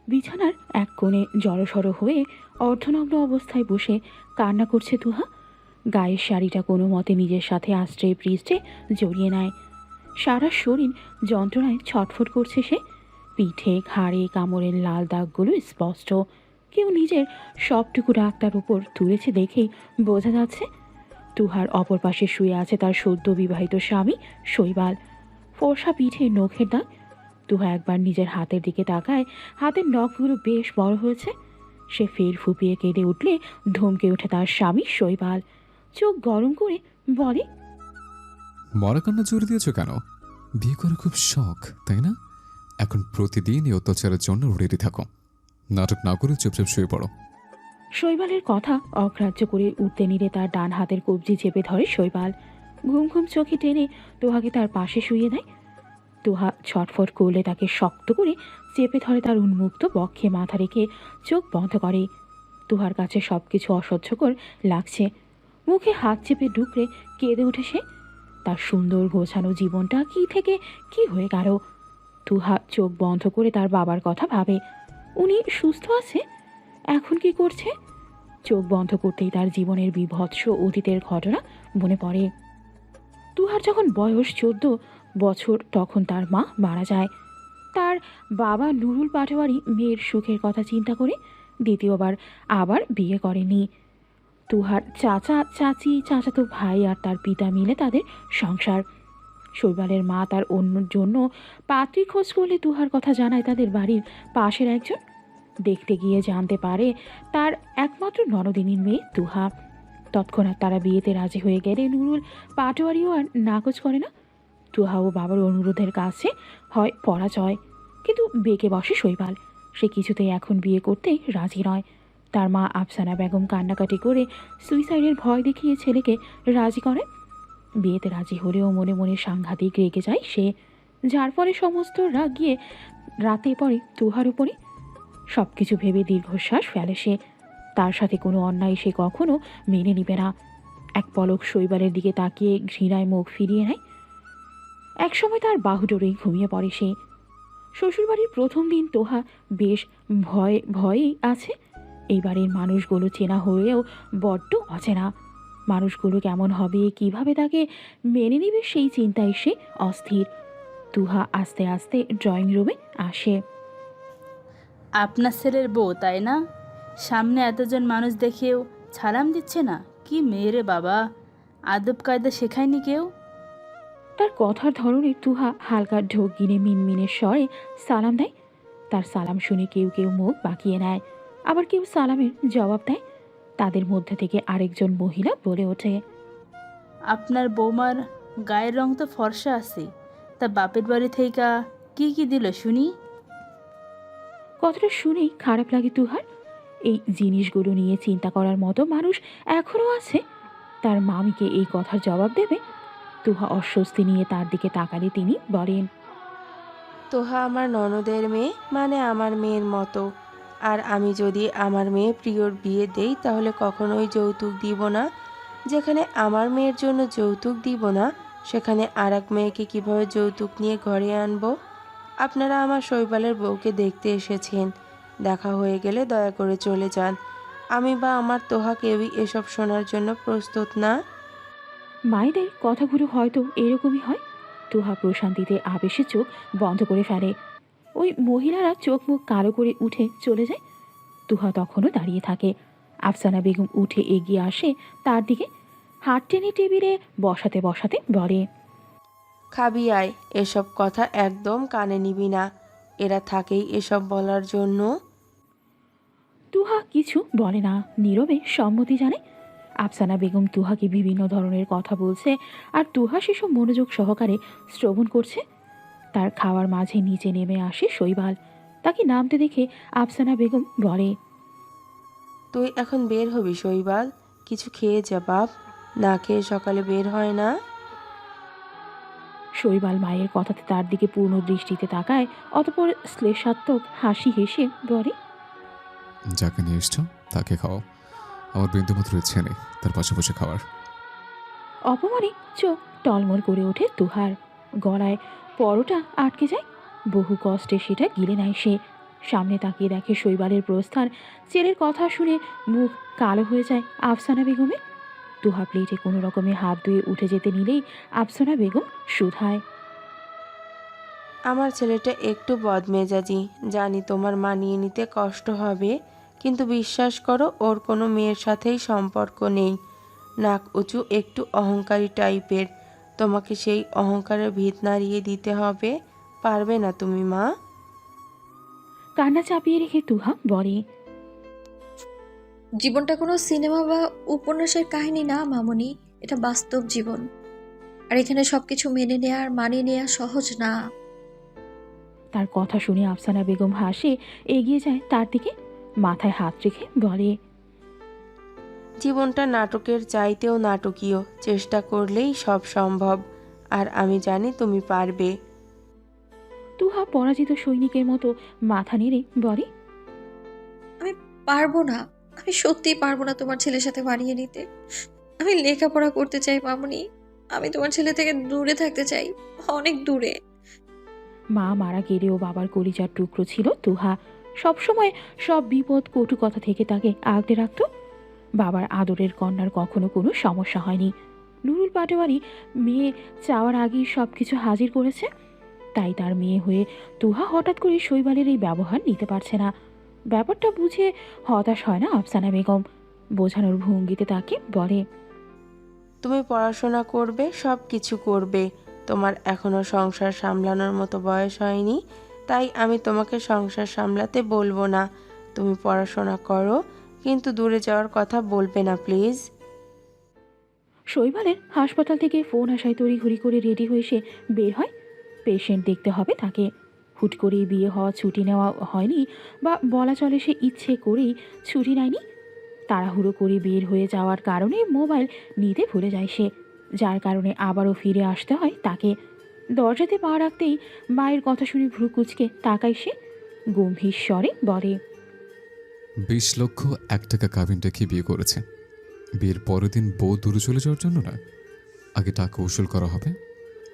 বিছানার এক কোণে জড়সড় হয়ে অর্ধনগ্ন অবস্থায় বসে কান্না করছে তুহা। গায়ের শাড়িটা কোনো মতে নিজের সাথে আশ্রয়ে পৃষ্ঠে জড়িয়ে নেয়। সারা শরীর যন্ত্রণায় ছটফট করছে সে। পিঠে ঘাড়ে কামড়ের লাল দাগগুলো স্পষ্ট। কেউ নিজের সবটুকু রাগ তার উপর তুলেছে দেখেই বোঝা যাচ্ছে। তুহার অপর পাশে শুয়ে আছে তার সদ্য বিবাহিত স্বামী শৈবাল। ফর্সা পিঠে নখের দাগ। তুহা একবার নিজের হাতের দিকে তাকায়, হাতের নখগুলো বেশ বড় হয়েছে। সে ফের ফুপিয়ে কেঁদে উঠলে ধমকে ওঠে তার স্বামী শৈবাল। চোখ গরম করে বলে, মরা কান্না জোরে দিয়েছ কেন? বিয়ে করে খুব শখ, তাই না? এখন প্রতিদিন এই অত্যাচারের জন্য রেডি থাকো। নাটক না করে চুপচাপ শুয়ে পড়ো। শৈবালের কথা অগ্রাহ্য করে উঠতে নিলে তার ডান হাতের কবজি চেপে ধরে শৈবাল। ঘুম ঘুম চোখে টেনে তোহাকে তার পাশে শুয়ে দেয়। তোহা ছটফট করলে তাকে শক্ত করে চেপে ধরে তার উন্মুক্ত বক্ষে মাথা রেখে চোখ বন্ধ করে। তুহার কাছে সবকিছু অসহ্যকর লাগছে। মুখে হাত চেপে ঢুকরে কেঁদে উঠে সে। তার সুন্দর গোছানো জীবনটা কি থেকে কি হয়ে গেল। তুহা চোখ বন্ধ করে তার বাবার কথা ভাবে। উনি সুস্থ আছে? এখন কি করছে? চোখ বন্ধ করতেই তার জীবনের বীভৎস অতীতের ঘটনা মনে পড়ে। তুহার যখন বয়স 14 বছর তখন তার মা মারা যায়। তার বাবা নুরুল পাটোয়ারি মেয়ের সুখের কথা চিন্তা করে দ্বিতীয়বার আবার বিয়ে করেনি। তুহার চাচা চাচি চাচাতো ভাই আর তার পিতা মিলে তাদের সংসার। শৈবালের মা তার অন্য জন্য পাত্রী খোঁজ করলে তুহার কথা জানায় তাদের বাড়ির পাশের একজন। দেখতে গিয়ে জানতে পারে তার একমাত্র ননদিনীর মেয়ে তুহা। তৎক্ষণাৎ তারা বিয়েতে রাজি হয়ে গেলে নুরুল পাটোয়ারিও আর নাকচ করে না। তুহা ও বাবার অনুরোধের কাছে হয় পরাজয়, কিন্তু বেঁকে বসে শৈবাল। সে কিছুতেই এখন বিয়ে করতে রাজি নয়। তার মা আফসানা বেগম কান্নাকাটি করে সুইসাইডের ভয় দেখিয়ে ছেলেকে রাজি করে। বিয়েতে রাজি হলেও মনে মনে সাংঘাতিক রেগে যায় সে, যার ফলে সমস্ত রাগ গিয়ে রাতে পড়ে তুহার উপরে। সব কিছু ভেবে দীর্ঘশ্বাস ফেলে সে। তার সাথে কোনো অন্যায় সে কখনো মেনে নিবে না। এক পলক শৈবালের দিকে তাকিয়ে ঘৃণায় মুখ ফিরিয়ে নেয়। একসময় তার বাহুডোরেই ঘুমিয়ে পড়ে সে। শ্বশুরবাড়ির প্রথম দিন তোহা বেশ ভয়েই আছে। এইবারের মানুষগুলো চেনা হয়েও বড্ড অচেনা। মানুষগুলো কেমন হবে, কিভাবে তাকে মেনে নেবে সেই চিন্তায় সে অস্থির। তুহা আস্তে আস্তে ড্রয়িং রুমে আসে। আপনার ছেলের বউ, তাই না? সামনে এতজন মানুষ দেখেও সালাম দিচ্ছে না। কি মেয়ে রে বাবা, আদব কায়দা শেখায়নি কেউ? তার কথার ধরনে তুহা হালকা ঢোক গিনে মিনমিনের স্বরে সালাম দেয়। তার সালাম শুনে কেউ কেউ মুখ বাঁকিয়ে নেয়, আবার কেউ সালামের জবাব দেয়। তাদের মধ্যে থেকে আরেকজন মহিলা বলে ওঠে, আপনার বৌমার গায়ের রং তো ফর্সা আছে, তা বাপের বাড়ি থেকে কি কি দিল শুনি? কথাটা শুনেই খারাপ লাগে তুহার। এই জিনিসগুলো নিয়ে চিন্তা করার মতো মানুষ এখনও আছে? তার মামিকে এই কথার জবাব দেবে? তুহা অস্বস্তি নিয়ে তার দিকে তাকালে তিনি বলেন, তোহা আমার ননদের মেয়ে, মানে আমার মেয়ের মতো। আর আমি যদি আমার মেয়ে প্রিয়র বিয়ে দেই তাহলে কখনোই যৌতুক দিব না। যেখানে আমার মেয়ের জন্য যৌতুক দিব না, সেখানে আর এক মেয়েকে কিভাবে যৌতুক নিয়ে ঘরে আনবো? আপনারা আমার শৈবালের বউকে দেখতে এসেছেন, দেখা হয়ে গেলে দয়া করে চলে যান। আমি বা আমার তোহা কেউই এসব শোনার জন্য প্রস্তুত না। মায়েদের কথাগুলো হয়তো এরকমই হয়। তুহা প্রশান্তিতে আবেশে চোখ বন্ধ করে ফেলে। ওই মহিলারা চোখ মুখ কালো করে উঠে চলে যায়। তুহা তখনও দাঁড়িয়ে থাকে। আফসানা বেগম উঠে এগিয়ে আসে তার দিকে, হাত টেনে টেবিলে বসাতে বসাতে বলে, খাবি আয়, এসব কথা একদম কানে নিবি না। এরা থাকেই এসব বলার জন্য। তুহা কিছু বলে না, নীরবে সম্মতি জানে। আফসানা বেগম তুহাকে বিভিন্ন ধরনের কথা বলছে, আর তুহা সেসব মনোযোগ সহকারে শ্রবণ করছে। তার খাওয়ার মাঝে নিচে নেমে আসে শৈবাল। তাকে নামতে দেখে আফসানা বেগম বলে, তুই এখন বের হবি শৈবাল? কিছু খেয়ে যা বাপ, না খেয়ে সকালে বের হয় না। শৈবাল মায়ের কথাতে তার দিকে পূর্ণ দৃষ্টিতে তাকায়, অতঃপর শ্লেষাত্মক হাসি হেসে বলে, যাকে নিয়ে এসছো তাকে খাও। আমার বিন্দুমাত্র ইচ্ছে নেই তার পাশে বসে খাওয়ার। অপমানে চোখ টলমল করে ওঠে তুহার। গলায় পরোটা আটকে যায়। বহু কষ্টে সেটা গিলে নেয় সে। সামনে তাকিয়ে দেখে শৈবালের প্রস্থান। ছেলের কথা শুনে মুখ কালো হয়ে যায় আফসানা বেগমের। তুহা প্লেটে কোনো রকমে হাত ধুয়ে উঠে যেতে নিলেই আফসানা বেগম শুধায়, আমার ছেলেটা একটু বদমেজাজি, জানি তোমার মানিয়ে নিতে কষ্ট হবে, কিন্তু বিশ্বাস করো ওর কোনো মেয়ের সাথেই সম্পর্ক নেই। নাক উঁচু, একটু অহংকারী টাইপের। তোমাকে সেই অহংকারের ভিত নাড়িয়ে দিতে হবে। পারবে না তুমি মা? কান্না চাপিয়ে রেখে তুহা বলে, জীবনটা কোনো সিনেমা বা উপন্যাসের কাহিনী না মামুনি, এটা বাস্তব জীবন। আর এখানে সবকিছু মেনে নেওয়া আর মানিয়ে নেওয়া সহজ না। তার কথা শুনে আফসানা বেগম হাসে এগিয়ে যায় তার দিকে, মাথায় হাত রেখে বলে, জীবনটা নাটকের চাইতেও নাটকীয়। চেষ্টা করলেই সব সম্ভব। আর আমি জানি তুমি পারবে। তুহা পরাজিত সৈনিকের মতো মাথা নেড়ে বলে, আমি পারবো না, আমি সত্যিই পারবো না তোমার ছেলের সাথে মানিয়ে নিতে। আমি লেখাপড়া করতে চাই মামুনি, আমি তোমার ছেলে থেকে দূরে থাকতে চাই, অনেক দূরে। মা মারা গেলেও বাবার কলিজার টুকরো ছিল তুহা। সবসময় সব বিপদ কটু কথা থেকে তাকে আগলে রাখত। বাবার আদরের কন্যার কখনো কোনো সমস্যা হয়নি। নুরুল পাটোয়ারি মেয়ে চাওয়ার আগেই সব কিছু হাজির করেছে। তাই তার মেয়ে হয়ে তুহা হঠাৎ করে শৈবালের এই ব্যবহার নিতে পারছে না। ব্যাপারটা বুঝে হতাশ হয় না আফসানা বেগম। বোঝানোর ভঙ্গিতে তাকে বলে, তুমি পড়াশোনা করবে, সব কিছু করবে। তোমার এখনো সংসার সামলানোর মতো বয়স হয়নি, তাই আমি তোমাকে সংসার সামলাতে বলবো না। তুমি পড়াশোনা করো, কিন্তু দূরে যাওয়ার কথা বলবে না প্লিজ। শৈবালের হাসপাতাল থেকে ফোন আসায় তড়িঘড়ি করে রেডি হয়ে সে বের হয়। পেশেন্ট দেখতে হবে তাকে। হুট করেই বিয়ে হওয়া ছুটি নেওয়া হয়নি, বা বলা চলে সে ইচ্ছে করেই ছুটি নেয়নি। তাড়াহুড়ো করে বের হয়ে যাওয়ার কারণে মোবাইল নিতে ভুলে যায় সে, যার কারণে আবারও ফিরে আসতে হয় তাকে। দরজাতে পা রাখতেই মায়ের কথা শুনে ভ্রু কুচকে তাকায় সে, গম্ভীর স্বরে বলে, 20,01,000 কাবিন রেখে বিয়ে করেছে। বিয়ের পরের দিন বউ দূরে চলে যাওয়ার জন্য না, আগে টাকা উসুল করা হবে,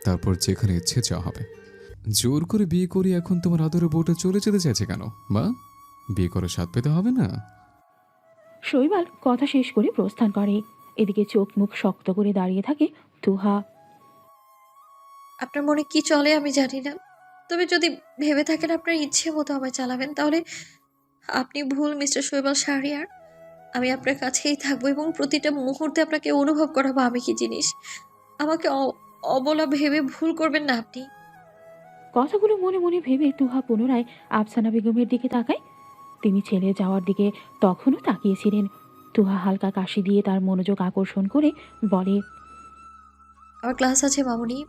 তারপর যেখানে ইচ্ছে যাওয়া হবে। জোর করে বিয়ে করি এখন তোমার আদরে বউটা চলে যেতে চাইছে কেন মা? বিয়ে করে স্বাদ পেতে হবে না? শৈবাল কথা শেষ করে প্রস্থান করে। এদিকে চোখ মুখ শক্ত করে দাঁড়িয়ে থাকে তুহা। আপনার মনে কি চলে আমি জানি না, তবে যদি ভেবে থাকেন আপনার ইচ্ছে মতো আমায় চালাবেন, তাহলে আপনি ভুল মিস্টার শৈবাল শাহরিয়ার। আমি আপনার কাছেই থাকবো এবং প্রতিটা মুহূর্তে আপনাকে অনুভব করাবো আমি কি জিনিস। আমাকে অবলা ভেবে ভুল করবেন না আপনি। কথাগুলো মনে মনে ভেবে তুহা পুনরায় আফসানা বেগমের দিকে তাকায়। তিনি ছেলে যাওয়ার দিকে তখনও তাকিয়েছিলেন। তুহা হালকা কাশি দিয়ে তার মনোযোগ আকর্ষণ করে বলে, আমার ক্লাস আছে মামুনি,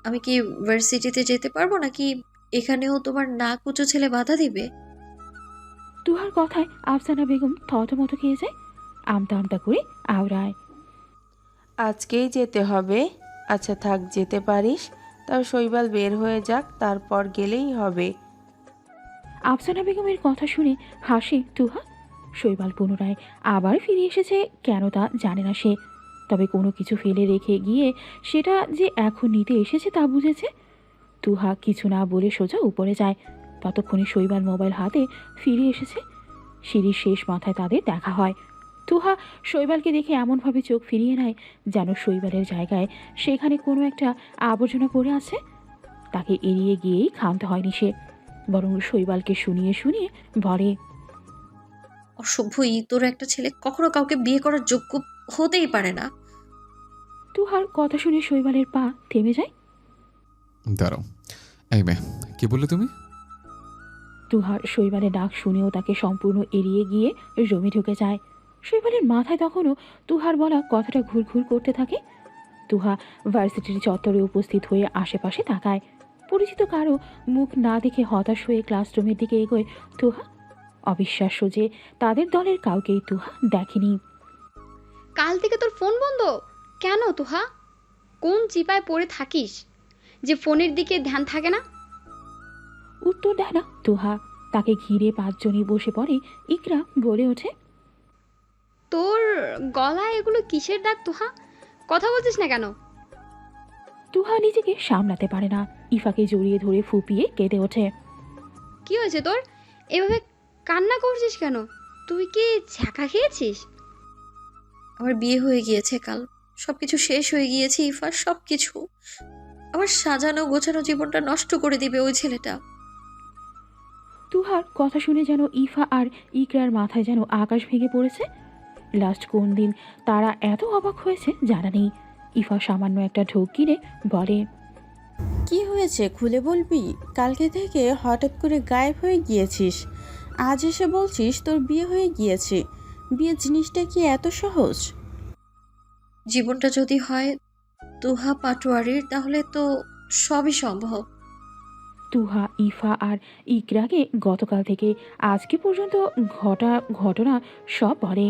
আমি কি ভার্সিটিতে যেতে পারবো নাকি এখানেও তোমার নাক উঁচু ছেলে বাধা দিবে? তুহার কথায় আফসানা বেগম থতমত খেয়ে যায়। আমতা আমতা করে আওড়ায়, আজকেই যেতে হবে? আচ্ছা থাক, যেতে পারিস। তাও শৈবাল বের হয়ে যাক, তারপর গেলেই হবে। আফসানা বেগমের কথা শুনে হাসে তুহা। শৈবাল পুনরায় আবার ফিরে এসেছে কেন তা জানে না সে, তবে কোনো কিছু ফেলে রেখে গিয়ে সেটা যে এখন নিতে এসেছে তা বুঝেছে। তুহা কিছু না বলে সোজা উপরে যায়। ততক্ষণে শৈবাল মোবাইল হাতে ফিরে এসেছে। সিঁড়ির শেষ মাথায় তাদের দেখা হয়। তুহা শৈবালকে দেখে এমনভাবে চোখ ফিরিয়ে নেয় যেন শৈবালের জায়গায় সেখানে কোনো একটা আবর্জনা পড়ে আছে। তাকে এড়িয়ে গিয়েই ক্ষান্ত হয়নি সে, বরং শৈবালকে শুনিয়ে শুনিয়ে বলে, অসভ্য তোর একটা ছেলে কখনো কাউকে বিয়ে করার যোগ্য হতেই পারে না। তুহার কথা শুনে শৈবালের পা থেমে যায়। দাঁড়াও, এই মেয়ে, কি বললে তুমি? তুহার শৈবালের ডাক শুনেও তাকে সম্পূর্ণ এড়িয়ে গিয়ে রুমে ঢুকে যায়। শৈবালের মাথায় তখনও তুহার বলা কথাটা ঘুরঘুর করতে থাকে। তুহা ভার্সিটির চত্বরে উপস্থিত হয়ে আশেপাশে তাকায়। পরিচিত কারো মুখ না দেখে হতাশ হয়ে ক্লাসরুমের দিকে এগোয় তুহা। অবিশ্বাস্য যে তাদের দলের কাউকেই তুহা দেখেনি। কাল থেকে তোর ফোন বন্ধ কেন তুহা? কোন চিপায় পড়ে থাকিস যে ফোনের দিকে ধ্যান থাকে না? উত্তর দেয় না তুহা। তাকে ঘিরে পাঁচজনই বসে পড়ে। ইকরা বলে ওঠে, তোর গলায় এগুলো কিসের দাগ তুহা? কথা বলছিস না কেন? তুহা নিজেকে সামলাতে পারে না। ইফাকে জড়িয়ে ধরে ফুপিয়ে কেঁদে ওঠে। কি হয়েছে তোর? এভাবে কান্না করছিস কেন? তুই কি ছ্যাঁকা খেয়েছিস? আমার বিয়ে হয়ে গিয়েছে কাল, সবকিছু শেষ হয়ে গিয়েছে ইফা, সবকিছু। আমার সাজানো গোছানো জীবনটা নষ্ট করে দিবে ওই ছেলেটা। তুহার কথা শুনে যেন ইফা আর ইকরার মাথায় যেন আকাশ ভেঙে পড়েছে। লাস্ট কোন দিন তারা এত অবাক হয়েছে জানা নেই। ইফা সামান্য একটা ঢোক গিলে বলে, কি হয়েছে খুলে বলবি? কালকে থেকে হঠাৎ করে গায়েব হয়ে গিয়েছিস, আজ এসে বলছিস তোর বিয়ে হয়ে গিয়েছে। বিয়ে জিনিসটা কি এত সহজ? জীবনটা যদি হয় তুহা পাটোয়ারির, তাহলে তো সবই সম্ভব। তুহা, ইফা আর ইকরাকে গতকাল থেকে আজকে পর্যন্ত ঘটনা সব বলে।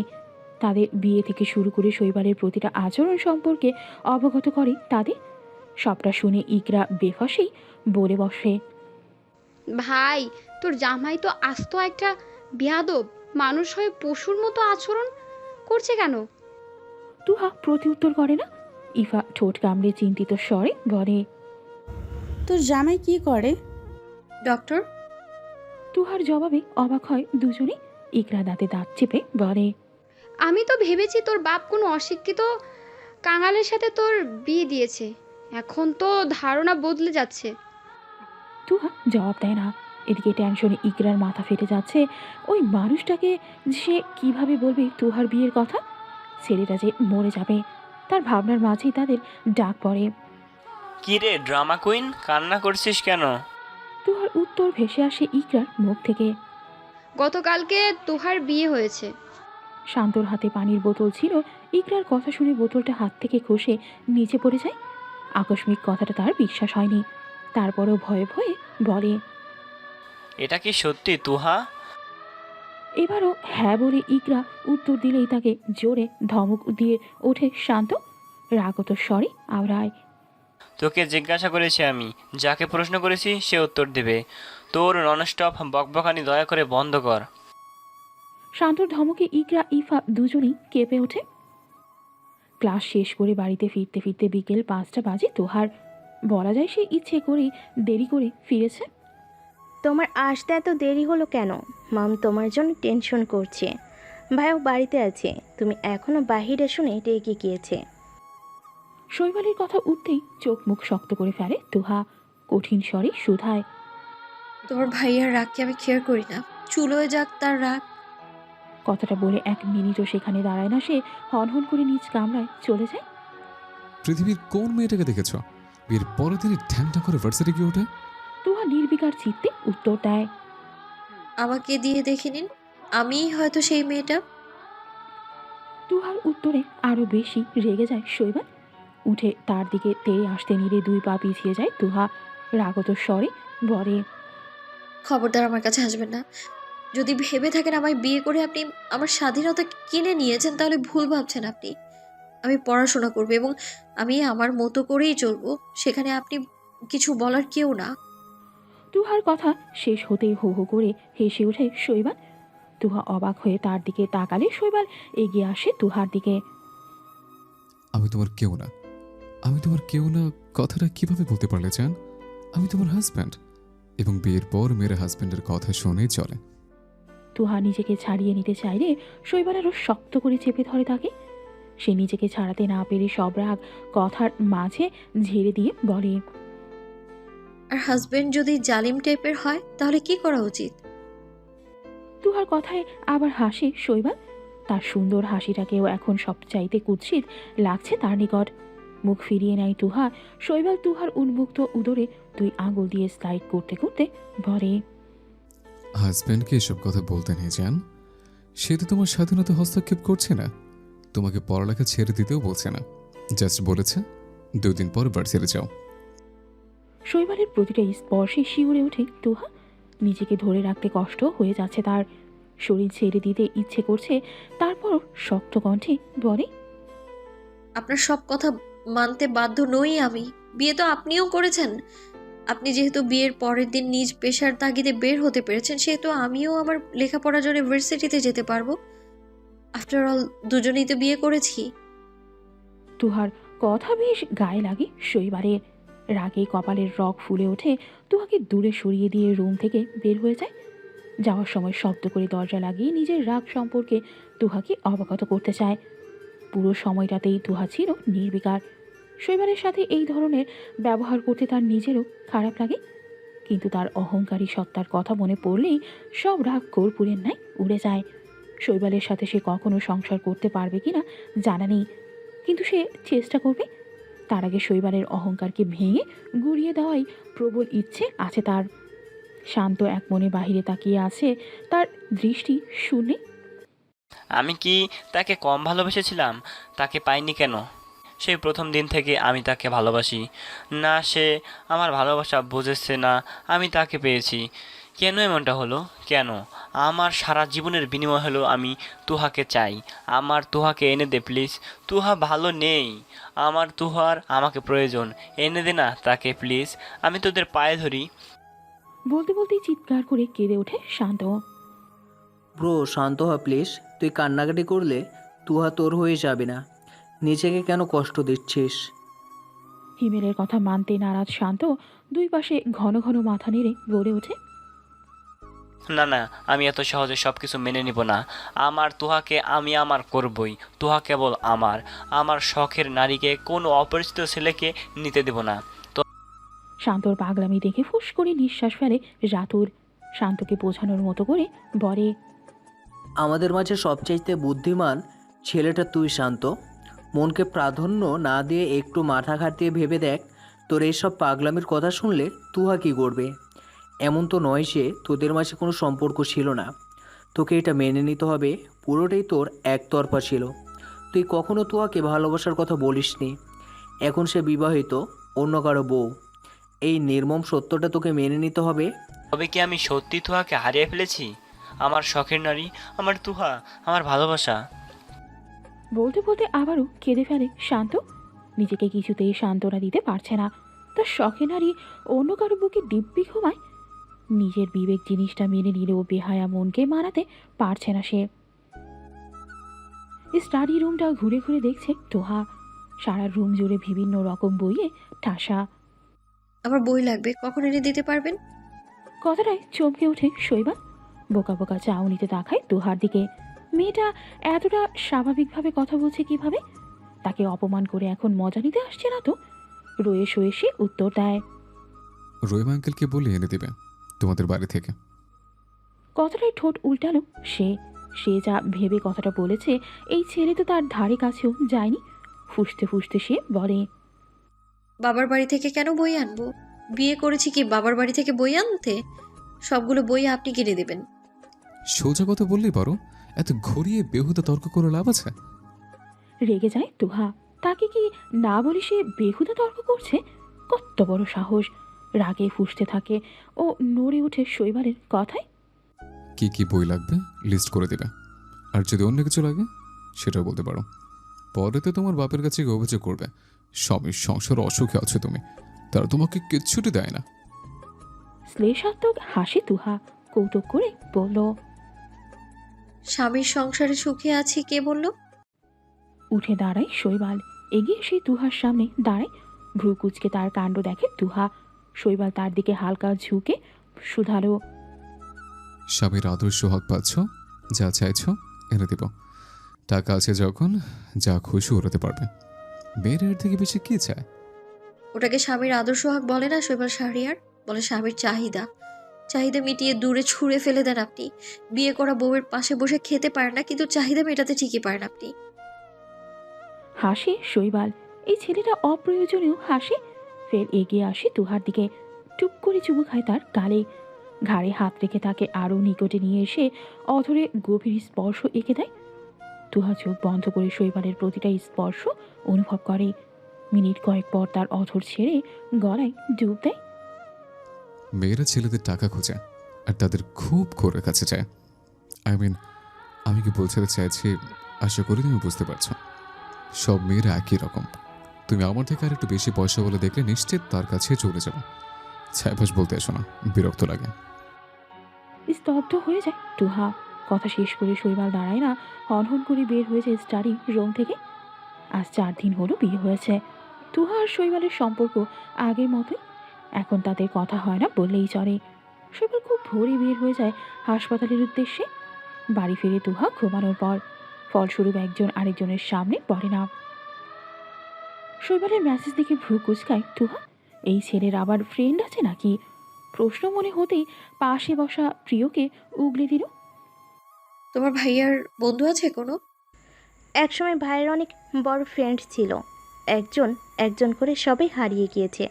তাদের বিয়ে থেকে শুরু করে শৈবালের প্রতিটা আচরণ সম্পর্কে অবগত করে তাদের। সবটা শুনে ইকরা বেফাসেই বলে বসে, ভাই, তোর জামাই তো আস্ত একটা বেয়াদব, মানুষ হয়ে পশুর মতো আচরণ করছে কেন? তুহা প্রতি উত্তর করে না। ইফা ঠোঁট কামড়ে চিন্তিত স্বরে বলে, তোর জামাই কি করে? ডক্টর। তুহার জবাবে অবাক হয় দুজনে। ইকরা দাঁতে দাঁত চেপে বলে, আমি তো ভেবেছি তোর বাপ কোনো অশিক্ষিত কাঙালের সাথে তোর বিয়ে দিয়েছে। এখন তো ধারণা বদলে যাচ্ছে। তুহা জবাব দেয় না। এদিকে টেনশনে ইকরার মাথা ফেটে যাচ্ছে। ওই মানুষটাকে সে কিভাবে বলবে তুহার বিয়ের কথা? ছেলেটা যে মরে যাবে, তার ভাবনার মাঝেই তাদের ডাক পড়ে। কি রে ড্রামা কুইন, কান্না করছিস কেন? তুহার উত্তর ভেসে আসে ইকরার মুখ থেকে। গতকালকে তোহার বিয়ে হয়েছে। শান্তর হাতে পানির বোতল ছিল। ইকরার কথা শুনে বোতলটা হাত থেকে খসে নিচে পড়ে যায়। আকস্মিক কথাটা তার বিশ্বাস হয়নি। তারপরেও ভয়ে ভয়ে বলে, এটা কি সত্যি তুহা? এবারও হ্যাঁ বলে ইকরা উত্তর দিলেই তাকে জোরে ধমক দিয়ে ওঠে শান্ত। রাগত স্বরে আওড়ায়, তোকে জিজ্ঞাসা করেছি আমি, যাকে প্রশ্ন করেছি সে উত্তর দেবে। তোর ননস্টপ বকবকানি দয়া করে বন্ধ কর। শান্তর ধমকে ইকরা ইফা দুজনেই কেঁপে ওঠে। ক্লাস শেষ করে বাড়িতে ফিরতে ফিরতে বিকেল 5টা বাজে তোহার। বলা যায় সে ইচ্ছে করেই দেরি করে ফিরেছে। তোমার আসতে এত দেরি হলো কেন? মাম তোমার জন্য টেনশন করছে। ভাইও বাড়িতে আছে, তুমি এখনো বাহিরে শুনে রেগে গিয়েছে। শৈবালের কথা উঠতেই চোখ মুখ শক্ত করে ফেলে তুহা। কঠিন স্বরে শুধায়, তোমার ভাইয়ার রাগকে আমি কেয়ার করি না, চুলোয় যাক তার রাগ। কথাটা বলে 1 মিনিটও সেখানে দাঁড়ায় না সে। হনহন করে নিজ কামরায় চলে যায়। পৃথিবীর কোন মেয়েটাকে দেখেছ বিয়ের পরের দিনই ঠ্যাংটা করে ভার্সিটি গিয়ে ওঠে? তুহা নির্বিকার চিত্তে উত্তর দেয়, আমাকে দিয়ে দেখে নিন, আমিই হয়তো সেই মেয়েটা। তুহার উত্তরে আরো বেশি রেগে যায় শৈবাল। উঠে তার দিকে তেড়ে আসতে নিলে 2 পা পিছিয়ে যায় তুহা। রাগত স্বরে বলে, খবরদার আমার কাছে আসবেন না। যদি ভেবে থাকেন আমায় বিয়ে করে আপনি আমার স্বাধীনতা কিনে নিয়েছেন, তাহলে ভুল ভাবছেন আপনি। আমি পড়াশোনা করব এবং আমি আমার মতো করেই চলবো, সেখানে আপনি কিছু বলার কেউ না। তুহার কথা শেষ হতেই হো হো করে হেসে ওঠে শৈবাল। তুহা অবাক হয়ে তার দিকে তাকালে শৈবাল এগিয়ে আসে তুহার দিকে। আমি তোমার কেউ না, আমি তোমার কেউ না কথাটা কিভাবে বলতে পারলে জান? আমি তোমার হাজব্যান্ড, এবং বিয়ের পর মেয়ের হাজব্যান্ডের কথা শুনেই চলে। তুহা নিজেকে ছাড়িয়ে নিতে চাইলে শৈবাল আরও শক্ত করে চেপে ধরে তাকে। সে নিজেকে ছাড়াতে না পেরে সব রাগ কথার মাঝে ঝেড়ে দিয়ে বলে, আর হাজবেন্ড যদি জালিম টাইপের হয় তাহলে কি করা উচিত? তুহার কথায় আবার হাসে শৈবাল। তার সুন্দর হাসিটাকেও এখন সবচাইতে কুৎসিত লাগছে তার নিকট। মুখ ফিরিয়ে নেয় তুহা। শৈবাল তুহার উন্মুক্ত উদরে 2 আঙুল দিয়ে স্লাইড করতে করতে বলে, হাজব্যান্ডকে এসব কথা বলতে নেই জান। সে তো তোমার স্বাধীনতা হস্তক্ষেপ করছে না, তোমাকে পড়ালেখা ছেড়ে দিতেও বলছে না। জাস্ট বলেছে 2 দিন পর ভার্সিটি যাও। শৈবালের প্রতিটা স্পর্শে শিউরে ওঠে তুহা। নিজেকে ধরে রাখতে কষ্ট হয়ে যাচ্ছে তার। শরীর ছেড়ে দিতে ইচ্ছে করছে, তারপর শক্ত কণ্ঠে বলে, আপনার সব কথা মানতে বাধ্য নই আমি। বিয়ে তো আপনিও করেছেন। আপনি যেহেতু বিয়ের পরের দিন নিজ পেশার তাগিদে বের হতে পেরেছেন, সেহেতু আমিও আমার লেখাপড়ার জন্য ইউনিভার্সিটিতে যেতে পারবো। আফটার অল দুজনেই তো বিয়ে করেছি। তুহার কথা বেশ গায়ে লাগে শৈবালের। রাগে কপালের রগ ফুলে ওঠে। তুহাকে দূরে সরিয়ে দিয়ে রুম থেকে বের হয়ে যায়। যাওয়ার সময় শব্দ করে দরজা লাগিয়ে নিজের রাগ সম্পর্কে তুহাকে অবগত করতে চায়। পুরো সময়টাতেই তুহা ছিল নির্বিকার। শৈবালের সাথে এই ধরনের ব্যবহার করতে তার নিজেরও খারাপ লাগে, কিন্তু তার অহংকারী সত্তার কথা মনে পড়লেই সব রাগ কর্পূরের ন্যায় উড়ে যায়। শৈবালের সাথে সে কখনো সংসার করতে পারবে কিনা জানা নেই, কিন্তু সে চেষ্টা করবে। তার আগে শৈবালের অহংকারকে ভেঙে গুড়িয়ে দেওয়াই প্রবল ইচ্ছে আছে তার। শান্ত এক মনে বাহিরে তাকিয়ে আছে, তার দৃষ্টি শূন্যে। আমি কি তাকে কম ভালোবেসেছিলাম? তাকে পাইনি কেন? সেই প্রথম দিন থেকে আমি তাকে ভালোবাসি না, সে আমার ভালোবাসা বুঝেছে না, আমি তাকে পেয়েছি। কেন এমনটা হলো? কেন? আমার সারা জীবনের বিনিময় হলো আমি তুহাকে চাই। আমার তুহাকে এনে দে প্লিজ। তুহা ভালো নেই, আমার তুহার আমাকে প্রয়োজন। এনে দে না তাকে প্লিজ, আমি তোদের পায়ে ধরি। বলতে বলতেই চিৎকার করে কেঁদে ওঠে শান্ত। ব্রো শান্ত হ প্লিজ, তুই কান্নাকাটি করলে তুহা তোর হয়ে যাবে না। নিজেকে কেন কষ্ট দিচ্ছিস? হিমেলের কথা মানতে নারাজ শান্ত দুই পাশে ঘন ঘন মাথা নেড়ে বলে ওঠে, না না, আমি এত সহজে সব কিছু মেনে নিব না। আমার তুহাকে আমি আমার করবই। তুহা কেবল আমার, আমার শখের নারীকে কোনো অপরিচিত ছেলেকে নিতে দেব না। শান্তর পাগলামি দেখে ফুস করে নিঃশ্বাস ফেলে রাতুর। শান্তকে বোঝানোর মতো করে বলে, আমাদের মাঝে সবচাইতে বুদ্ধিমান ছেলেটা তুই শান্ত। মনকে প্রাধান্য না দিয়ে একটু মাথা খাটিয়ে ভেবে দেখ, তোর এইসব পাগলামির কথা শুনলে তুহা কী করবে? এমন তো নয় যে তোদের মাঝে কোনো সম্পর্ক ছিল না। তোকে এটা মেনে নিতে হবে, পুরোটাই তোর একতরফা ছিল। তুই কখনো তুহাকে ভালোবাসার কথা বলিসনি। এখন সে বিবাহিত, অন্য কারো বউ। এই নির্মম সত্যটা তোকে মেনে নিতে হবে। তবে কি আমি সত্যি তুহাকে হারিয়ে ফেলেছি? আমার শখের নারী, আমার তুহা, আমার ভালোবাসা। বলতে বলতে আবারও কেঁদে ফেলে শান্ত। নিজেকে কিছুতেই সান্ত্বনা দিতে পারছে না। তার শখে নারী অন্য কারো বুকে দিব্যি ঘুমায়। নিজের বিবেক জিনিসটা মেনে নিলেও বেহায়া মনকে মানাতে পারছে না সে। স্টাডি রুমটা ঘুরে ঘুরে দেখছে তোহা। সারা রুম জুড়ে বিভিন্ন রকম বইয়ে ঠাসা। আমার বই লাগবে, কখন এনে দিতে পারবেন? কথাটায় চমকে ওঠে শৈবাল। বোকা বোকা চাউনিতে তাকায় তোহার দিকে। মেয়েটা এতটা স্বাভাবিকভাবে কথা বলছে কিভাবে? তাকে অপমান করে এখন মজা নিতে আসছে না তো? রয়ে শয়ে সে উত্তর দেয়, রহিম আঙ্কেলকে বলে এনে দেবে তোমাদের বাড়ি থেকে। কথাটায় ঠোঁট উল্টালো সে। সে যা ভেবে কথাটা বলেছে, এই ছেলে তো তার ধারে কাছেও যায়নি। ফুসতে ফুসতে সে বলে, বাবার বাড়ি থেকে কেন বই আনবো? বিয়ে করেছি কি বাবার বাড়ি থেকে বই আনতে? সবগুলো বই আপনি কিনে দেবেন। সোজা কথা বললেই পারো, এত ঘুরিয়ে বেহুদা তর্ক করে লাভ আছে? রেগে যায় তুহা। তাকে কি না বলে সে বেহুদা তর্ক করছে? কত বড় সাহস! রাগে ফুঁসতে থাকে ও নড়ে ওঠে শৈবালের কথায়। কি কি বই লাগবে লিস্ট করে দেবে, আর যদি অন্য কিছু লাগে সেটাও বলতে পারো। পরে তো তোমার বাপের কাছে গিয়ে অভিযোগ করবে স্বামীর সংসার অসুখে আছো তুমি, তারা তোমাকে কিচ্ছুটি দেয় না। শ্লেষাত্মক হাসি তুহা। কৌতুক করে বলল, স্বামীর সংসারে সুখে আছি কে বলল? উঠে দাঁড়ায় শৈবাল। এগিয়ে সে তুহার সামনে দাঁড়ায়। ভ্রু কুচকে তার কাণ্ড দেখে তুহা। শৈবাল তার দিকে হালকা ঝুঁকে শুধালো, স্বামীর আদর্শ হক পাচ্ছ, যা চাইছ এনে দেব। টাকা আছে যখন যা খুশি ওড়াতে পারবে। মেয়ের এর থেকে বেশি কি চায়? ওটাকে স্বামীর আদর্শ হক বলে না শৈবাল শাহরিয়ার, বলে স্বামীর চাহিদা। চাহিদা মিটিয়ে দূরে ছুঁড়ে ফেলে দেন আপনি। বিয়ে করা বউয়ের পাশে বসে খেতে পারেন না, কিন্তু চাহিদা মেটাতে ঠিকই পারেন আপনি। হাসে শৈবাল। এই ছেলেটা অপ্রয়োজনীয় হাসে। ফের এগিয়ে আসে তুহার দিকে। টুপ করে চুমু খায় তার গালে। ঘাড়ে হাত রেখে তাকে আরও নিকটে নিয়ে এসে অধরে গভীর স্পর্শ এঁকে দেয়। তুহা চোখ বন্ধ করে শৈবালের প্রতিটা স্পর্শ অনুভব করে। মিনিট কয়েক পর তার অধর ছেড়ে গলায় ডুব দেয়। মেয়েরা ছেলেদের টাকা খোঁজে আর তাদের খুব করে কাছে চায়। আমি কি বলতে চাইছি, আশা করি তুমি বুঝতে পারছো। সব মেয়েরা একই রকম। তুমি আমার থেকে আর একটু বেশি পয়সা বলে দেখলে নিশ্চিত তার কাছে চলে যাবে। ছাইপাস বলতে এসো না, বিরক্ত লাগে। স্তব্ধ হয়ে যায় তুহা। কথা শেষ করে শৈবাল দাঁড়ায় না, হনহন করে বের হয়ে যায় স্টাডি রুম থেকে। আজ 4 দিন হলো বিয়ে হয়েছে। তুহা আর শৈবালের সম্পর্ক আগের মতোই। এখন তাদের কথা হয় না বললেই চলে। শৈবাল খুব ভোরে বের হয়ে যায় হাসপাতালের উদ্দেশ্যে। বাড়ি ফিরে তুহা ঘুমানোর পর, ফলস্বরূপ একজন আরেকজনের সামনে পড়ে না। শৈবালের মেসেজ দেখে ভ্রু কুচকায় তুহা। এই ছেলের আবার ফ্রেন্ড আছে নাকি? প্রশ্ন মনে হতেই পাশে বসা প্রিয়কে উগলে দিল। তোমার ভাইয়ার বন্ধু আছে কোনো? একসময় ভাইয়ের অনেক বড় ফ্রেন্ড ছিল, একজন একজন করে সবাই হারিয়ে গিয়েছে।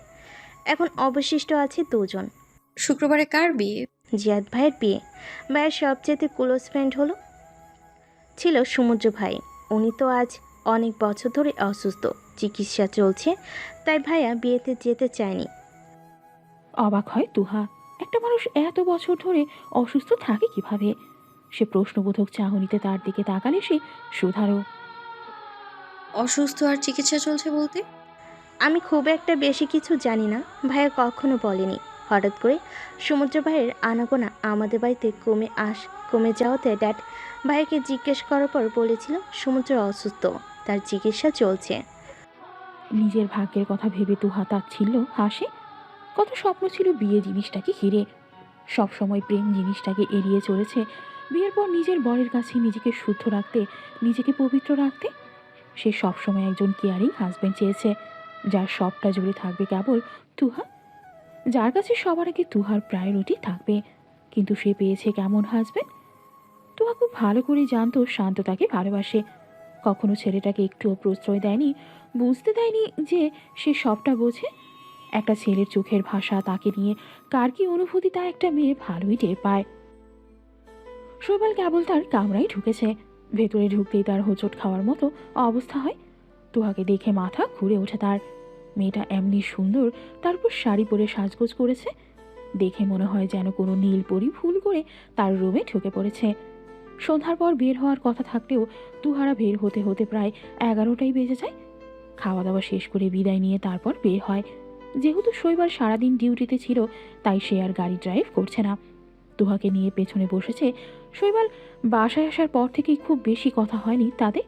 এখন অবশিষ্ট আছে দুজন। শুক্রবারে কার বিয়ে? জিয়াদ ভাইয়ের বিয়ে। ভাইয়ের সবচেয়ে ক্লোজ ফ্রেন্ড ছিল সমুদ্র ভাই। উনি তো আজ অনেক বছর ধরে অসুস্থ, চিকিৎসা চলছে, তাই ভাইয়া বিয়েতে যেতে চায়নি। অবাক হয় তুহা। একটা মানুষ এত বছর ধরে অসুস্থ থাকে কিভাবে? সে প্রশ্নবোধক চাহনিতে তার দিকে তাকালে সে শুধারো। অসুস্থ আর চিকিৎসা চলছে বলতে? আমি খুব একটা বেশি কিছু জানি না, ভাইয়া কখনো বলেনি। হঠাৎ করে সমুদ্র ভাইয়ের আনাগোনা আমাদের বাড়িতে কমে যাওয়াতে ড্যাড ভাইকে জিজ্ঞেস করার পর বলেছিল সমুদ্র অসুস্থ, তার চিকিৎসা চলছে। নিজের ভাগ্যের কথা ভেবে তুহা তাচ্ছিল্য হাসে। কত স্বপ্ন ছিল বিয়ে জিনিসটাকে ঘিরে। সবসময় প্রেম জিনিসটাকে এড়িয়ে চলেছে। বিয়ের পর নিজের বরের কাছে নিজেকে শুদ্ধ রাখতে, নিজেকে পবিত্র রাখতে সে সবসময় একজন কেয়ারিং হাজবেন্ড চেয়েছে, যার সবটা জুড়ে থাকবে কেবল তুহা, যার কাছে সবার আগে তুহার প্রায়োরিটি থাকবে। কিন্তু সে পেয়েছে কেমন হাজবেন্ড? তুহা খুব ভালো করে জানতো শান্ত তাকে ভালোবাসে। কখনো ছেলেটাকে একটুও প্রশ্রয় দেয়নি, বুঝতে দেয়নি যে সে সবটা বোঝে। একটা ছেলের চোখের ভাষা, তাকে নিয়ে কার কি অনুভূতি, তা একটা মেয়ে ভালোই টের পায়। শৈবাল কেবল তার কামরায় ঢুকেছে। ভেতরে ঢুকতেই তার হোঁচট খাওয়ার মতো অবস্থা হয়। তুহাকে দেখে মাথা ঘুরে ওঠে তার। মেয়েটা এমনি সুন্দর, তারপর শাড়ি পরে সাজগোজ করেছে। দেখে মনে হয় যেন কোনো নীলপরি ভুল করে তার রুমে ঢুকে পড়েছে। সন্ধ্যার পর বের হওয়ার কথা থাকলেও তুহারা বের হতে হতে প্রায় 11টাই বেজে যায়। খাওয়া দাওয়া শেষ করে বিদায় নিয়ে তারপর বের হয়। যেহেতু শৈবাল সারাদিন ডিউটিতে ছিল, তাই সে আর গাড়ি ড্রাইভ করছে না। তুহাকে নিয়ে পেছনে বসেছে। শৈবাল বাসায় আসার পর থেকেই খুব বেশি কথা হয়নি তাদের।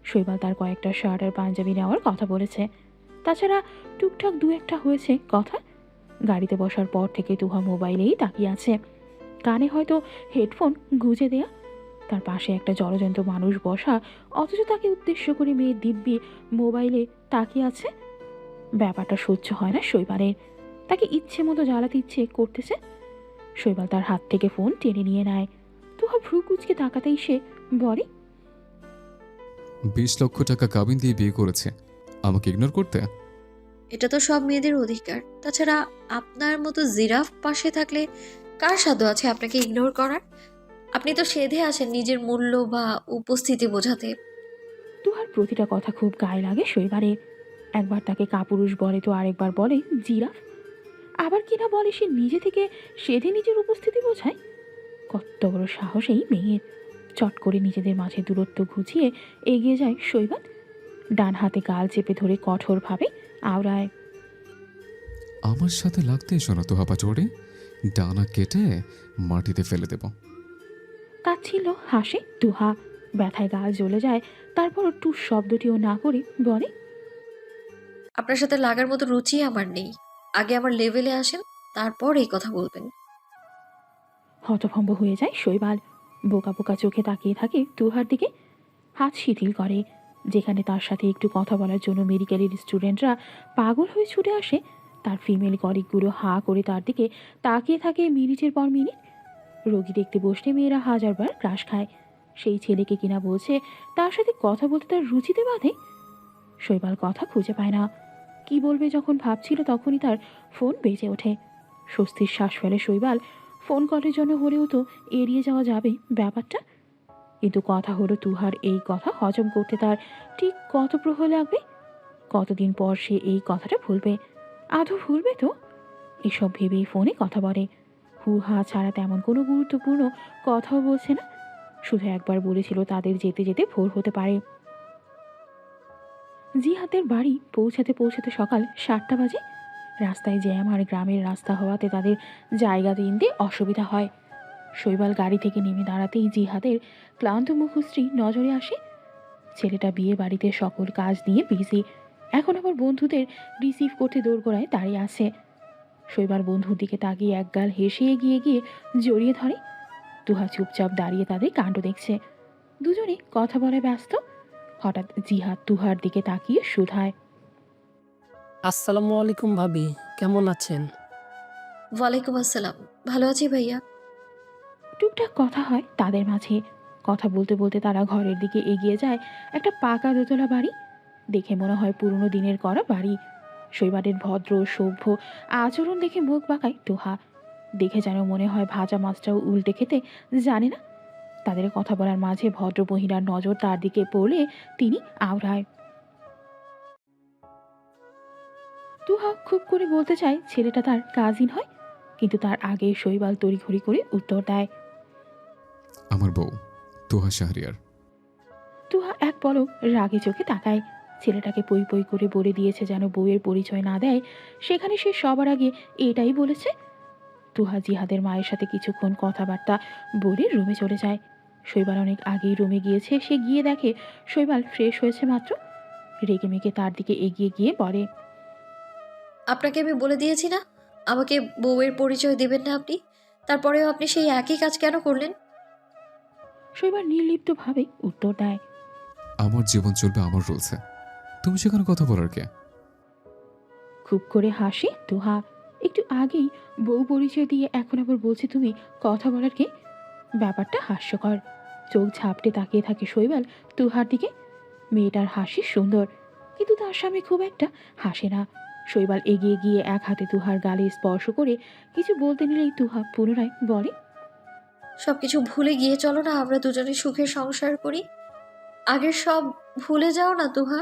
শৈবাল তার কয়েকটা শার্ট আর পাঞ্জাবি নেওয়ার কথা বলেছে। তাছাড়া টুকটাক দু একটা হয়েছে কথা। গাড়িতে বসার পর থেকে তুহা মোবাইলেই তাকিয়ে আছে। কানে হয়তো হেডফোন গুঁজে দেয়া। তার পাশে একটা জলজন্ত মানুষ বসা, অথচ তাকে উদ্দেশ্য করে মেয়ে দিব্যি মোবাইলে তাকিয়ে আছে। ব্যাপারটা সহ্য হয় না শৈবালের। তাকে ইচ্ছে মতো জ্বালাতে ইচ্ছে করতেছে। শৈবাল তার হাত থেকে ফোন টেনে নিয়ে নেয়। তুহা ভ্রু কুচকে তাকাতেই সে বলে, 20 লক্ষ টাকা কাবিন দিয়ে বিয়ে করেছে, আমাকে ইগনোর করতে? এটা তো সব মেয়েদের অধিকার। তাছাড়া আপনার মতো জিরাফ পাশে থাকলে কার সাধ্য আছে আপনাকে ইগনোর করার? আপনি তো সেধে আসেন নিজের মূল্য বা উপস্থিতি বোঝাতে। তুহার প্রতিটা কথা খুব গায়ে লাগে শৈবালের। একবার তাকে কাপুরুষ বলে তো আরেকবার বলে জিরাফ। আবার কিনা বলে সে নিজে থেকে সেধে নিজের উপস্থিতি বোঝায়। কত বড় সাহস এই মেয়ের! চট করে নিজেদের মাঝে দূরত্ব ঘুচিয়ে এগিয়ে যায় শৈবাল। ডান হাতে গাল চেপে ধরে কঠোরভাবে আওড়ায়, আমার সাথে লাগতে এসো না তোহাপা চড়ে, ডানা কেটে মাটিতে ফেলে দেব। কাঁদছিল, হাসে তুহা। ব্যথায় গাল জ্বলে যায়। তারপর টুস শব্দটিও না করে বলে, আপনার সাথে লাগার মতো রুচি আমার নেই। আগে আমার লেভেলে আসেন, তারপর এই কথা বলবেন। হতভম্ব হয়ে যায় শৈবাল। বোকা বোকা চোখে তাকিয়ে থাকে তুহার দিকে। হাত শিথিল করে। যেখানে তার সাথে একটু কথা বলার জন্য মেডিকেলের স্টুডেন্টরা পাগল হয়ে ছুটে আসে, তার ফিমেল কলিগগুলো হাঁ করে তার দিকে তাকিয়ে থাকে মিনিটের পর মিনিট। রোগী দেখতে বসলে মেয়েরা হাজারবার ক্রাশ খায়। সেই ছেলেকে কিনা বলছে তার সাথে কথা বলতে তার রুচিতে বাঁধে। শৈবাল কথা খুঁজে পায় না। কি বলবে যখন ভাবছিল, তখনই তার ফোন বেজে ওঠে। স্বস্তির শ্বাস ফেলে শৈবাল। ফোন কলের জন্য হলেও তো এড়িয়ে যাওয়া যাবে ব্যাপারটা। কিন্তু কথা হলো তুহার এই কথা হজম করতে তার ঠিক কত প্রহর লাগবে? কতদিন পর সে এই কথাটা ভুলবে? আদৌ ভুলবে তো? এসব ভেবেই ফোনে কথা বলে। হু হা ছাড়া তেমন কোনো গুরুত্বপূর্ণ কথাও বলছে না। শুধু একবার বলেছিল তাদের যেতে যেতে ভোর হতে পারে। জিহাদের বাড়ি পৌঁছাতে পৌঁছাতে সকাল 7টা বাজে। রাস্তায় জ্যাম আর গ্রামের রাস্তা হওয়াতে তাদের জায়গা দিনতে অসুবিধা হয়। শৈবাল গাড়ি থেকে নেমে দাঁড়াতেই জিহাদের ক্লান্ত মুখশ্রী নজরে আসে। ছেলেটা বিয়ে বাড়িতে সকল কাজ নিয়ে বিজি, এখন আবার বন্ধুদের রিসিভ করতে দোরগোড়ায় দাঁড়িয়ে আছে। শৈবাল বন্ধুর দিকে তাকিয়ে একগাল হেসে এগিয়ে গিয়ে জড়িয়ে ধরে। তুহা চুপচাপ দাঁড়িয়ে তাদের কাণ্ড দেখছে। দুজনে কথা বলে ব্যস্ত। হঠাৎ জিহাদ তুহার দিকে তাকিয়ে শুধায়, আসসালামু আলাইকুম ভাবি, কেমন আছেন? ওয়ালাইকুম আসসালাম, ভালো আছি ভাইয়া। টুকটাক কথা হয় তাদের মাঝে। কথা বলতে বলতে তারা ঘরের দিকে এগিয়ে যায়। একটা পাকা দোতলা বাড়ি। দেখে মনে হয় পুরনো দিনের করা বাড়ি। শৈবালের ভদ্র সভ্য আচরণ দেখে মুখ বাঁকায় তুহা। দেখে যেন মনে হয় ভাজা মাছটাও উল্টে খেতে জানে না। তাদের কথা বলার মাঝে ভদ্র মহিলার নজর তার দিকে পড়লে তিনি আওড়ায়। তুহা খুব করে বলতে চায় ছেলেটা তার কাজিন হয়, কিন্তু তার আগে শৈবাল তড়িঘড়ি করে উত্তর দেয়, আমার বউ তোহা শাহরিয়ার। তুহা এক পলক রাগে চোখে তাকায়। ছেলেটাকে পই পই করে বলে দিয়েছে যেন বউয়ের পরিচয় না দেয়। সেখানে সে সবার আগে এটাই বলেছে। তুহা জিহাদের মায়ের সাথে কিছুক্ষণ কথাবার্তা বলে রুমে চলে যায়। শৈবাল অনেক আগেই রুমে গিয়েছে। সে গিয়ে দেখে শৈবাল ফ্রেশ হয়েছে মাত্র। রেগে মেগে তার দিকে এগিয়ে গিয়ে বলে, আপনাকে আমি বলে দিয়েছি না আমাকে বউয়ের পরিচয় দেবেন না আপনি, তারপরেও আপনি সেই একই কাজ কেন করলেন? শৈবাল নির্লিপ্তভাবে উত্তর দেয়, আমার জীবন চলবে আমার রুলসে, তুমি সেখানে কথা বলার কে? খুব করে হাসি তুহা। একটু আগেই বউ পরিচয় দিয়ে এখন আবার বলছে তুমি কথা বলার কে? ব্যাপারটা হাস্যকর। চোখ ঝাপটে তাকিয়ে থাকে শৈবাল তুহার দিকে। মেয়েটার হাসি সুন্দর, কিন্তু তার সামনে খুব একটা হাসে না। শৈবাল এগিয়ে গিয়ে এক হাতে তুহার গালে স্পর্শ করে কিছু বলতে নিলেই তুহা পুনরায় বলে, সবকিছু ভুলে গিয়ে চলো না, আমরা দুজনে সুখে সংসার করি। আগের সব ভুলে যাও না তুহা,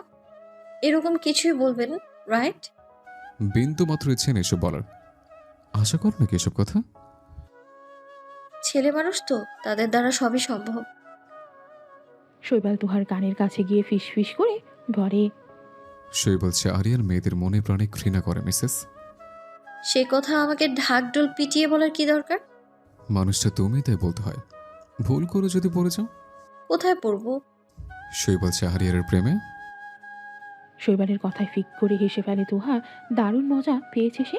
এরকম কিছুই বলবেন, রাইট? বিন্দু মাত্র ইচ্ছে নেই এসব বলার। আশা কর নাকি এসব কথা? ছেলে মানুষ তো, তাদের দ্বারা সবই সম্ভব। শৈবাল তুহার কানের কাছে গিয়ে ফিস ফিস করে বলে, শৈবাল শাহরিয়ার মেয়েদের মনে প্রাণে ঘৃণা করে মিসেস। সে কথা আমাকে ঢাকঢোল পিটিয়ে বলার কি দরকার? মানুষটা তুমি, তাই বলতে হয়। ভুল করে যদি পড়ে যাও? কোথায় পড়বো? শৈবাল শাহরিয়ারের প্রেমে। শৈবালের কথায় ফিক করে হেসে ফেলে তুহা। দারুণ মজা পেয়েছে সে।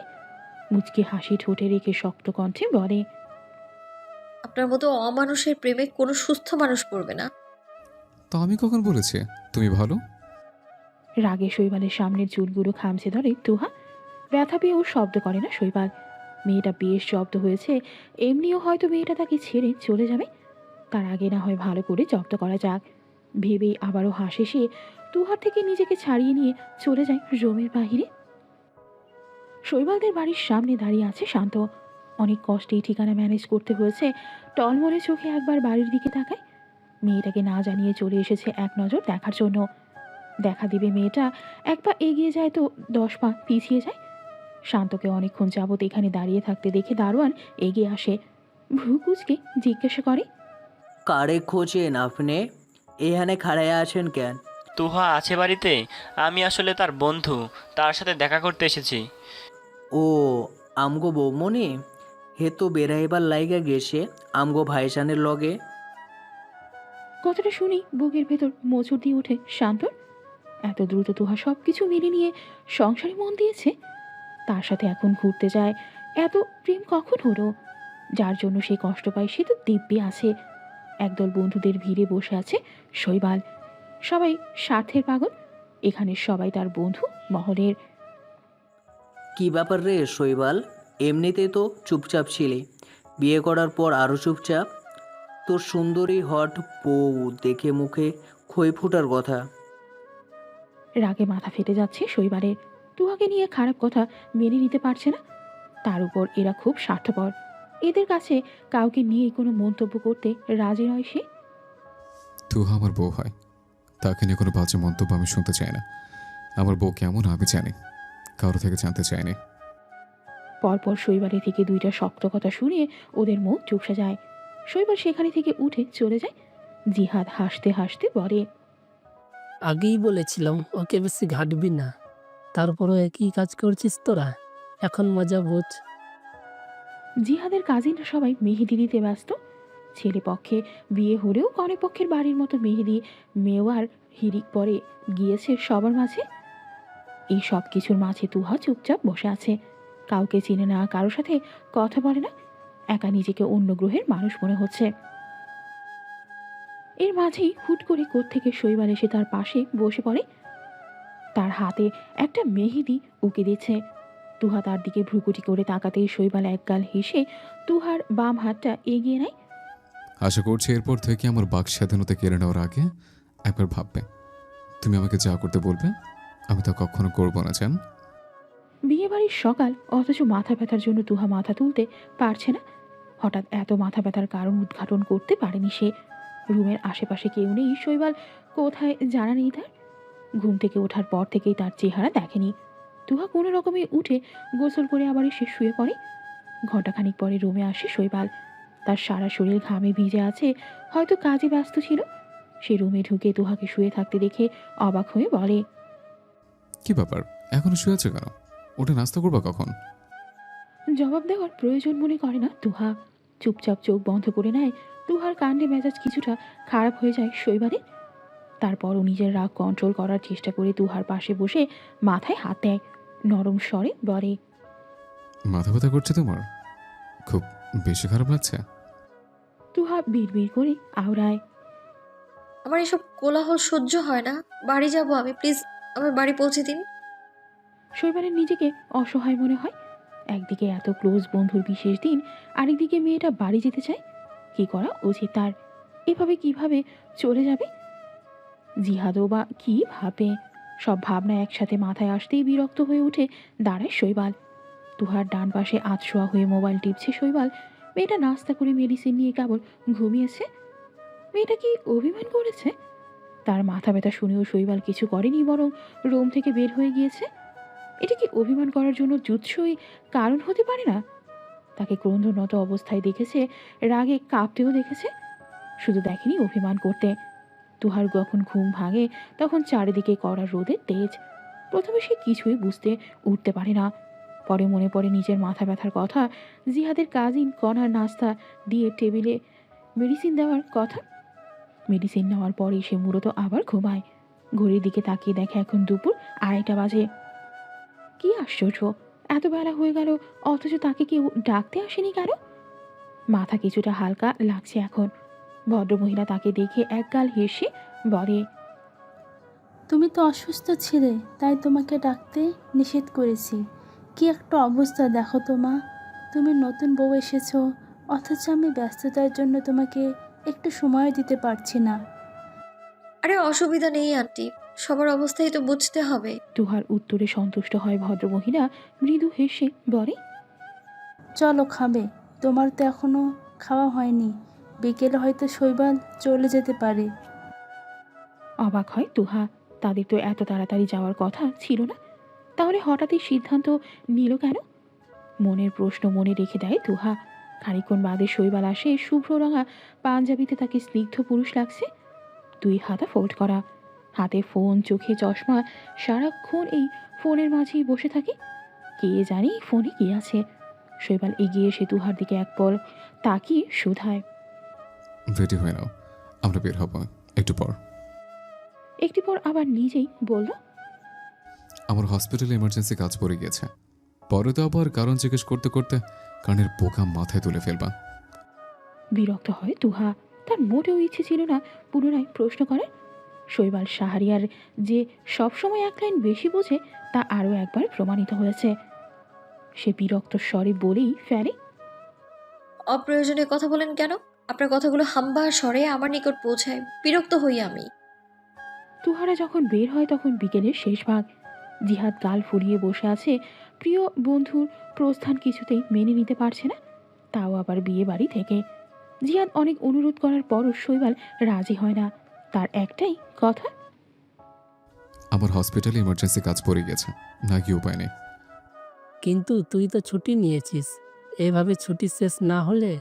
মুচকি হাসি ঠোঁটে রেখে শক্ত কণ্ঠে বলে, আপনার মতো অমানুষের প্রেমে কোনো সুস্থ মানুষ পড়বে না। তা আমি কখন বলেছি তুমি ভালো? রাগে শৈবালের সামনের চুলগুলো খামচে ধরে তুহা। ব্যথা পেয়েও শব্দ করে না শৈবাল। মেয়েটা বেশ জব্দ হয়েছে। এমনিও হয়তো মেয়েটা তাকে ছেড়ে চলে যাবে। তার আগে না হয় ভালো করে জব্দ করা যাক ভেবেই আবারও হাসে সে। তুহার থেকে নিজেকে ছাড়িয়ে নিয়ে চলে যায় রুমের বাহিরে। শৈবালদের বাড়ির সামনে দাঁড়িয়ে আছে শান্ত। অনেক কষ্টেই ঠিকানা ম্যানেজ করতে হয়েছে। টলমলে চোখে একবার বাড়ির দিকে তাকায়। মেয়েটাকে না জানিয়ে চলে এসেছে এক নজর দেখার জন্য। দেখা দিবে মেয়েটা এক পা এগিয়ে যায় তো 10 পা পিছিয়ে যায়। শান্তকে অনেকক্ষণ যাবৎ এখানে দাঁড়িয়ে থাকতে দেখে দারোয়ান এগিয়ে আসে। ভ্রু কুচকে জিজ্ঞাসা করে, কারে খোঁজেন আপনি? এখানে খাড়ায় আছেন কেন? তুহা আছে বাড়িতে? আমি আসলে তার বন্ধু, তার সাথে দেখা করতে এসেছি। ও, আমগো বৌমনি? হে তো বেড়াইবার লাইগা গেছে আমগো ভাইসানের লগে। কথাটা শুনি বুকের ভেতর মোচড় দিয়ে ওঠে শান্তর। এত দ্রুত তুহা সব কিছু মেনে নিয়ে সংসারে মন দিয়েছে। তার সাথে এখন ঘুরতে যায়। এত প্রেম কখন হলো? যার জন্য সে কষ্ট পায় সে তো দিব্যি আছে। একদল বন্ধুদের ভিড়ে বসে আছে শৈবাল। সবাই স্বার্থের পাগল। এখানে সবাই তার বন্ধু মহলের। কি ব্যাপার রে শৈবাল? এমনিতেই তো চুপচাপ ছিলি, বিয়ে করার পর আরও চুপচাপ। তোর সুন্দরী হট বউ দেখে মুখে খই ফুটার কথা। রাগে মাথা ফেটে যাচ্ছে শৈবালের। তুহাকে নিয়ে খারাপ কথা মেনে নিতে পারছে না। তার উপর এরা খুব স্বার্থপর। এদের কাছে কাউকে নিয়ে কোনো মন্তব্য করতে রাজি নয় সে। তুহা আমার বউ হয়, তাকে নিয়ে কোনো বাজে মন্তব্য আমি শুনতে চাই না। আমার বউ কেমন আমি জানি, কারো থেকে জানতে চাইনি। পরপর শৈবালের থেকে 2টা শক্ত কথা শুনিয়ে ওদের মুখ চুপসে যায়। শৈবাল সেখানে থেকে উঠে চলে যায়। জিহাদ হাসতে হাসতে বলে, আগেই বলেছিলাম ওকে বেশি ঘাটবি না, তারপরও একই কাজ করছিস তোরা। এখন মজা বোঝ। জিহাদের কাজিনরা সবাই মেহেদি দিতে ব্যস্ত। ছেলে পক্ষে বিয়ে হলেও কনে পক্ষের বাড়ির মতো মেহেদি মেওয়ার হিরিক পরে গিয়েছে সবার মাঝে। এই সব কিছুর মাঝে তুহা চুপচাপ বসে আছে। কাউকে চিনে না, কারোর সাথে কথা বলে না, একা নিজেকে অন্য গ্রহের মানুষ মনে হচ্ছে। এর মাঝেই হুট করে কোত্থেকে শৈবাল এসে তার পাশে বসে পড়ে। তার হাতে একটা মেহেদি উকে দিচ্ছে। তুহা তার দিকে ভ্রুকুটি করে তাকাতেই শৈবাল একগাল হেসে তুহার বাম হাতটা এগিয়ে নেয়। আশা করছি এরপর থেকে আমার বাক স্বাধীনতা কেড়ে নেওয়ার আগে একবার ভাববে। তুমি আমাকে যা করতে বলবে আমি তা কখনো করবো না, জান। বিয়ে বাড়ির সকাল, অথচ মাথা ব্যথার জন্য তুহা মাথা তুলতে পারছে না। হঠাৎ এত মাথা ব্যথার কারণ উদ্ঘাটন করতে পারেনি সে। রুমের আশেপাশে কেউ নেই, শৈবাল কোথায় জানা নেই তার। ঘুম থেকে ওঠার পর থেকেই তার চেহারা দেখেনি। তুহা কোনো রকমে উঠে গোসল করে আবার এসে শুয়ে পড়ে। ঘণ্টাখানিক পরে রুমে আসে শৈবাল। তার সারা শরীর ঘামে ভিজে আছে, হয়তো কাজে ব্যস্ত ছিল। সে রুমে ঢুকে তুহাকে শুয়ে থাকতে দেখে অবাক হয়ে বলে, কি ব্যাপার, এখনো শুয়ে আছে কেন? ওটা নাস্তা করবা কখন? জবাব দেওয়ার প্রয়োজন মনে করে না তুহা। চুপচাপ চোখ বন্ধ করে নেয়। তুহার কাণ্ডে মেজাজ কিছুটা খারাপ হয়ে যায় শৈবালের। তারপরও নিজের রাগ কন্ট্রোল করার চেষ্টা করে তুহার পাশে বসে মাথায় হাত দেয়। নরম স্বরে বলে, মাথা ব্যথা করছে তোমার? খুব বেশি খারাপ লাগছে? তুহা বিড়বিড় করে আওড়ায়, আমার এসব কোলাহল সহ্য হয় না, বাড়ি যাব আমি, প্লিজ আমার বাড়ি পৌঁছে দিন। শৈবালের নিজেকে অসহায় মনে হয়। একদিকে এত ক্লোজ বন্ধুর বিশেষ দিন, আরেকদিকে মেয়েটা বাড়ি যেতে চায়। কি করা উচিত তার? এভাবে কিভাবে চলে যাবে? জিহাদও বা কি ভাবে? সব ভাবনা একসাথে মাথায় আসতেই বিরক্ত হয়ে উঠে দাঁড়ায় শৈবাল। তুহার ডান পাশে আধশোয়া হয়ে মোবাইল টিপছে শৈবাল। মেয়েটা নাস্তা করে মেডিসিন নিয়ে কেবল ঘুমিয়েছে। মেয়েটা কি অভিমান করেছে? তার মাথা ব্যথা শুনেও শৈবাল কিছু করেনি, বরং রুম থেকে বের হয়ে গিয়েছে। এটা কি অভিমান করার জন্য জুৎসই কারণ হতে পারে না? তাকে ক্রন্দনত অবস্থায় দেখেছে, রাগে কাঁপতেও দেখেছে, শুধু দেখেনি অভিমান করতে। তুহার যখন ঘুম ভাঙে তখন চারিদিকে কড়া রোদের তেজ। প্রথমে সে কিছুই বুঝতে উঠতে পারে না। পরে মনে পড়ে নিজের মাথা ব্যথার কথা, জিহাদের কাজিন কণার নাস্তা দিয়ে টেবিলে মেডিসিন দেওয়ার কথা। মেডিসিন নেওয়ার পরে সে মূলত আবার ঘুমায়। ঘড়ির দিকে তাকিয়ে দেখে এখন দুপুর 2:30 বাজে। কি আশ্চর্য, এত বেলা হয়ে গেল অথচ তাকে কেউ ডাকতে আসেনি কেন? মাথা কিছুটা হালকা লাগছে এখন। ভদ্রমহিলা তাকে দেখে একগাল হেসে বলে, তুমি তো অসুস্থ ছিলে, তাই তোমাকে ডাকতে নিষেধ করেছি। কি একটা অবস্থা দেখো তো মা, তুমি নতুন বউ এসেছো, অথচ আমি ব্যস্ততার জন্য তোমাকে একটু সময় দিতে পারছি না। আরে অসুবিধা নেই আন্টি, সবার অবস্থাই তো বুঝতে হবে। তুহার উত্তরে সন্তুষ্ট হয় ভদ্রমহিলা। মৃদু হেসে বলে, চলো খাবে, তোমার তো এখনো খাওয়া হয়নি, বিকেলে হয়তো শৈবাল চলে যেতে পারে। অবাক হয় তুহা। তাদের তো এত তাড়াতাড়ি যাওয়ার কথা ছিল না, তাহলে হঠাৎই সিদ্ধান্ত নিল কেন? মনের প্রশ্ন মনে রেখে দেয় তুহা। খানিকক্ষণ বাদে শৈবাল আসে। শুভ্র রঙা পাঞ্জাবিতে তাকে স্নিগ্ধ পুরুষ লাগছে। 2 হাতা ফোল্ড করা, হাতে ফোন, চোখে চশমা, সারাক্ষণ এই ফোনের মাঝেই বসে থাকে। কে জানি ফোনে কি আছে। শৈবাল এগিয়ে এসে তুহার দিকে এক পল তাকিয়ে শুধায়, রেডি হয়ে নাও, আমরা বের হব একটু পর। একটু পর আবার নিজেই বলল, আমার হসপিটালে এমার্জেন্সি কাজ পড়ে গিয়েছে। পরে তো আবার কারণ জিজ্ঞেস করতে করতে কানের পোকা মাথায় তুলে ফেলবা। বিরক্ত হয় তুহা। তার মোটেও ইচ্ছে ছিল না পুনরায় প্রশ্ন করার। শৈবাল শাহরিয়ার যে সবসময় এক লাইন বেশি বোঝে তা আরও একবার প্রমাণিত হয়েছে। সে বিরক্ত স্বরে বলেই ফেলে, অপ্রয়োজনীয় কথা বলেন কেন? আপনার কথাগুলো হাম্বা স্বরে আমার নিকট পৌঁছায়, বিরক্ত হই আমি। তুহারা যখন বের হয় তখন বিকেলের শেষ ভাগ। জিহাদ গাল ফুলিয়ে বসে আছে। প্রিয় বন্ধুর প্রস্থান কিছুতেই মেনে নিতে পারছে না, তাও আবার বিয়ে বাড়ি থেকে। জিহাদ অনেক অনুরোধ করার পরও শৈবাল রাজি হয় না। তার একটাই কথা, আমার হসপিটালে এমার্জেন্সি কাজ পড়ে গেছে, না কি উপায় নেই। কিন্তু তুই তো ছুটি নিয়েছিস, এভাবে ছুটি শেষ না হলে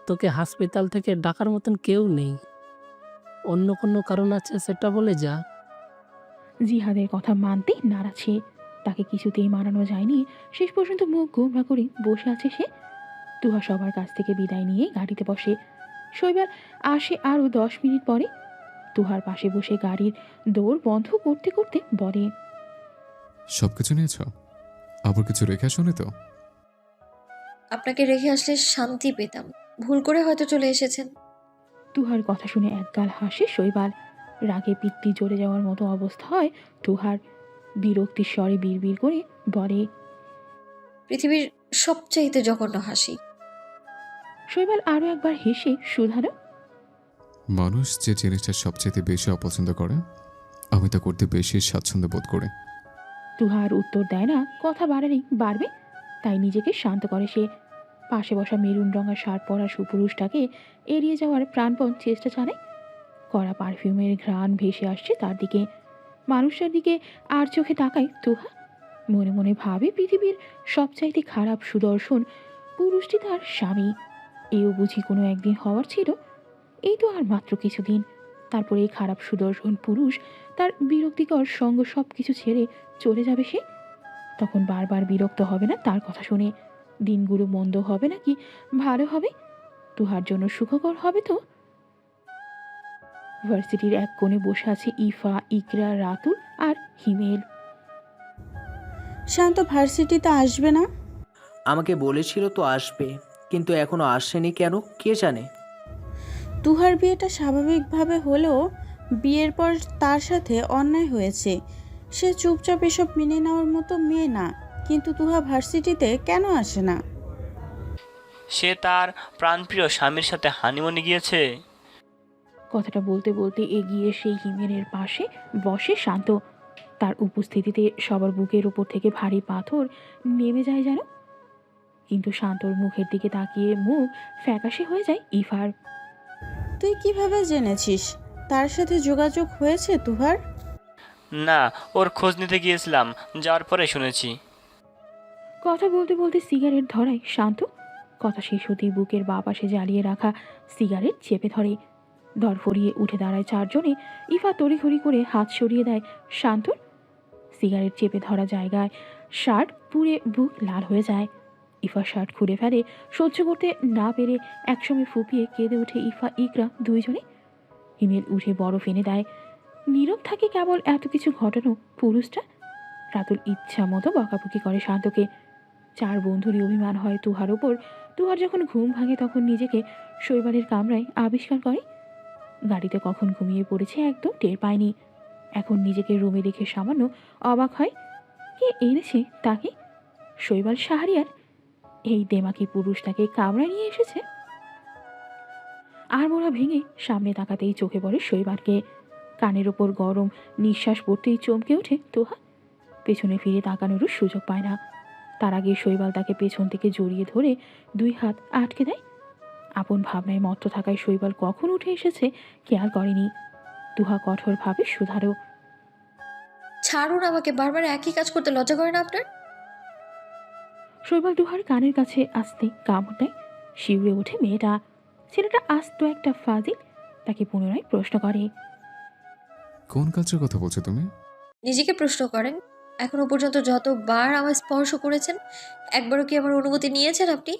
তোকে হাসপাতাল থেকে ডাকার মতন কেউ নেই। অন্য কোনো কারণ আছে সেটা বলে যা। জিহাদের কথা মানতে নারাজ সে। তাকে কিছুতেই মানানো যায়নি। শেষ পর্যন্ত মুখ গোমরা করে বসে আছে সে। তুহা সবার কাছ থেকে বিদায় নিয়ে গাড়িতে বসে। শৈবাল আসে আরও 10 মিনিট পরে। তুহার পাশে বসে গাড়ির দৌড় বন্ধ করতে করতে বলে, সবকিছু নিয়েছ? আবার কিছু রেখে আসোনি তো? আপনাকে রেখে আসলে শান্তি পেতাম, ভুল করে হয়তো চলে এসেছেন। তুহার কথা শুনে একগাল হাসে শৈবাল। রাগে পিত্তি জ্বলে যাওয়ার মতো অবস্থা হয় তুহার। বিরক্তির স্বরে বিড়বিড় করে বলে, পৃথিবীর সবচাইতে জঘন্য হাসি। শৈবাল আরও একবার হেসে শুধালো, মানুষ যে জিনিসটা সবচেয়ে বেশি অপছন্দ করে আমি তা করতে বেশি স্বাচ্ছন্দ্য বোধ করি। তুহার উত্তর দেয় না, কথা বাড়ালেই বাড়বে, তাই নিজেকে শান্ত করে সে। পাশে বসা মেরুন রঙা শার্ট পরা সুপুরুষটাকে এড়িয়ে যাওয়ার প্রাণপণ চেষ্টা চালায়। কড়া পারফিউমের ঘ্রাণ ভেসে আসছে তার দিকে। মানুষটার দিকে আর চোখে তাকায় তুহা। মনে মনে ভাবে পৃথিবীর সবচাইতে খারাপ সুদর্শন পুরুষটি তার স্বামী। এও বুঝি কোনো একদিন হওয়ার ছিল। এই তো আর মাত্র কিছুদিন, তারপরে এই খারাপ সুদর্শন পুরুষ তার বিরক্তিকর সঙ্গ সব কিছু ছেড়ে চলে যাবে সে। তখন বারবার বিরক্ত হবে না তার কথা শুনে। দিনগুলো মন্দ হবে নাকি ভালো হবে, তুহার জন্য সুখকর হবে তো। ভার্সিটির এক কোণে বসে আছে ইফা, ইকরা, রাতুল আর হিমেল। শান্ত ভার্সিটিতে আসবে না? আমাকে বলেছিল তো আসবে, কিন্তু এখনো আসেনি কেন কে জানে। তুহার বিয়েটা স্বাভাবিকভাবে হলেও বিয়ের পর তার সাথে অন্যায় হয়েছে। সে চুপচাপ এসব মেনে নেওয়ার মতো মেয়ে না, কিন্তু তুহা ভার্সিটিতে কেন আসে না? সে তার প্রাণপ্রিয় স্বামীর সাথে হানিমুনে গিয়েছে। কথাটা বলতে বলতে এগিয়ে সেই হিমেলের পাশে বসে শান্ত। তার উপস্থিতিতে সবার বুকের উপর থেকে ভারী পাথর নেমে যায় যেন। কিন্তু শান্তর মুখের দিকে তাকিয়ে মুখ ফ্যাকাশে হয়ে যায় ইফার। তুই কিভাবে জেনেছিস? তার সাথে যোগাযোগ হয়েছে তুহার? না, ওর খোঁজ নিতে গিয়েছিলাম, যাওয়ার পরে শুনেছি। কথা বলতে বলতে সিগারেট ধরায় শান্ত। কথা শেষ হতেই বুকের বাঁ পাশে জ্বালিয়ে রাখা সিগারেট চেপে ধরে। ধরফরিয়ে উঠে দাঁড়ায় চারজনে। ইফা তড়িঘড়ি করে হাত সরিয়ে দেয় শান্তর। সিগারেট চেপে ধরা জায়গায় শার্ট পুড়ে বুক লাল হয়ে যায়। ইফা শার্ট খুলে ফেলে। সহ্য করতে না পেরে একসময় ফুপিয়ে কেঁদে ওঠে ইফা, ইকরা দুইজনে। হিমেল উঠে বরফ এনে দেয়। নীরব থাকে কেবল এত কিছু ঘটানো পুরুষটা। রাতুল ইচ্ছা মতো বকাবকি করে শান্তকে। চার বন্ধুরই অভিমান হয় তুহার ওপর। তুহার যখন ঘুম ভাঙে তখন নিজেকে শৈবালের কামরায় আবিষ্কার করে। গাড়িতে কখন ঘুমিয়ে পড়েছে একদম টের পায়নি। এখন নিজেকে রুমে দেখে সামান্য অবাক হয়। কে এনেছে তাকে? শৈবাল শাহরিয়ার এই দেমাকি পুরুষটাকে কামরায় নিয়ে এসেছে। আর মোড়া ভেঙে সামনে তাকাতেই চোখে পড়ে শৈবালকে। কানের ওপর গরম নিঃশ্বাস পড়তেই চমকে ওঠে তোহা। পেছনে ফিরে তাকানোরও সুযোগ পায় না। তার আগে শৈবাল তাকে পেছন থেকে জড়িয়ে ধরে দুই হাত আটকে দেয়। আপন ভাবনায় মত্ত থাকায় শৈবাল কখন উঠে এসেছে খেয়াল করেনি। তুহা কঠোরভাবে শুধারো, ছাড়ুন আমাকে, বারবার একই কাজ করতে লজ্জা করে না আপনার? শৈবাল তুহার কানের কাছে আসতে কামড় দেয়। শিউরে ওঠে মেয়েটা। ছেলেটা আস্ত একটা ফাজিল। তাকে পুনরায় প্রশ্ন করে, কোন কাজের কথা বলছো তুমি? নিজেকে প্রশ্ন করেন। এখনো পর্যন্ত যতবার আমায় স্পর্শ করেছেন, একবারও কি আমার অনুমতি নিয়েছেন আপনি?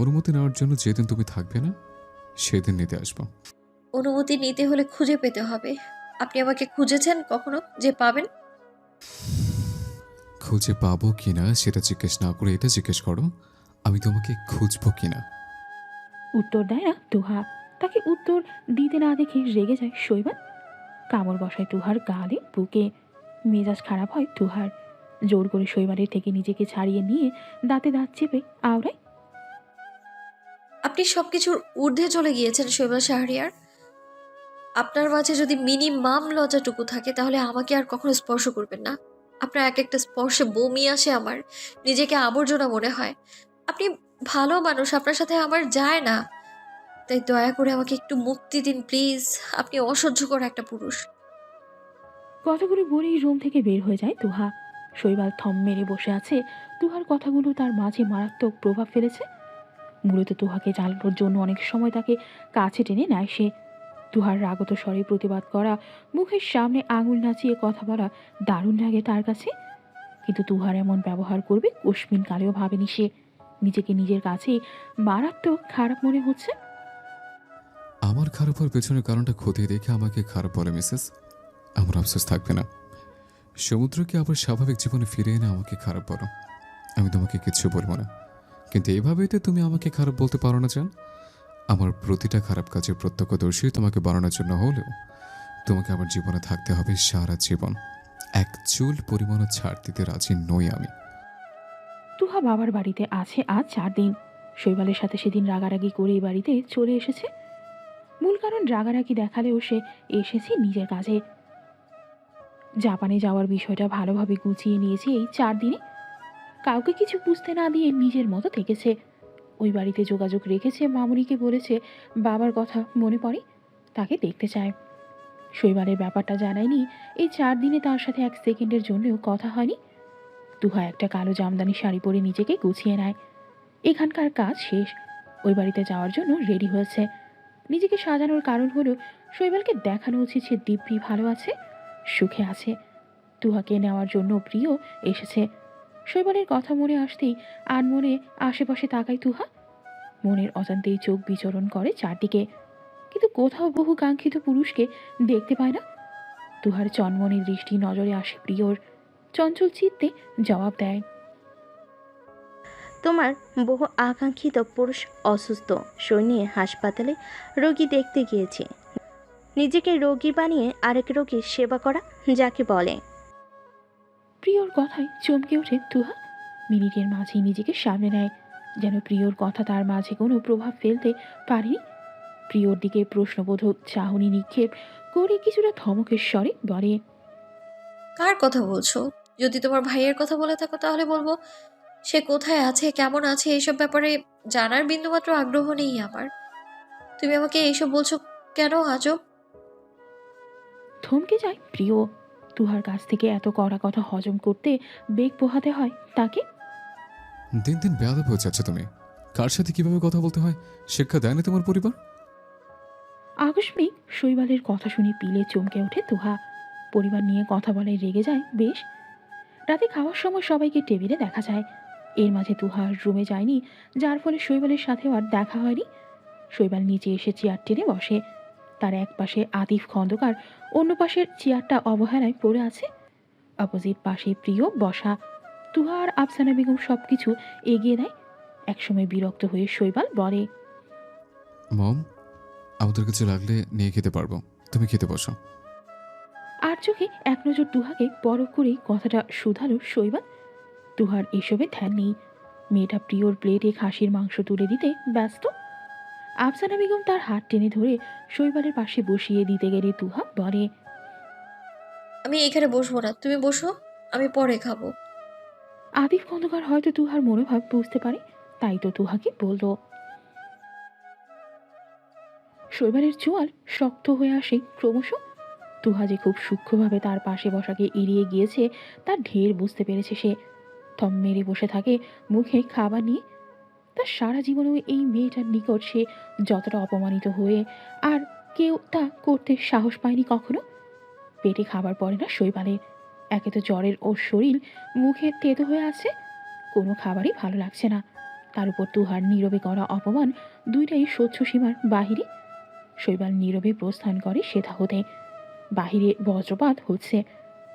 অনুমতি নেওয়ার জন্য যেদিন তুমি থাকবে না সেদিন নিতে আসবো। অনুমতি নিতে হলে খুঁজে পেতে হবে। আপনি আমাকে খুঁজেছেন কখনো যে পাবেন? খুঁজে পাবো কিনা সেটা জিজ্ঞেস না করে এটা জিজ্ঞেস করো, আমি তোমাকে খুঁজবো কিনা। উত্তর দেয় না তুহা। তাকে উত্তর দিতে না দেখে রেগে যায় শৈবাল। কামড় বসায় তুহার গালে, বুকে। মেজাজ খারাপ হয় তুহার। জোর করে শৈবালের থেকে নিজেকে ছাড়িয়ে নিয়ে দাঁতে দাঁত চেপে আওড়ায়, আপনি সবকিছুর ঊর্ধ্বে চলে গিয়েছেন শৈবাল শাহরিয়ার। আপনার মাঝে যদি মিনিমাম লজ্জাটুকু থাকে তাহলে আমাকে আর কখনো স্পর্শ করবেন না। আপনার এক একটা স্পর্শে বমি আসে আমার, নিজেকে আবর্জনা মনে হয়। আপনি ভালো মানুষ, আপনার সাথে আমার যায় না। তাই দয়া করে আমাকে একটু মুক্তি দিন প্লিজ। আপনি অসহ্যকর একটা পুরুষ। কথাগুলো বলেই রুম থেকে বের হয়ে যায় তুহা। শৈবাল থম মেরে বসে আছে। তুহার কথাগুলো তার মাঝে মারাত্মক প্রভাব ফেলেছে। মূলত তুহাকে জ্বালানোর জন্য অনেক সময় তাকে কাছে টেনে নেয় সে। তুহার রাগত স্বরে প্রতিবাদ করা, মুখের সামনে আঙুল নাচিয়ে কথা বলা দারুণ লাগে তার কাছে। কিন্তু তুহার এমন ব্যবহার করবে কস্মিন কালেও ভাবেনি সে। নিজেকে নিজের কাছেই মারাত্মক খারাপ মনে হচ্ছে। আমার খারাপ হওয়ার পেছনের কারণটা খতিয়ে দেখে আমাকে খারাপ বলে মিসেস, আমার আফসোস থাকবে না। সমুদ্রকে আবার স্বাভাবিক জীবনে ফিরে এনে আমাকে খারাপ বলো, আমি তোমাকে কিচ্ছু বলবো না। কিন্তু এভাবেই তো তুমি আমাকে খারাপ বলতে পারো না জান। আমার প্রতিটা খারাপ কাজের প্রত্যক্ষদর্শী তোমাকে বানানোর জন্য হলেও তোমাকে আমার জীবনে থাকতে হবে সারা জীবন। এক চুল পরিমাণও ছাড় দিতে রাজি নই আমি। তুহা বাবার বাড়িতে আছে আজ 4 দিন। শৈবালের সাথে সেদিন রাগারাগি করে এই বাড়িতে চলে এসেছে। মূল কারণ রাগারাগি দেখালেও সে এসেছে নিজের কাজে। জাপানে যাওয়ার বিষয়টা ভালোভাবে গুছিয়ে নিয়েছে এই 4 দিনে। কাউকে কিছু বুঝতে না দিয়ে নিজের মতো থেকেছে। ওই বাড়িতে যোগাযোগ রেখেছে, মামুনিকে বলেছে বাবার কথা মনে পড়ে, তাকে দেখতে চায়। শৈবালের ব্যাপারটা জানায়নি। এই 4 দিনে তার সাথে 1 সেকেন্ডের জন্যও কথা হয়নি। তুহা একটা কালো জামদানি শাড়ি পরে নিজেকে গুছিয়ে নেয়। এখানকার কাজ শেষ, ওই বাড়িতে যাওয়ার জন্য রেডি হয়েছে। নিজেকে সাজানোর কারণ হলো শৈবালকে দেখানো উচিত সে দিব্যি ভালো আছে, সুখে আছে। তুহাকে নেওয়ার জন্য প্রিয় এসেছে। শৈবালের কথা মনে আসতেই আনমনে আশেপাশে তাকায় তুহা। মনের অজান্তেই চোখ বিচরণ করে চারদিকে, কিন্তু কোথাও বহু কাঙ্ক্ষিত পুরুষকে দেখতে পায় না। তুহার চনমনে দৃষ্টি নজরে আসে প্রিয়র। চঞ্চল চিত্তে জবাব দেয়, তোমার বহু আকাঙ্ক্ষিত পুরুষ অসুস্থ, সই নিয়ে হাসপাতালে রোগী দেখতে গিয়েছে। নিজেকে রোগী বানিয়ে আরেক রোগীর সেবা করা যাকে বলে। প্রিয়র কথায় চমকে ওঠে তুহা। মিনিটের মাঝেই নিজেকে সামনে নেয়, যেন প্রিয়র কথা তার মাঝে কোনো প্রভাব ফেলতে পারেনি। প্রিয়র দিকে প্রশ্নবোধক চাহনি নিক্ষেপ করে কিছুটা ধমকের স্বরে বলে, কার কথা বলছো? যদি তোমার ভাইয়ের কথা বলে থাকো তাহলে বলবো সে কোথায় আছে, কেমন আছে, এইসব ব্যাপারে জানার বিন্দুমাত্র আগ্রহ নেই আমার। তুমি আমাকে এইসব বলছো কেন আজব? থমকে যায় প্রিয়। তুহার কাছ থেকে এত কড়া কথা হজম করতে বেগ পোহাতে হয় তাকে। দিন দিন বেয়াদব হয়ে যাচ্ছে তুমি। কার সাথে কিভাবে কথা বলতে হয় শিক্ষা দেয় না তোমার পরিবার? আকস্মিক শৈবালের কথা শুনে পিলে চমকে ওঠে তুহা। পরিবার নিয়ে কথা বলায় রেগে যায় বেশ। রাতে খাওয়ার সময় সবাইকে টেবিলে দেখা যায়। এর মাঝে তুহা রুমে যায়নি, যার ফলে শৈবালের সাথেও আর দেখা হয়নি। শৈবাল নিচে এসে চেয়ার টেনে বসে। তার এক পাশে আতিফ খন্দকার, অন্য পাশের চেয়ারটা অবহেলায় পড়ে আছে। অপোজিট পাশে প্রিয় বসা। তুহা আর আফসানা বেগম সবকিছু এগিয়ে দেয়। একসময় বিরক্ত হয়ে শৈবাল বলে, মম, আমাদের কিছু লাগলে নিয়ে খেতে পারবো, তুমি খেতে বসো। আর চোখে এক নজর তুহাকে পরখ করেই কথাটা শুধালো শৈবাল। তুহার এসবে ধ্যান নেই। মেয়েটা প্রিয়র প্লেটে খাসির মাংস তুলে দিতে ব্যস্ত। আফসানা বেগম তার হাত টেনে ধরে শৈবালের পাশে বসিয়ে দিতে গেলে তুহা বলে, আমি এখানে বসবো না, তুমি বসো, আমি পরে খাবো। আতিফ খন্দকার হয়তো তুহার মনোভাব বুঝতে পারে, তাই তো তুহাকে বলল। শৈবালের চোয়াল শক্ত হয়ে আসে ক্রমশ। তুহা যে খুব সূক্ষ্মভাবে তার পাশে বসাকে এড়িয়ে গিয়েছে তার ঢের বুঝতে পেরেছে সে। থম মেরে বসে থাকে মুখে খাবার নিয়ে। তার সারা জীবনেও এই মেয়েটার নিকট সে যতটা অপমানিত হয়ে আর কেউ তা করতে সাহস পায়নি কখনো। পেটে খাবার পড়ে না শৈবালের। একে তো জ্বরের ওর শরীর মুখে তেতো হয়ে আছে, কোনো খাবারই ভালো লাগছে না। তার উপর তুহার নীরবে করা অপমান, দুইটাই সহ্য সীমার বাহিরে। শৈবাল নীরবে প্রস্থান করে সেথা হতে। বাহিরে বজ্রপাত হচ্ছে,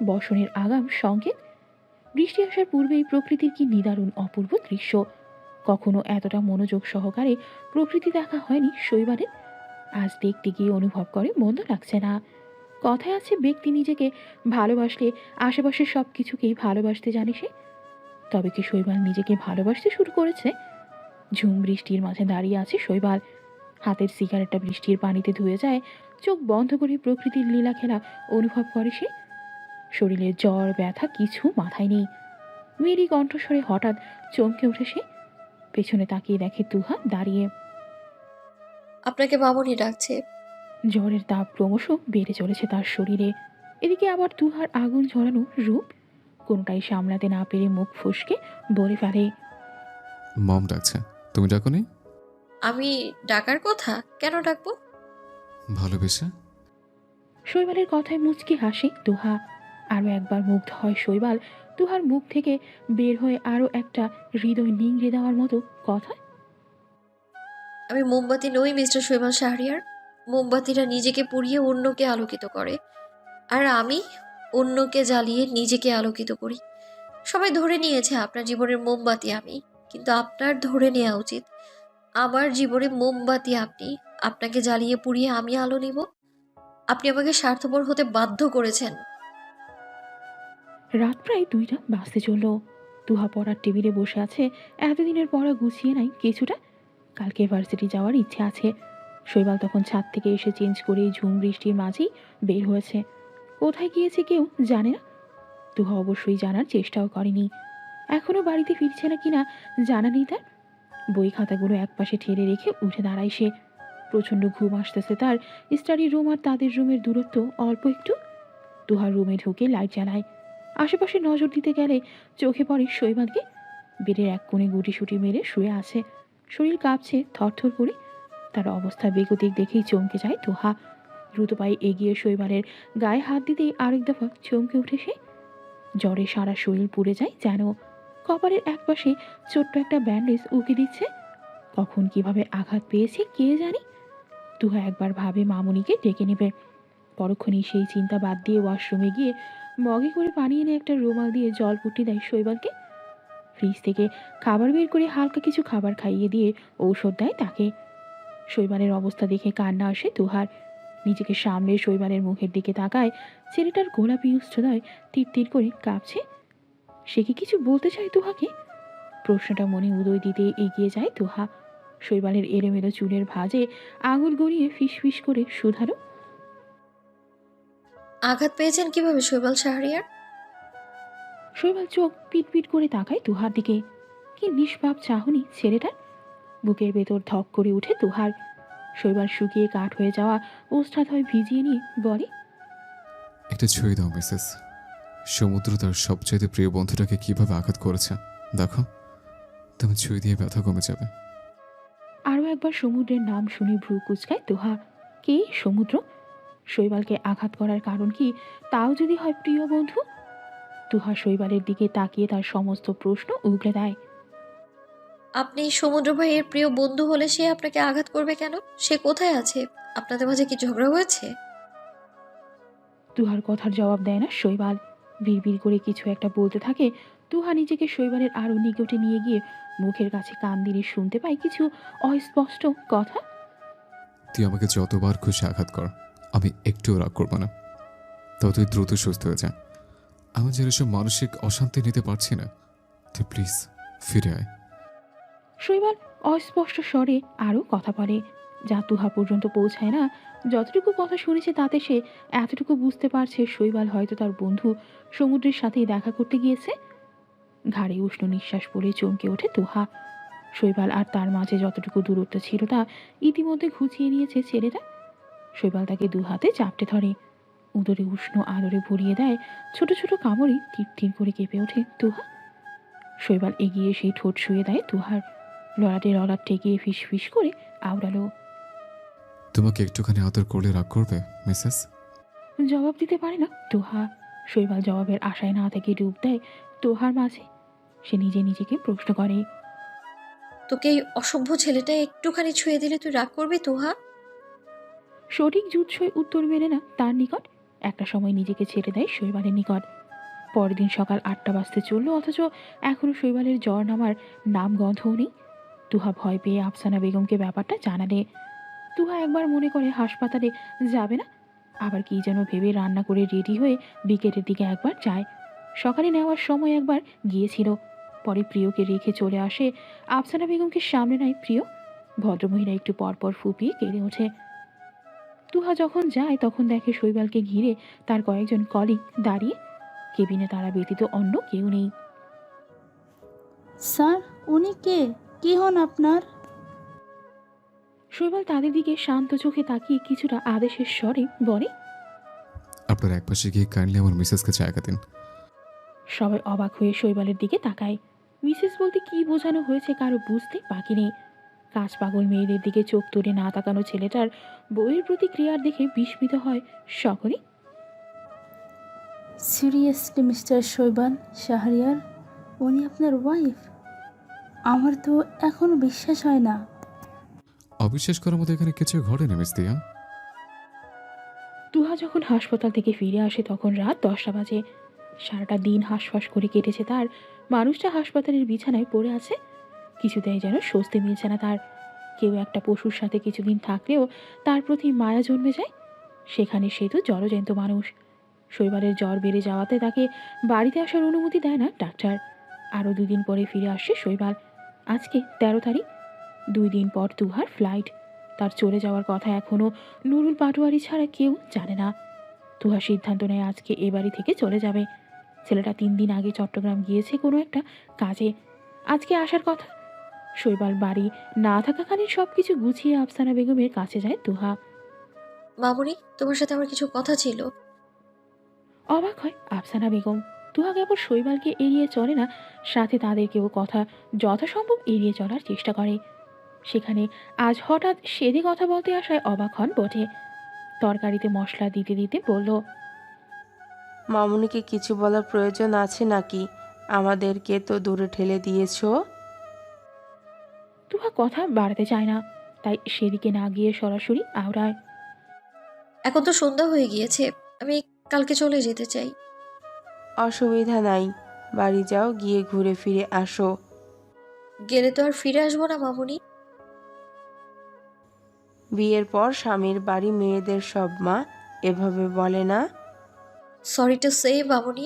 বর্ষণের আগাম সংকেত। বৃষ্টি আসার পূর্বেই প্রকৃতির কি নিদারুণ অপূর্ব দৃশ্য। কখনো এতটা মনোযোগ সহকারে প্রকৃতি দেখা হয়নি শৈবালের। আজ দেখতে গিয়ে অনুভব করে মন্দ লাগছে না। কথায় আছে, ব্যক্তি নিজেকে ভালোবাসলে আশেপাশের সব কিছুকেই ভালোবাসতে জানে সে। তবে কি শৈবাল নিজেকে ভালোবাসতে শুরু করেছে? ঝুম বৃষ্টির মাঝে দাঁড়িয়ে আছে শৈবাল। হাতের সিগারেটটা বৃষ্টির পানিতে ধুয়ে যায়। চোখ বন্ধ করে প্রকৃতির লীলা খেলা অনুভব করে সে। শরীরের জ্বর ব্যথা কিছু মাথায় নেই। মেয়েরই কণ্ঠস্বরে হঠাৎ চমকে ওঠে সে। পেছনে তাকিয়ে দেখে তুহা দাঁড়িয়ে। আপনাকে মামুনি ডাকছে। জ্বরের তাপ ক্রমশ বেড়ে চলেছে তার শরীরে। এদিকে আবার তুহার আগুন ঝরানো রূপ। কোনটাই সামলাতে না পেরে মুখ ফসকে বলে ফেলে, মম ডাকছে, তুমি ডাকোনি? আমি ডাকার কথা কেন ডাকবো? ভালোবেসে। শৈবালের কথায় মুচকি হাসে তুহা। আরও একবার মুগ্ধ হয় শৈবাল তুহার মুখ থেকে বের হয়ে আরও একটা হৃদয় নিংড়ে দেওয়ার মতো কথা। আমি মোমবাতি নই মিস্টার শৈবাল শাহরিয়ার। মোমবাতিরা নিজেকে পুড়িয়ে অন্যকে আলোকিত করে, আর আমি অন্যকে জ্বালিয়ে নিজেকে আলোকিত করি। সবাই ধরে নিয়েছে আপনার জীবনের মোমবাতি আমি, কিন্তু আপনার ধরে নেওয়া উচিত। আমার জীবনে মোমবাতি আপনি। আপনাকে জ্বালিয়ে পুড়িয়ে আমি আলো নিব। আপনি আমাকে স্বার্থপর হতে বাধ্য করেছেন। রাত প্রায় 2টা বাজতে চলল। তুহা পড়ার টেবিলে বসে আছে। এতদিনের পড়া গুছিয়ে নাই কিছুটা। কালকে ভার্সিটি যাওয়ার ইচ্ছে আছে। শৈবাল তখন ছাদ থেকে এসে চেঞ্জ করে ঝুম বৃষ্টির মাঝেই বের হয়েছে। কোথায় গিয়েছে কেউ জানে না। তুহা অবশ্যই জানার চেষ্টাও করেনি। এখনো বাড়িতে ফিরছে না কিনা জানা নেই তার। বই খাতাগুলো একপাশে ঠেলে রেখে উঠে দাঁড়ায় সে। প্রচণ্ড ঘুম আসতেছে তার। স্টাডি রুম আর তাদের রুমের দূরত্ব অল্প একটু। তুহার রুমে ঢুকে লাইট জ্বালায়। আশেপাশে নজর দিতে গেলে চোখে পড়ে শৈবালকে। বেডের এক কোণে গুটিসুটি মেরে শুয়ে আছে। শরীর কাঁপছে থরথর করে। তার অবস্থা বেগতিক দেখেই চমকে যায় তুহা। দ্রুত পায়ে এগিয়ে শৈবালের গায়ে হাত দিতেই আরেক দফা চমকে উঠে সে। জ্বরে সারা শরীর পুড়ে যায় যেন। কপালের একপাশে ছোট্ট একটা ব্যান্ডেজ উকি দিচ্ছে। কখন কিভাবে আঘাত পেয়েছে কে জানি। তুহা একবার ভাবে মামুনিকে ডেকে নেবে। পরক্ষণেই সেই চিন্তা বাদ দিয়ে ওয়াশরুমে গিয়ে মগে করে পানি এনে একটা রুমাল দিয়ে জল পুটি দেয় শৈবালকে। ফ্রিজ থেকে খাবার বের করে হালকা কিছু খাবার খাইয়ে দিয়ে ঔষধ দেয় তাকে। শৈবালের অবস্থা দেখে কান্না আসে তুহার। নিজেকে সামলে শৈবালের মুখের দিকে তাকায়। ছেলেটার গোলাপি উষ্ঠদয় তীর তীর করে কাঁপছে। সে কি কিছু বলতে চায় তুহাকে? প্রশ্নটা মনে উদয় দিতে এগিয়ে যায় তুহা। শৈবালের এলোমেলো চুলের ভাঁজে আঙুল গড়িয়ে ফিস ফিস করে শুধালো, আঘাত পেয়েছেন কিভাবে শৈবাল শাহরিয়ার? শৈবাল চোখ পিট পিট করে তাকায় তুহার দিকে। কি নিষ্পাপ চাহনি ছেলেটার। বুকের ভেতর ধক করে উঠে তুহার। শৈবাল শুকিয়ে কাঠ হয়ে যাওয়া ওষ্ঠাধয় ভিজিয়ে নিয়ে বলে, একটা ছুঁয়ে দাও মিসেস। সমুদ্র তার সবচাইতে প্রিয় বন্ধুটাকে কিভাবে আঘাত করেছে দেখো। তুমি ছুঁয়ে দিয়ে ব্যথা কমে যাবে। আরও একবার সমুদ্রের নাম শুনে ভ্রু কুচকায় তুহা। কে সমুদ্র? শৈবালকে আঘাত করার কারণ কি তাও যদি হয় প্রিয় বন্ধু? তুহা শৈবালের দিকে তাকিয়ে তার সমস্ত প্রশ্ন উগলে দেয়। আপনি সমুদ্র ভাইয়ের প্রিয় বন্ধু হলে সে আপনাকে আঘাত করবে কেন? সে কোথায় আছে? আপনাদের মাঝে কি ঝগড়া হয়েছে? তুহার কথার জবাব দেয় না শৈবাল। বিড়বিড় করে কিছু একটা বলতে থাকে। তুহা নিজেকে শৈবালের আরও নিকটে নিয়ে গিয়ে মুখের কাছে কান দিয়ে শুনতে পায় কিছু অস্পষ্ট কথা। তুই আমাকে যতবার খুশি আঘাত কর, আমি একটুও রাগ করবো না। তবে তুই দ্রুত সুস্থ হয়ে যা। আমি যে এসব মানসিক অশান্তি নিতে পারছি না। তুই প্লিজ ফিরে আয়। শৈবাল অস্পষ্ট স্বরে আরও কথা বলে, যা তুহা পর্যন্ত পৌঁছায় না। যতটুকু কথা শুনেছে তাতে সে এতটুকু বুঝতে পারছে শৈবাল হয়তো তার বন্ধু সমুদ্রের সাথেই দেখা করতে গিয়েছে। ঘাড়ে উষ্ণ নিঃশ্বাস পড়ে চমকে ওঠে তুহা। শৈবাল আর তার মাঝে যতটুকু দূরত্ব ছিল তা ইতিমধ্যে ঘুচিয়ে নিয়েছে ছেলেটা। শৈবাল তাকে দু হাতে চাপটে ধরে। উদরে উষ্ণ আদরে ভরিয়ে দেয়। ছোট ছোট কামড়ে তীর তীর করে কেঁপে ওঠে তুহা। শৈবাল এগিয়ে সেই ঠোঁট শুয়ে দেয় তুহার। লড়াটে লড়াট ঠেকিয়ে ফিস ফিস করে আওড়ালো, তোমাকে একটুখানি আদর করলে রাগ করবে মিসেস? জবাব দিতে পারে না তুহা। শৈবাল জবাবের আশায় না থেকে ডুব দেয় তুহার মাঝে। সে নিজে নিজেকে প্রশ্ন করে, তোকে এই অসভ্য ছেলেটা একটুখানি ছুঁয়ে দিলে তুই রাগ করবি তুহা? সঠিক জুৎসই উত্তর মেলে না তার নিকট। একটা সময় নিজেকে ছেড়ে দেয় শৈবালের নিকট। পরের দিন সকাল 8টা বাজতে চলল, অথচ এখনো শৈবালের জ্বর নামার নাম গন্ধও নেই। তুহা ভয় পেয়ে আফসানা বেগমকে ব্যাপারটা জানালে। তুহা একবার মনে করে হাসপাতালে যাবে না, আবার কি যেন ভেবে রান্না করে রেডি হয়ে বিকেলের দিকে একবার যায়। সকালে নেওয়ার সময় একবার গিয়েছিল। পরে প্রিয়কে রেখে চলে আসে। আফসানা বেগমকে সামনে নেয় প্রিয়। ভদ্রমহিলা একটু পরপর ফুপিয়ে কেঁদে ওঠে। তুহা যখন যায় তখন দেখে শৈবালকে ঘিরে তার কয়েকজন কলিগ দাঁড়িয়ে। কেবিনে তারা ব্যতীত অন্য কেউ নেই। স্যার, উনি কে? কি হন আপনার? শৈবাল তাদের দিকে শান্ত চোখে তাকিয়ে কিছুটা আদেশের স্বরে বলে, আপনার একপাশে গিয়ে কাইন্ডলি আমার মিসেসকে জায়গা দিন। সবাই অবাক হয়ে শৈবালের দিকে তাকায়। মিসেস বলতে কি বোঝানো হয়েছে কারো বুঝতে বাকি নেই। কাজ পাগল মেয়েদের দিকে চোখ তুলে না তাকানো ছেলেটার বইয়ের প্রতি ক্রিয়ার দেখে বিস্মিত হয় সকলে। সিরিয়াসলি মিস্টার শৈবাল শাহরিয়ার, উনি আপনার ওয়াইফ? আমার তো এখনো বিশ্বাস হয় না। অবিশ্বাস করার মতো এখানে কিছু ঘটেনি মিস দিয়া। তুহা যখন হাসপাতাল থেকে ফিরে আসে তখন রাত 10টা বাজে। সারাটা দিন হাঁসফাঁস করে কেটেছে তার। মানুষটা হাসপাতালের বিছানায় পড়ে আছে। কিছুতেই যেন স্বস্তি মিলছে না তার। কেউ একটা পশুর সাথে কিছুদিন থাকলেও তার প্রতি মায়া জন্মে যায়, সেখানে সে তো জলজ্যান্ত মানুষ। শৈবালের জ্বর বেড়ে যাওয়াতে তাকে বাড়িতে আসার অনুমতি দেয় না ডাক্তার। আরও 2 দিন পরে ফিরে আসছে শৈবাল। আজকে 13 তারিখ। 2 দিন পর তুহার ফ্লাইট। তার চলে যাওয়ার কথা এখনও নুরুল পাটোয়ারি ছাড়া কেউ জানে না। তুহা সিদ্ধান্ত নেয় আজকে এ বাড়ি থেকে চলে যাবে। ছেলেটা 3 দিন আগে চট্টগ্রাম গিয়েছে কোনো একটা কাজে, আজকে আসার কথা। শৈবাল বাড়ি না থাকাকালীন সব কিছু গুছিয়ে আফসানা বেগমের কাছে যায় তুহা। মামুনি, তোমার সাথে আমার কিছু কথা ছিল। অবাক হয় আফসানা বেগম। তুহা কেবল শৈবালকে এড়িয়ে চলে না, সাথে তাদেরকেও কথা যথাসম্ভব এড়িয়ে চলার চেষ্টা করে। সেখানে আজ হঠাৎ সেদে কথা বলতে আসায় অবাক হন বটে। তরকারিতে মশলা দিতে দিতে বলল, মামুনিকে কিছু বলার প্রয়োজন আছে নাকি? আমাদেরকে তো দূরে ঠেলে দিয়েছো। তুহা কথা বাড়াতে চায় না, তাই সেদিকে না গিয়ে সরাসরি আওড়ায়। এখন তো সন্ধ্যা হয়ে গিয়েছে, আমি কালকে চলে যেতে চাই। অসুবিধা নাই, বাড়ি যাও, গিয়ে ঘুরে ফিরে আসো। গেলে তো আর ফিরে আসবো না মামুনি। বিয়ের পর স্বামীর বাড়ি মেয়েদের সব মা এভাবে বলে না। সরি টু সে মামুনি,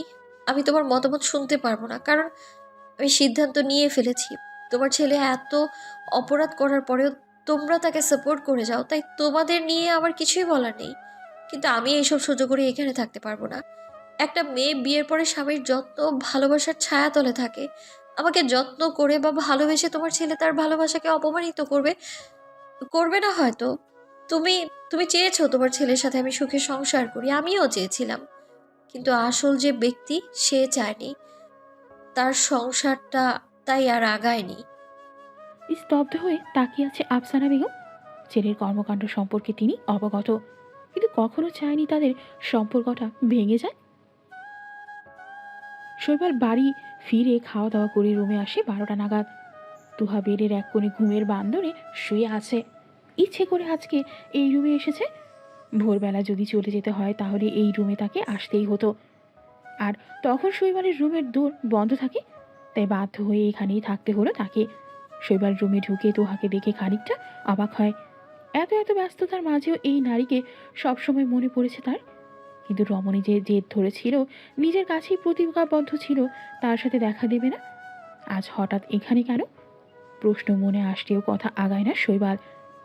আমি তোমার মতামত শুনতে পারবো না, কারণ আমি সিদ্ধান্ত নিয়ে ফেলেছি। তোমার ছেলে এত অপরাধ করার পরেও তোমরা তাকে সাপোর্ট করে যাও, তাই তোমাদের নিয়ে আমার কিছুই বলার নেই। কিন্তু আমি এইসব সহ্য করে এখানে থাকতে পারবো না। একটা মেয়ে বিয়ের পরে স্বামীর যত্ন ভালোবাসার ছায়াতলে থাকে। আমাকে যত্ন করে বা ভালোবেসে তোমার ছেলে তার ভালোবাসাকে অপমানিত করবে করবে না হয়তো। তুমি তুমি চেয়েছো তোমার ছেলের সাথে আমি সুখে সংসার করি, আমিও চেয়েছিলাম। কিন্তু আসল যে ব্যক্তি সে চায়নি, তার সংসারটা তাই আর আগায়নি। স্তব্ধ হয়ে তাকিয়ে আছে আফসানা বেগম। ছেলের কর্মকাণ্ড সম্পর্কে তিনি অবগত, কিন্তু কখনো চায়নি তাদের সম্পর্কটা ভেঙে যায়। শৈবাল বাড়ি ফিরে খাওয়া দাওয়া করে রুমে আসে 12টা নাগাদ। তুহা বেডের এক কোণে ঘুমের বান্দরে শুয়ে আছে। ইচ্ছে করে আজকে এই রুমে এসেছে। ভোরবেলা যদি চলে যেতে হয় তাহলে এই রুমে তাকে আসতেই হতো, আর তখন শৈবালের রুমের দোর বন্ধ থাকে, তাই বাধ্য হয়ে এখানেই থাকতে হলো তাকে। শৈবাল রুমে ঢুকে তোহাকে দেখে খানিকটা অবাক হয়। এত এত ব্যস্ততার মাঝেও এই নারীকে সবসময় মনে পড়েছে তার। কিন্তু রমণী যে জেদ ধরেছিল, নিজের কাছেই প্রতিজ্ঞাবদ্ধ ছিল তার সাথে দেখা দেবে না, আজ হঠাৎ এখানে কেন? প্রশ্ন মনে আসলেও কথা আগায় না শৈবাল।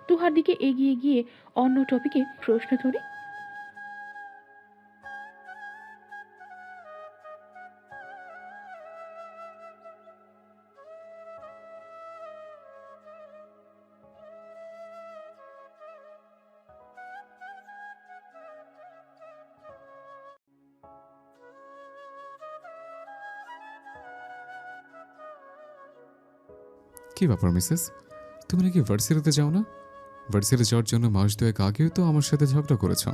তুহার দিকে এগিয়ে গিয়ে অন্য টপিকে প্রশ্ন তোলে। কি ব্যাপার মিসেস, তুমি নাকি ভার্সিটিতে যাও না? ভার্সিটি যাওয়ার জন্য মাস 2 আগেও তো আমার সাথে ঝগড়া করেছ।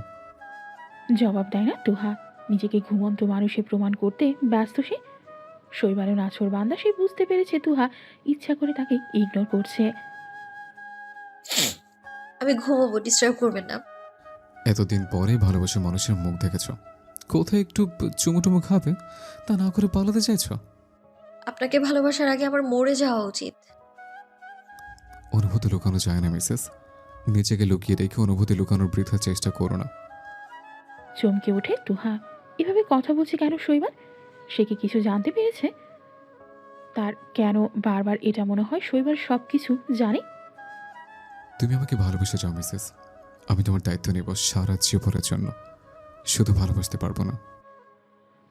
জবাব দেয় না তুহা। নিজেকে ঘুমন্ত মানুষে প্রমাণ করতে ব্যস্ত সে। শৈবালের নাছর বান্দা সে বুঝতে পেরেছে তুহা ইচ্ছা করে তাকে ইগনোর করছে। আমি ঘুমোবো, ডিস্টার্ব করবেন না। এতদিন পরে ভালোবাসা মানুষের মুখ দেখেছ, কোথায় একটু চুমুটুমু খাবে, তা না করে পালাতে চাইছ। আপনাকে ভালোবাসার আগে আমার মরে যাওয়া উচিত। অনুভূতি লুকানো যায় না মিসেস, নিজেকে লুকিয়ে রেখে অনুভূতি লুকানোর বৃথা চেষ্টা করো না। চমকে ওঠে তুহা। এভাবে কথা বলছে কেন শৈবাল? সে কি কিছু জানতে পেরেছে? তার কেন বারবার এটা মনে হয় শৈবাল সব কিছু জানে? তুমি আমাকে ভালোবেসে যাও মিসেস, আমি তোমার দায়িত্ব নেব সারা জীবনের জন্য। শুধু ভালোবাসতে পারবো না।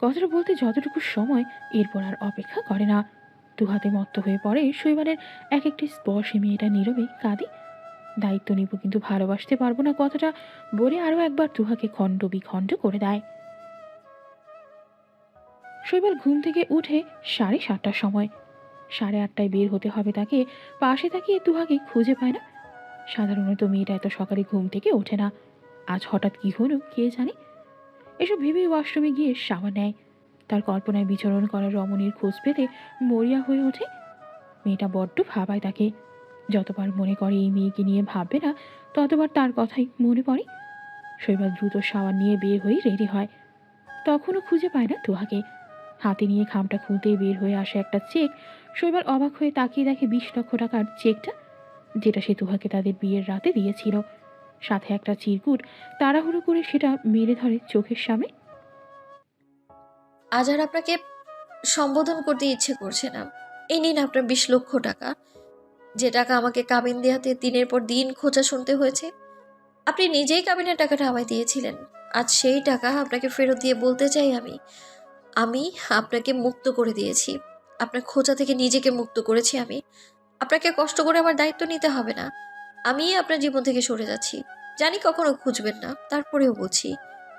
কথাটা বলতে যতটুকু সময়, এরপর আর অপেক্ষা করে না। দুহাতে মত্ত হয়ে পড়ে শৈবালের এক একটি স্পর্শে। মেয়েটা নীরবে কাঁদে। দায়িত্ব নিব কিন্তু ভালোবাসতে পারবো না কথাটা বলে আরও একবার তুহাকে খণ্ড বিখণ্ড করে দেয়। শৈবাল ঘুম থেকে উঠে 7:30টার সময়। 8:30টায় বের হতে হবে তাকে। পাশে তাকিয়ে তুহাকে খুঁজে পায় না। সাধারণত মেয়েটা এত সকালে ঘুম থেকে ওঠে না, আজ হঠাৎ কি হলো কে জানে। এসব ভেবে ওয়াশরুমে গিয়ে শাওয়ার নেয়। তার কল্পনায় বিচরণ করা রমণীর খোঁজ পেতে মরিয়া হয়ে ওঠে। মেয়েটা বড্ড ভাবায় তাকে। যতবার মনে করে এই মেয়েকে নিয়ে ভাববে না, ততবার তার কথাই মনে পড়ে। শৈবাল দ্রুত শাওয়ার নিয়ে বের হয়ে রেডি হয়। তখনও খুঁজে পায় না তুহাকে। হাতে নিয়ে খামটা খুলতেই বের হয়ে আসে একটা চেক শৈবাল অবাক হয়ে তাকিয়ে দেখে 20 লক্ষ টাকার চেকটা, যেটা সে তুহাকে তাদের বিয়ের রাতে দিয়েছিল। সাথে একটা চিরকুট তাড়াহুড়ো করে সেটা মেরে ধরে চোখের সামনে। আজ আর আপনাকে সম্বোধন করতে ইচ্ছে করছে না। এই নিন আপনার 20 লক্ষ টাকা, যে টাকা আমাকে কাবিন দেওয়াতে দিনের পর দিন খোঁচা শুনতে হয়েছে। আপনি নিজেই কাবিনের টাকাটা আমায় দিয়েছিলেন। আজ সেই টাকা আপনাকে ফেরত দিয়ে বলতে চাই আমি আপনাকে মুক্ত করে দিয়েছি। আপনার খোঁচা থেকে নিজেকে মুক্ত করেছি আমি। আপনাকে কষ্ট করে আমার দায়িত্ব নিতে হবে না। আমি আপনার জীবন থেকে সরে যাচ্ছি। জানি কখনো খুঁজবেন না, তারপরেও বলছি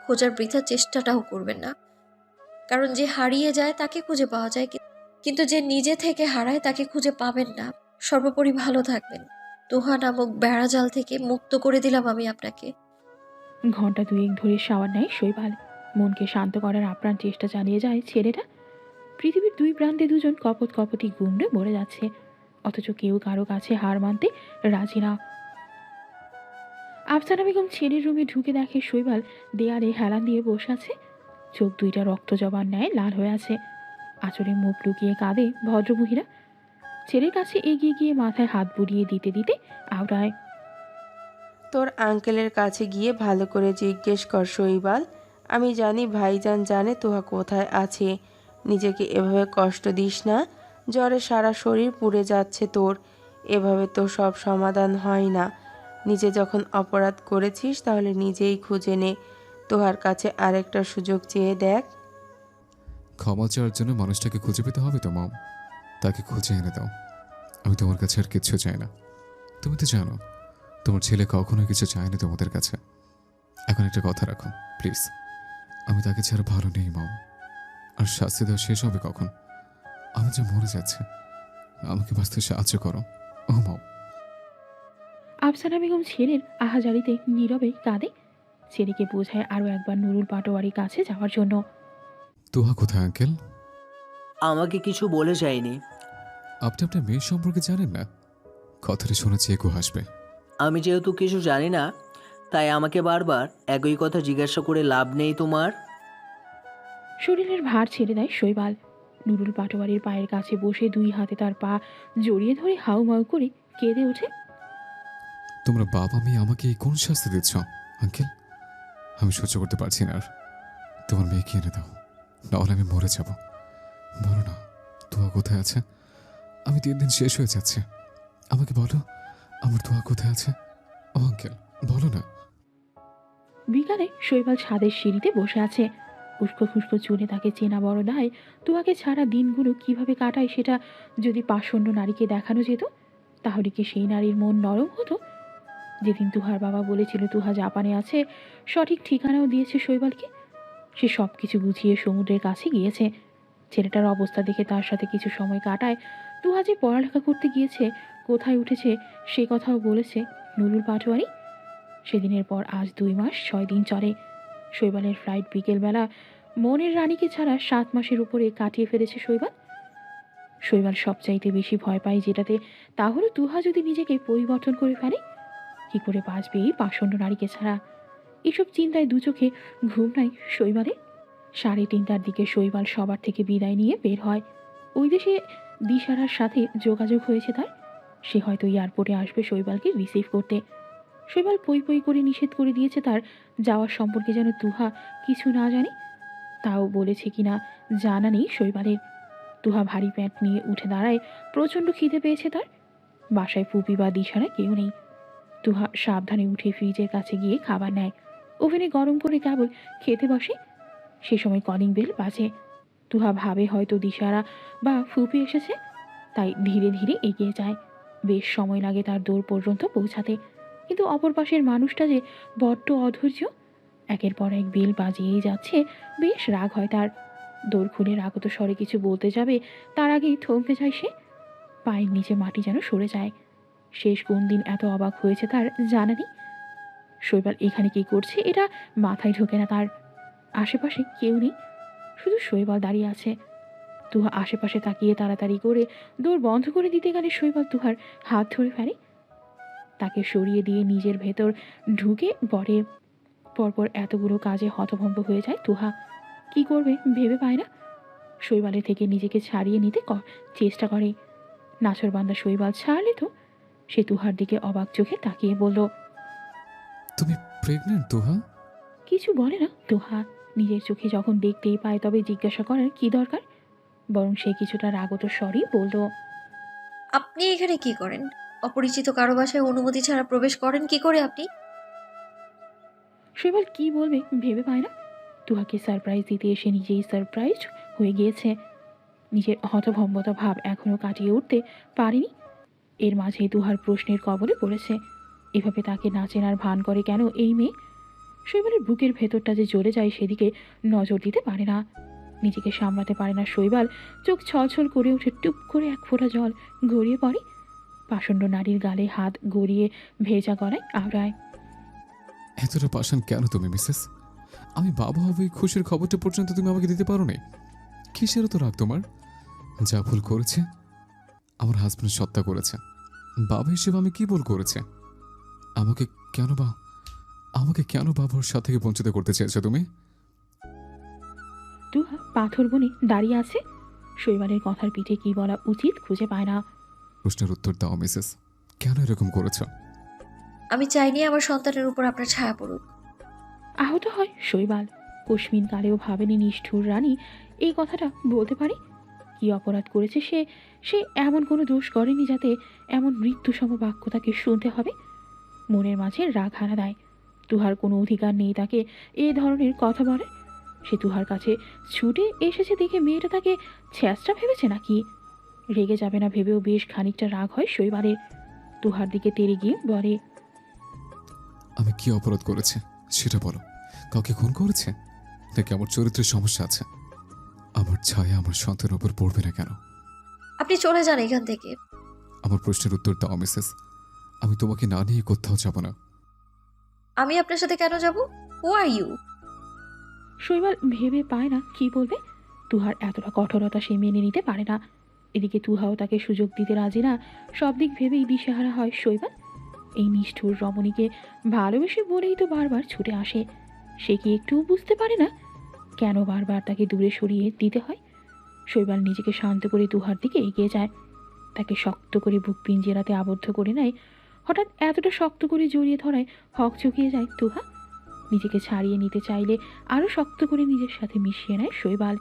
খোঁজার বৃথা চেষ্টাটাও করবেন না। কারণ যে হারিয়ে যায় তাকে খুঁজে পাওয়া যায়, কিন্তু যে নিজে থেকে হারায় তাকে খুঁজে পাবেন না। সর্বোপরি ভালো থাকবেন। তুহা নামক বেড়াজাল থেকে মুক্ত করে দিলাম আমি আপনাকে। ঘন্টা দুয়েক ধরে শাওয়ার নেয় শৈবাল। মনকে শান্ত করার আপ্রাণ চেষ্টা চালিয়ে যায় ছেলেটা। পৃথিবীর দুই প্রান্তে দুজন কপত কপতি গুমড়ে মরে যাচ্ছে, অথচ কেউ কারো কাছে হার মানতে রাজি না। আফসানা বেগম ছেলের রুমে ঢুকে দেখে শৈবাল দেয়ালে হেলান দিয়ে বসে আছে। চোখ দুইটা রক্ত জবার ন্যায় লাল হয়ে আছে। আঁচলে মুখ লুকিয়ে কাঁদে ভদ্রমহিলা। ছেলের কাছে এগিয়ে গিয়ে মাথায় হাত বুলিয়ে দিতে দিতে আওড়ায়, তোর আঙ্কেলের কাছে গিয়ে ভালো করে জিজ্ঞেস কর শৈবাল। আমি জানি ভাইজান জানে তোহা কোথায় আছে। নিজেকে এভাবে কষ্ট দিস না। জ্বরে সারা শরীর পুড়ে যাচ্ছে তোর। এভাবে তো সব সমাধান হয় না। নিজে যখন অপরাধ করেছিস তাহলে নিজেই খুঁজে নে। তোহার কাছে আরেকটা সুযোগ চেয়ে দেখ। ক্ষমা চাওয়ার জন্য মানুষটাকে খুঁজে পেতে হবে তো মম। তাকে খুঁজে এনে দাও। আমি তোমার কাছে আর কিচ্ছু চাই না। তুমি তো জানো তোমার ছেলে কখনো কিছু চায়নি তোমাদের কাছে। এখন একটা কথা রাখো প্লিজ। আমি তাকে ছাড়া ভালো নেই মম। আর শাস্তি দেওয়া শেষ হবে কখন? আমি যে মরে যাচ্ছে, আমাকে বাঁচতে সাহায্য করো ও মম। আফসানা বেগম ছেলের আহাজারিতে নীরবে কাঁদে। ছেলেকে বোঝায় আরও একবার নুরুল পাটোয়ারির কাছে যাওয়ার জন্য। তোহা কোথায় আঙ্কেল? আমাকে কিছু বলে যায়নি। আপনি আপনার মেয়ের সম্পর্কে জানেন না? কথাটা শুনেছি একু হাসবে। আমি যেহেতু কিছু জানি না, তাই আমাকে বারবার একই কথা জিজ্ঞাসা করে লাভ নেই তোমার। শরীরের ভার ছেড়ে দেয় শৈবাল। নুরুল পাটোয়ারির পায়ের কাছে বসে দুই হাতে তার পা জড়িয়ে ধরে হাউমাউ করে কেঁদে ওঠে। তোমরা বাবা মেয়ে আমাকে এই কোন শাস্তি দিচ্ছ আঙ্কেল? আমি সহ্য করতে পারছি না আর। তোমার মেয়েকে এনে দাও, নাহলে আমি মরে যাব। বলো না তোয়া কোথায় আছে? আমি 3 দিন শেষ হয়ে যাচ্ছে। আমাকে বলো আমার তোয়া কোথায় আছে? ও আঙ্কেল বলো না। বিকালে শৈবাল ছাদের সিঁড়িতে বসে আছে। উস্কো খুস্কো চুলে তাকে চেনা বড় দায়। তুয়াকে ছাড়া দিনগুলো কিভাবে কাটায় সেটা যদি পাষণ্ড নারীকে দেখানো যেত, তাহলে কি সেই নারীর মন নরম হতো? যেদিন তুহার বাবা বলেছিল তুহা জাপানে আছে, সঠিক ঠিকানাও দিয়েছে শৈবালকে। সে সব কিছু গুছিয়ে সমুদ্রের কাছে গিয়েছে। ছেলেটার অবস্থা দেখে তার সাথে কিছু সময় কাটায়। তুহা যে পড়ালেখা করতে গিয়েছে, কোথায় উঠেছে সে কথাও বলেছে নুরুল পাটোয়ারি। সেদিনের পর আজ 2 মাস 6 দিন চলে। শৈবালের ফ্লাইট বিকেলবেলা। মনের রানীকে ছাড়া 7 মাসের উপরে কাটিয়ে ফেলেছে শৈবাল। শৈবাল সবচাইতে বেশি ভয় পায় যেটাতে, তা হলো তুহা যদি নিজেকে পরিবর্তন করে ফেলে। কি করে বাঁচবে এই পাষণ্ড নারীকে ছাড়া? এসব চিন্তায় দু চোখে ঘুম নাই শৈবালে। 3:30টার দিকে শৈবাল সবার থেকে বিদায় নিয়ে বের হয়। ওই দেশে দিশারার সাথে যোগাযোগ হয়েছে তার। সে হয়তো এয়ারপোর্টে আসবে শৈবালকে রিসিভ করতে। শৈবাল পই পই করে নিষেধ করে দিয়েছে তার যাওয়ার সম্পর্কে, যেন তুহা কিছু না জানে। তাও বলেছে কিনা জানা নেই শৈবালের। তুহা ভারী প্যান্ট নিয়ে উঠে দাঁড়ায়। প্রচণ্ড খিদে পেয়েছে তার। বাসায় ফুপি বা দিশারা কেউ নেই। তুহা সাবধানে উঠে ফ্রিজের কাছে গিয়ে খাবার নেয়। ওভেনে গরম করে কেবল খেতে বসে। সে সময় কলিং বেল বাজে। তুহা ভাবে হয়তো দিশারা বা ফুপি এসেছে, তাই ধীরে ধীরে এগিয়ে যায়। বেশ সময় লাগে তার দৌড় পর্যন্ত পৌঁছাতে। কিন্তু অপর পাশের মানুষটা যে বড্ড অধৈর্য। একের পর এক বেল বাজিয়েই যাচ্ছে। বেশ রাগ হয় তার। দৌড় খুলে রাগত স্বরে কিছু বলতে যাবে, তার আগেই থমকে যায় সে। পায়ের নিচে মাটি যেন সরে যায়। শেষ কোন দিন এত অবাক হয়েছে তার জানা নেই। শৈবাল এখানে কি করছে এটা মাথায় ঢোকে না তার। আশেপাশে কেউ নেই, শুধু শৈবাল দাঁড়িয়ে আছে। তুহা আশেপাশে তাকিয়ে তাড়াতাড়ি করে দৌড় বন্ধ করে দিতে গেলে শৈবাল তুহার হাত ধরে ফেলে। তাকে সরিয়ে দিয়ে নিজের ভেতর ঢুকে পড়ে। পরপর এতগুলো কাজে হতভম্ব হয়ে যায় তুহা। কি করবে ভেবে পায় না। শৈবালের থেকে নিজেকে ছাড়িয়ে নিতে চেষ্টা করে। নাছরবান্দা শৈবাল ছাড়লে তো। সে তুহার দিকে অবাক চোখে তাকিয়ে বলল, তুমি প্রেগনেন্ট তুহা? কিছু বলে না তুহা। নিজের চোখে যখন দেখতেই পায় তবে জিজ্ঞাসা করার কি দরকার। বরং সে কিছুটা রাগত স্বরই বলল, আপনি এখানে কি করেন? অপরিচিত কারো বাসায় অনুমতি ছাড়া প্রবেশ করেন কি করে আপনি? শৈবাল কি বলবে ভেবে পায় না। তুহাকে সারপ্রাইজ দিতে এসে নিজেই সারপ্রাইজ হয়ে গিয়েছে। নিজের হতভম্বতা ভাব এখনো কাটিয়ে উঠতে পারেনি। এর মাঝে তুহার প্রশ্নের কবলে পড়েছে, এভাবে তাকে না চেনার ভান করে কেন এই মেয়ে? শৈবালের বুকের ভেতরটা যে জ্বলে যায় সেদিকে নজর দিতে পারে না। নিজেকে সামলাতে পারে না শৈবাল। চোখ ছলছল করে ওঠে, টুপ করে এক ফোঁটা জল গড়িয়ে পড়ে। পাষণ্ড নারীর গালে হাত গড়িয়ে ভেজা গলায় আওড়ায়, এতটা পাষাণ কেন তুমি মিসেস? আমি বাবা হব এই খুশির খবরটা পর্যন্ত তুমি আমাকে দিতে পারো নি। কিসের তো রাগ তোমার? যা ভুল করেছে আমার হাজব্যান্ড সত্তা করেছে। বাবা হিসেবে আমি কি ভুল করেছে? আমাকে কেন বাবার সাথে থেকে বঞ্চিত করতে চেয়েছো তুমি? তুহা পাথর বনে দাঁড়িয়ে আছে। শৈবালের কথার পিঠে কি বলা উচিত খুঁজে পায় না। প্রশ্নের উত্তর দাও মিসেস, কেন এরকম করেছো? আমি চাইনি আমার সন্তানের উপর আপনার ছায়া পড়ুক। আহত হয় শৈবাল। কস্মিন কালেও ভাবেনি নিষ্ঠুর রানী এই কথাটা বলতে পারে। কি অপরাধ করেছে সে? সে এমন কোনো দোষ করেনি যাতে এমন মৃত্যুসম বাক্য তাকে শুনতে হবে। মনের মাঝে রাগ হানা দেয়। তুহার কোনো অধিকার নেই তাকে এ ধরনের কথা বলে। সে তুহার কাছে ছুটে এসেছে দেখে মেয়েটা তাকে ছ্যাঁচটা ভেবেছে নাকি? রেগে যাবে না ভেবেও বেশ খানিকটা রাগ হয় শৈবালের। তুহার দিকে তেড়ে গিয়ে বলে, আমি কি অপরাধ করেছে সেটা বলো। কাউকে খুন করেছে নাকি আমার চরিত্রের সমস্যা আছে? আমার ছায়া আমার সন্তানের উপর পড়বে না কেন? আপনি চলে যান এখান থেকে। আমার প্রশ্নের উত্তর দাও মিসেস, আমি তোমাকে না নিয়ে কোথাও যাব না। আমি আপনার সাথে কেন যাব? হু আর ইউ? শৈবাল ভেবে পায় না কি বলবে। তুহার এতটা কঠোরতা সে মেনে নিতে পারে না। এদিকে তুহাও তাকে সুযোগ দিতে রাজি না। সব দিক ভেবেই দিশেহারা হয় শৈবাল। এই নিষ্ঠুর রমণীকে ভালোবেসে বলেই তো বারবার ছুটে আসে। সে কি একটু বুঝতে পারে না কেন বারবার তাকে দূরে সরিয়ে দিতে হয়? শৈবাল নিজেকে শান্ত করে তুহার দিকে এগিয়ে যায়। তাকে শক্ত করে বুক পিঞ্জেরাতে আবদ্ধ করে নেয়। হঠাৎ এতটা শক্ত করে জড়িয়ে ধরায় হক চুকিয়ে যায় তুহা। নিজেকে ছাড়িয়ে নিতে চাইলে আরও শক্ত করে নিজের সাথে মিশিয়ে নেয় শৈবাল,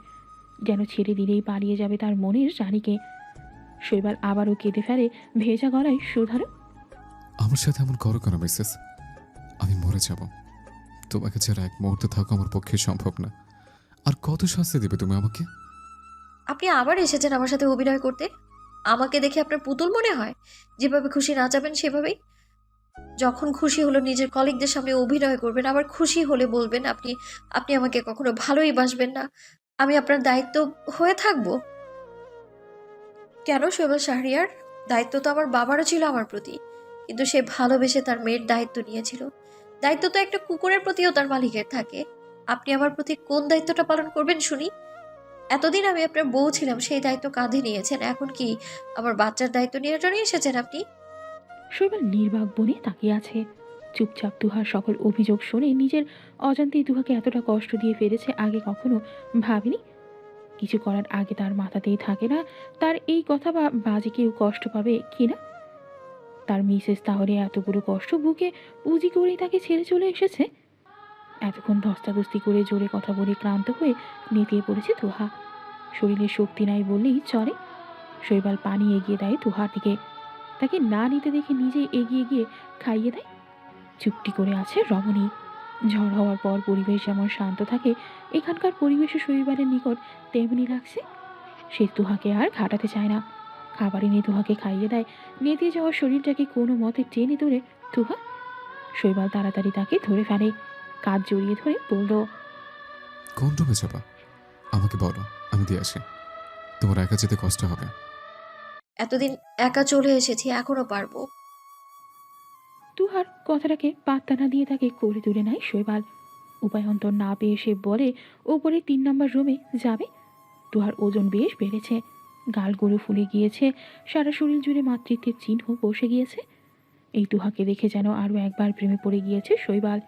যেন ছেড়ে দিলেই পালিয়ে যাবে তার মনের রানীকে। শৈবাল আবারও কেঁদে ফেলে ভেজা গলায় শুধারো, আমার সাথে এমন করো কেন মিসেস? আমি মরে যাব। তোমাকে ছাড়া এক মুহূর্তে থাকা আমার পক্ষে সম্ভব না। আর কত শাস্তি দেবে তুমি আমাকে? আপনি আবার এসেছেন আমার সাথে অভিনয় করতে? আমাকে দেখে আপনার পুতুল মনে হয়? যেভাবে খুশি নাচাবেন সেভাবেই। যখন খুশি হলো নিজের কলিগদের সামনে অভিনয় করবেন, আবার খুশি হলে বলবেন আপনি আপনি আমাকে কখনো ভালোই বাসবেন না, আমি আপনার দায়িত্ব হয়ে থাকবো। কেন শৈবাল শাহরিয়ার? দায়িত্ব তো আমার বাবারও ছিল আমার প্রতি, কিন্তু সে ভালোবেসে তার মেয়ের দায়িত্ব নিয়েছিল। দায়িত্ব তো একটা কুকুরের প্রতিও তার মালিকের থাকে। আপনি আমার প্রতি কোন দায়িত্বটা পালন করবেন শুনি? এতদিন আমি আপনার বউ ছিলাম, সেই দায়িত্ব কাঁধে নিয়েছেন, এখন কি আমার বাচ্চার দায়িত্ব নিয়ে জন্য এসেছেন আপনি? শৈবাল নির্বাক বনে তাকিয়ে আছে। চুপচাপ তুহার সকল অভিযোগ শুনে নিজের অজান্তেই তুহাকে এতটা কষ্ট দিয়ে ফেলেছে আগে কখনো ভাবেনি। কিছু করার আগে তার মাথাতেই থাকে না তার এই কথা বা বাজে কেউ কষ্ট পাবে কিনা। তার মিসেস তাহলে এতগুলো কষ্ট বুকে উজি করেই তাকে ছেড়ে চলে এসেছে। এতক্ষণ ধস্তাধস্তি করে জোরে কথা বলে ক্লান্ত হয়ে নেতিয়ে পড়েছে তুহা। শরীরে শক্তি নাই বললেই চলে। শৈবাল পানি এগিয়ে দেয় তুহার দিকে। তাকে না নিতে দেখে নিজেই এগিয়ে গিয়ে খাইয়ে দেয়। চুপটি করে আছে রমণী। ঝড় হওয়ার পর পরিবেশ যেমন শান্ত থাকে, এখানকার পরিবেশে শৈবালের নিকট তেমনি লাগছে। সে তুহাকে আর ঘাটাতে চায় না। খাবার এনে তুহাকে খাইয়ে দেয়। নেতিয়ে যাওয়া শরীরটাকে কোনো মতে টেনে ধরে তুহা। শৈবাল তাড়াতাড়ি তাকে ধরে ফেলে, কাঁধ জড়িয়ে ধরে বলল, কোন রুমে যাবা? আমাকে বলো, আমি দিয়ে আসি। তোমার একা যেতে কষ্ট হবে। এতদিন একা চলে এসেছি, এখনো পারবো। তুহার কথাটাকে পাত্তা না দিয়ে তাকে করে তুলে নেয় শৈবাল। উপায়ন্তর না পেয়ে সে বলে ওপরে 3 নম্বর রুমে যাবে। তুহার ওজন বেশ বেড়েছে, গালগুলো ফুলে গিয়েছে, সারা শরীর জুড়ে মাতৃত্বের চিহ্ন বসে গিয়েছে। এই তুহাকে দেখে যেন আরও একবার প্রেমে পড়ে গিয়েছে শৈবাল।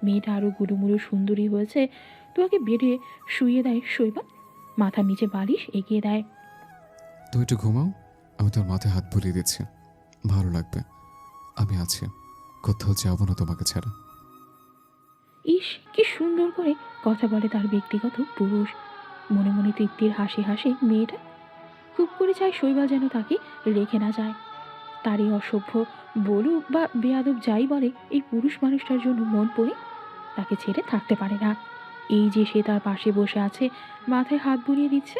মেয়েটা আরও গুরুমুরু সুন্দরী হয়েছে। তুহাকে বেডে শুইয়ে দেয় শৈবাল, মাথার নিচে বালিশ এগিয়ে দেয়। তুমি একটু ঘুমাও, আমি তোর মাথায় হাত বুলিয়ে দিচ্ছি, ভালো লাগবে। আমি আছি, কোথাও যাবো না তোমাকে ছাড়া। ইস, কি সুন্দর করে কথা বলে তার ব্যক্তিগত পুরুষ। মনে মনে তৃপ্তির হাসি হাসে মেয়েটা। খুব করে চায় শৈবাল যেন তাকে রেখে না যায়। তারই অসভ্য বলুক বা বেয়াদব যাই বলে, এই পুরুষ মানুষটার জন্য মন পড়ে তাকে ছেড়ে থাকতে পারে না। এই যে সে তার পাশে বসে আছে, মাথায় হাত বুলিয়ে দিচ্ছে,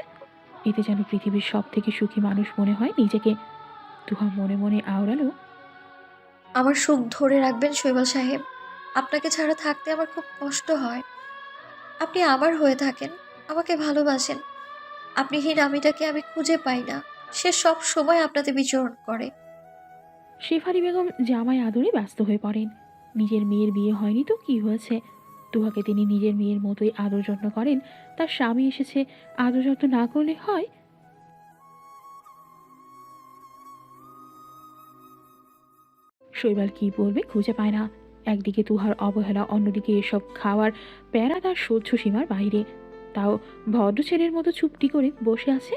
এতে যেন পৃথিবীর সব থেকে সুখী মানুষ মনে হয় নিজেকে। তুহা মনে মনে আওড়ালো, আমার সুখ ধরে রাখবেন শৈবাল সাহেব। আপনাকে ছাড়া থাকতে আমার খুব কষ্ট হয়। আপনি আমার হয়ে থাকেন, আমাকে ভালোবাসেন। আপনিহীন আমিটাকে আমি খুঁজে পাই না। সে সব সময় আপনাতে বিচরণ করে। শেফালি বেগম জামাই আদরে ব্যস্ত হয়ে পড়েন। নিজের মেয়ের বিয়ে হয়নি তো কি হয়েছে, তুহাকে তিনি নিজের মেয়ের মতোই আদর যত্ন করেন। তার স্বামী এসেছে, আদর যত্ন না করলে হয়? শৈবাল কি বলবে খুঁজে পায় না। একদিকে তুহার অবহেলা, অন্যদিকে এসব খাওয়ার প্যারা তার সহ্য সীমার বাইরে। তাও ভদ্র ছেলের মতো চুপটি করে বসে আছে।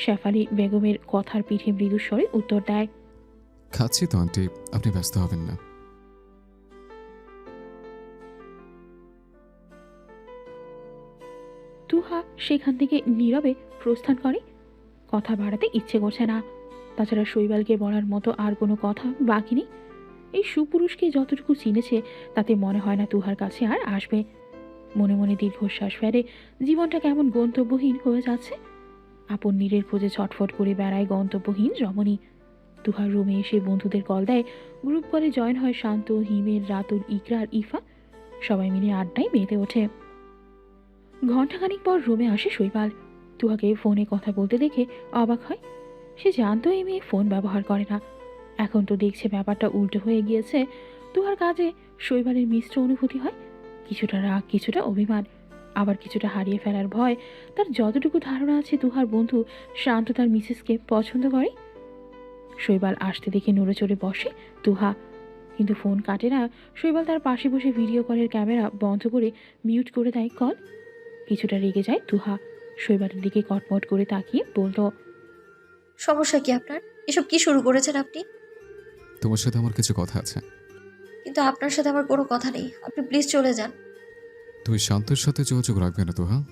শেফালি বেগমের কথার পিঠে মৃদুস্বরে উত্তর দেয়, খাচ্ছি তো আন্টি, আপনি ব্যস্ত হবেন না। তুহা সেখান থেকে নীরবে প্রস্থান করে। কথা বাড়াতে ইচ্ছে করছে না। তাছাড়া শৈবালকে বলার মতো আর কোনো কথা বাকি নেই। এই সুপুরুষকে যতটুকু চিনেছে তাতে মনে হয় না তুহার কাছে আর আসবে। মনে মনে দীর্ঘশ্বাস ফেলে। জীবনটা কেমন গন্তব্যহীন হয়ে যাচ্ছে। আপন নীরের খোঁজে ছটফট করে বেড়ায় গন্তব্যহীন রমণী। তুহার রুমে এসে বন্ধুদের কল দেয়। গ্রুপ কলে জয়েন হয় শান্ত, হিমের, রাতুল, ইকরার, ইফা। সবাই মিলে আড্ডায় মেতে ওঠে। ঘণ্টাখানিক পর রুমে আসে শৈবাল। তুহাকে ফোনে কথা বলতে দেখে অবাক হয়। সে জানতো এই মেয়ে ফোন ব্যবহার করে না। এখন তো দেখছে ব্যাপারটা উল্টো হয়ে গিয়েছে। তুহার কাজে শৈবালের মিশ্র অনুভূতি হয়। কিছুটা রাগ, কিছুটা অভিমান, আবার কিছুটা হারিয়ে ফেলার ভয়। তার যতটুকু ধারণা আছে তুহার বন্ধু শান্ত তার মিসেসকে পছন্দ করে। শৈবাল আসতে দেখে নড়ে চড়ে বসে তুহা, কিন্তু ফোন কাটে না। শৈবাল তার পাশে বসে ভিডিও কলের ক্যামেরা বন্ধ করে মিউট করে দেয় কল। কিছুটা রেগে যায় তুহা। শৈবালের দিকে কটমট করে তাকিয়ে বলল, সমস্যা কি আপনার? এসব কি শুরু করেছেন আপনি? তোমার সাথে আমার কিছু কথা আছে। কিন্তু আপনার সাথে আমার কোনো কথা নেই। আপনি প্লিজ চলে যান। তুমি শান্তর সাথে যোগাযোগ রাখবে না তো? হ্যাঁ,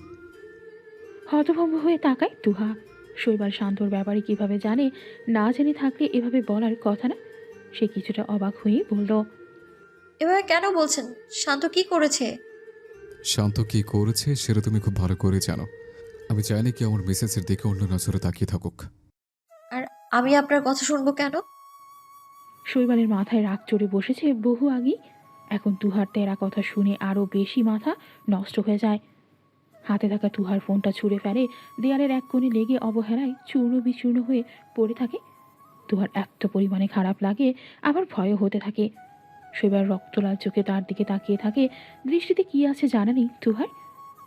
হতভম্ব হয়ে তাকায় তুহা। শৈবাল শান্তর ব্যাপারে কিভাবে জানে? না জেনে থাকলে এভাবে বলার কথা না। সে কিছুটা অবাক হয়ে বলল, এভাবে কেন বলছেন? শান্ত কি করেছে? শান্ত কি করেছে সেটা তুমি খুব ভালো করে জানো। আমি চাই না কি আমার মিসেসের দিকে অন্য নজরে তাকিয়ে থাকুক। আর আমি আপনার কথা শুনবো কেন? শৈবালের মাথায় রাগ চড়ে বসেছে বহু আগেই। এখন তুহার তেরা কথা শুনে আরও বেশি মাথা নষ্ট হয়ে যায়। হাতে থাকা তুহার ফোনটা ছুঁড়ে ফেলে। দেয়ালের এক কোণে লেগে অবহেলায় চূর্ণ বিচূর্ণ হয়ে পড়ে থাকে। তুহার এত পরিমাণে খারাপ লাগে, আবার ভয়ও হতে থাকে। শৈবাল রক্তলাল চোখে তার দিকে তাকিয়ে থাকে। দৃষ্টিতে কি আছে জানা নেই তুহার।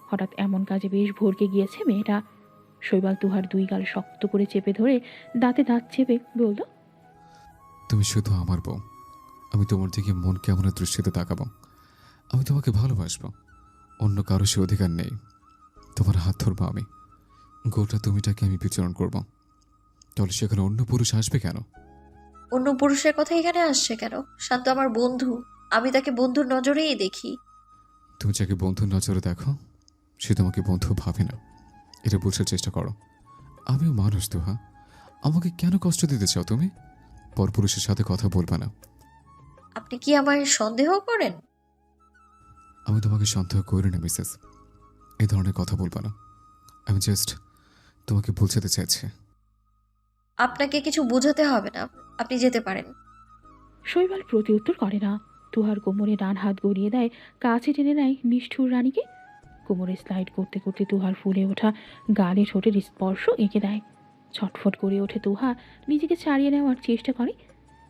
হঠাৎ এমন কাজে বেশ ভরকে গিয়েছে মেয়েটা। শৈবাল তুহার দুই গাল শক্ত করে চেপে ধরে দাঁতে দাঁত চেপে বলল, তুমি শুধু আমার বউ। আমি তোমার দিকে মন কেমন দৃষ্টিতে তাকাবো। আমি তোমাকে ভালোবাসবো, অন্য কারো সে অধিকার নেই। তোমার হাত ধরবো আমি, গোটা তুমিটাকে আমি বিচরণ করব। তাহলে সেখানে অন্য পুরুষ আসবে কেন? অন্য পুরুষের কথা এখানে আসছে কেন? শান্ত আমার বন্ধু। আমি তাকে বন্ধুর নজরেই দেখি। তুমি যাকে বন্ধুর নজরে দেখো সে তোমাকে বন্ধু ভাবে না, এটা বোঝার চেষ্টা করো। আমিও মানুষ তো। হ্যাঁ, আমাকে কেন কষ্ট দিতে চাও তুমি? পরপুরুষের সাথে কথা বলবে না। আপনি কি আমায় সন্দেহ করেন? আমি তোমাকে সন্দেহ করি না মিসেস, এই ধরনের কথা বলবে না। আমি জাস্ট তোমাকে বোঝাতে চাইছি। আপনাকে কিছু বোঝাতে হবে না। আপনি যেতে পারেন। শৈবাল প্রতি উত্তর করে না। তুহার কোমরে ডান হাত গড়িয়ে দেয়, কাছে টেনে নেয় নিষ্ঠুর রানীকে। কোমরে স্লাইড করতে করতে তুহার ফুলে ওঠা গালে ঠোঁটের স্পর্শ এঁকে দেয়। ছটফট করে ওঠে তুহা, নিজেকে ছাড়িয়ে নেওয়ার চেষ্টা করে।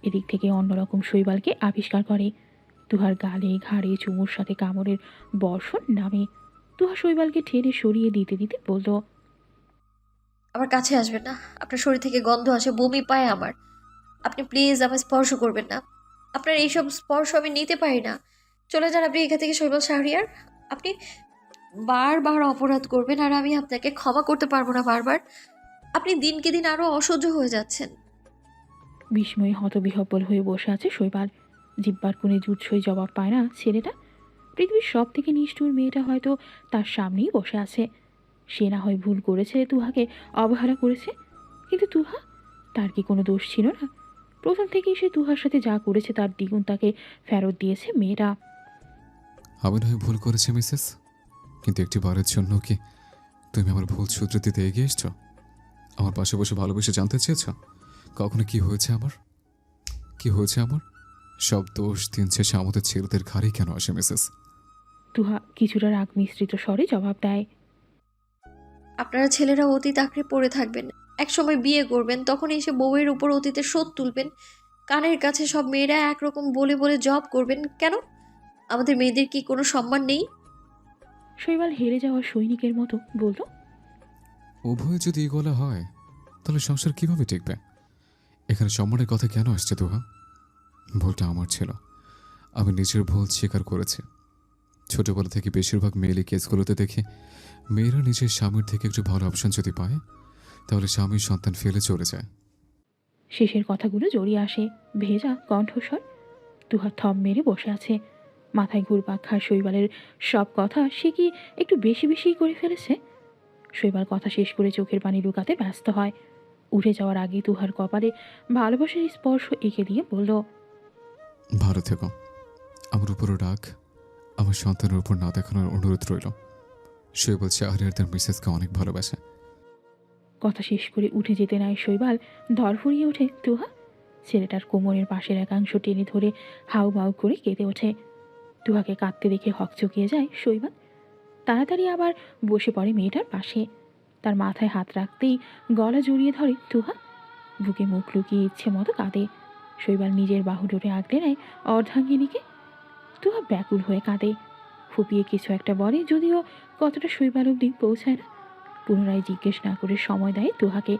এদিক থেকে অন্যরকম শৈবালকে আবিষ্কার করে। তুহার গালে ঘাড়ে চুমুর সাথে কামড়ের বর্ষণ নামে। তুহা শৈবালকে ঠেলে সরিয়ে দিতে দিতে বলল, আমার কাছে আসবেন না। আপনার শরীর থেকে গন্ধ আসে, বমি পায় আমার। আপনি প্লিজ আমায় স্পর্শ করবেন না। আপনার এইসব স্পর্শ আমি নিতে পারি না। চলে যান আপনি এখান থেকে শৈবাল শাহরিয়ার। আপনি বারবার অপরাধ করবেন আর আমি আপনাকে ক্ষমা করতে পারবো না বারবার। আপনি দিনকে দিন আরও অসহ্য হয়ে যাচ্ছেন। বিস্ময়ে হতবিহ্বল হয়ে বসে আছে শৈবাল। জিব্বার কোণে জুৎসই জবাব পায় না ছেলেটা। পৃথিবীর সব থেকে নিষ্ঠুর মেয়েটা হয়তো তার সামনেই বসে আছে। সে না হয় ভুল করেছে, তুহাকে অবহেলা করেছে, কিন্তু তুহা, তার কি কোনো দোষ ছিল না? প্রথম থেকেই সে তুহার সাথে যা করেছে তার দ্বিগুণ তাকে ফেরত দিয়েছে মেয়েটা। আমি নয় ভুল করেছি মিসেস, কিন্তু একটি বারের জন্য কি তুমি আমার ভুল সূত্র দিতে এগিয়ে এসছো? আমার পাশে বসে ভালোবেসে জানতে চেয়েছ কখনো কি হয়েছে আমার? কি হয়েছে আমার? সব দোষ দিন শেষে আমাদের ছেলেদের ঘাড়েই কেন আসে মিসেস? তুহা কিছুটা রাগ মিশ্রিত স্বরে জবাব দেয়। আপনারা ছেলেরা অতীত আঁকড়ে পড়ে থাকবেন, একসময় বিয়ে করবেন, তখন এসে বউয়ের উপর অতীতের শোধ তুলবেন। কানের কাছে সব মেয়েরা একরকম বলে বলে জব করবেন। কেন আমাদের মেয়েদের কি কোনো সম্মান নেই? শৈবাল হেরে যাওয়া সৈনিকের মতো বলল, উভয় যদি এগোলা হয় তাহলে সংসার কিভাবে টিকবে? এখানে সম্মানের কথা কেন আসছে তুহা? ভুলটা আমার ছিল, আমি নিজের ভুল স্বীকার করেছি। ছোটবেলা থেকে বেশিরভাগ মেয়েলি কেসগুলোতে দেখি মেয়েরা নিজের স্বামীর থেকে একটু ভালো অপশন যদি পায় তাহলে স্বামীর সন্তান ফেলে চলে যায়। শেষের কথাগুলো জড়িয়ে আসে ভেজা কণ্ঠস্বর। তুহা থম মেরে বসে আছে, মাথায় ঘুরপাক খায় শৈবালের সব কথা। সে কি একটু বেশি বেশি করে ফেলেছে? শৈবাল কথা শেষ করে চোখের পানি লুকাতে ব্যস্ত হয়। উঠে যাওয়ার আগে তুহার কপালে ভালোবাসার স্পর্শ এঁকে দিয়ে বলল, ভালো থেকো। আমার উপরও রাগ আমার সন্তানের উপর না দেখানোর অনুরোধ রইল। শৈবাল শাহরিয়ার তার মিসেসকে অনেক ভালোবাসে। কথা শেষ করে উঠে যেতে নাই শৈবাল, ধরফরিয়ে ওঠে তুহা। ছেলেটার কোমরের পাশের একাংশ টেনে ধরে হাউ মাউ করে কেঁদে ওঠে। তুহাকে কাঁদতে দেখে হকচকিয়ে যায় শৈবাল। তাড়াতাড়ি আবার বসে পড়ে মেয়েটার পাশে। তার মাথায় হাত রাখতেই গলা জড়িয়ে ধরে তুহা। বুকে মুখ লুকিয়ে ইচ্ছে মতো কাঁদে। শৈবাল নিজের বাহু ডোরে আগলে নেয় অর্ধাঙ্গিনীকে। তুহা ব্যাকুল হয়ে কাঁদে, ফুপিয়ে কিছু একটা বলে, যদিও কতটা শৈবাল অবধি পৌঁছায় না। পুনরায় জিজ্ঞেস না করে সময় দেয় তুহাকে।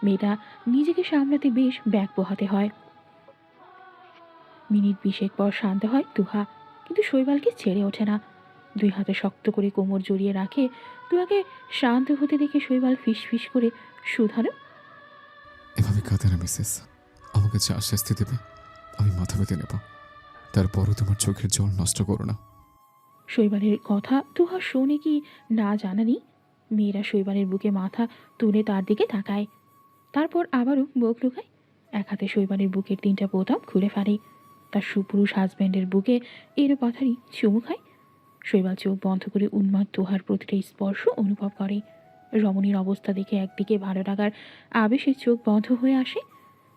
মেয়েটা নিজেকে সামলাতে বেশ ব্যাগ পোহাতে হয়। মিনিট 20 পর শান্ত হয় তুহা, কিন্তু শৈবালকে ছেড়ে ওঠে না। দুই হাতে শক্ত করে কোমর জড়িয়ে রাখে। তুহাকে শান্ত হতে দেখে শৈবাল ফিস ফিস করে শুধালো, এভাবে কাঁদে না মিসেস, আমাকে যা শাস্তি দেবে আমি মাথা পেতে নেব, তারপরও তোমার চোখের জল নষ্ট করো না। শৈবালের কথা তুহা শোনে কি না জানা নেই। মেয়েরা শৈবালের বুকে মাথা তুলে তার দিকে তাকায়, তারপর আবারও মুখ লুকায়। এক হাতে শৈবালের বুকের 3টা বোতাম খুলে ফেলে। তার সুপুরুষ হাজব্যান্ডের বুকে এর পাথারি চুমু খায়। শৈবাল চোখ বন্ধ করে উন্মাদ তুহার প্রতিটা স্পর্শ অনুভব করে। রমণীর অবস্থা দেখে একদিকে ভালো লাগার আবেশে চোখ বন্ধ হয়ে আসে,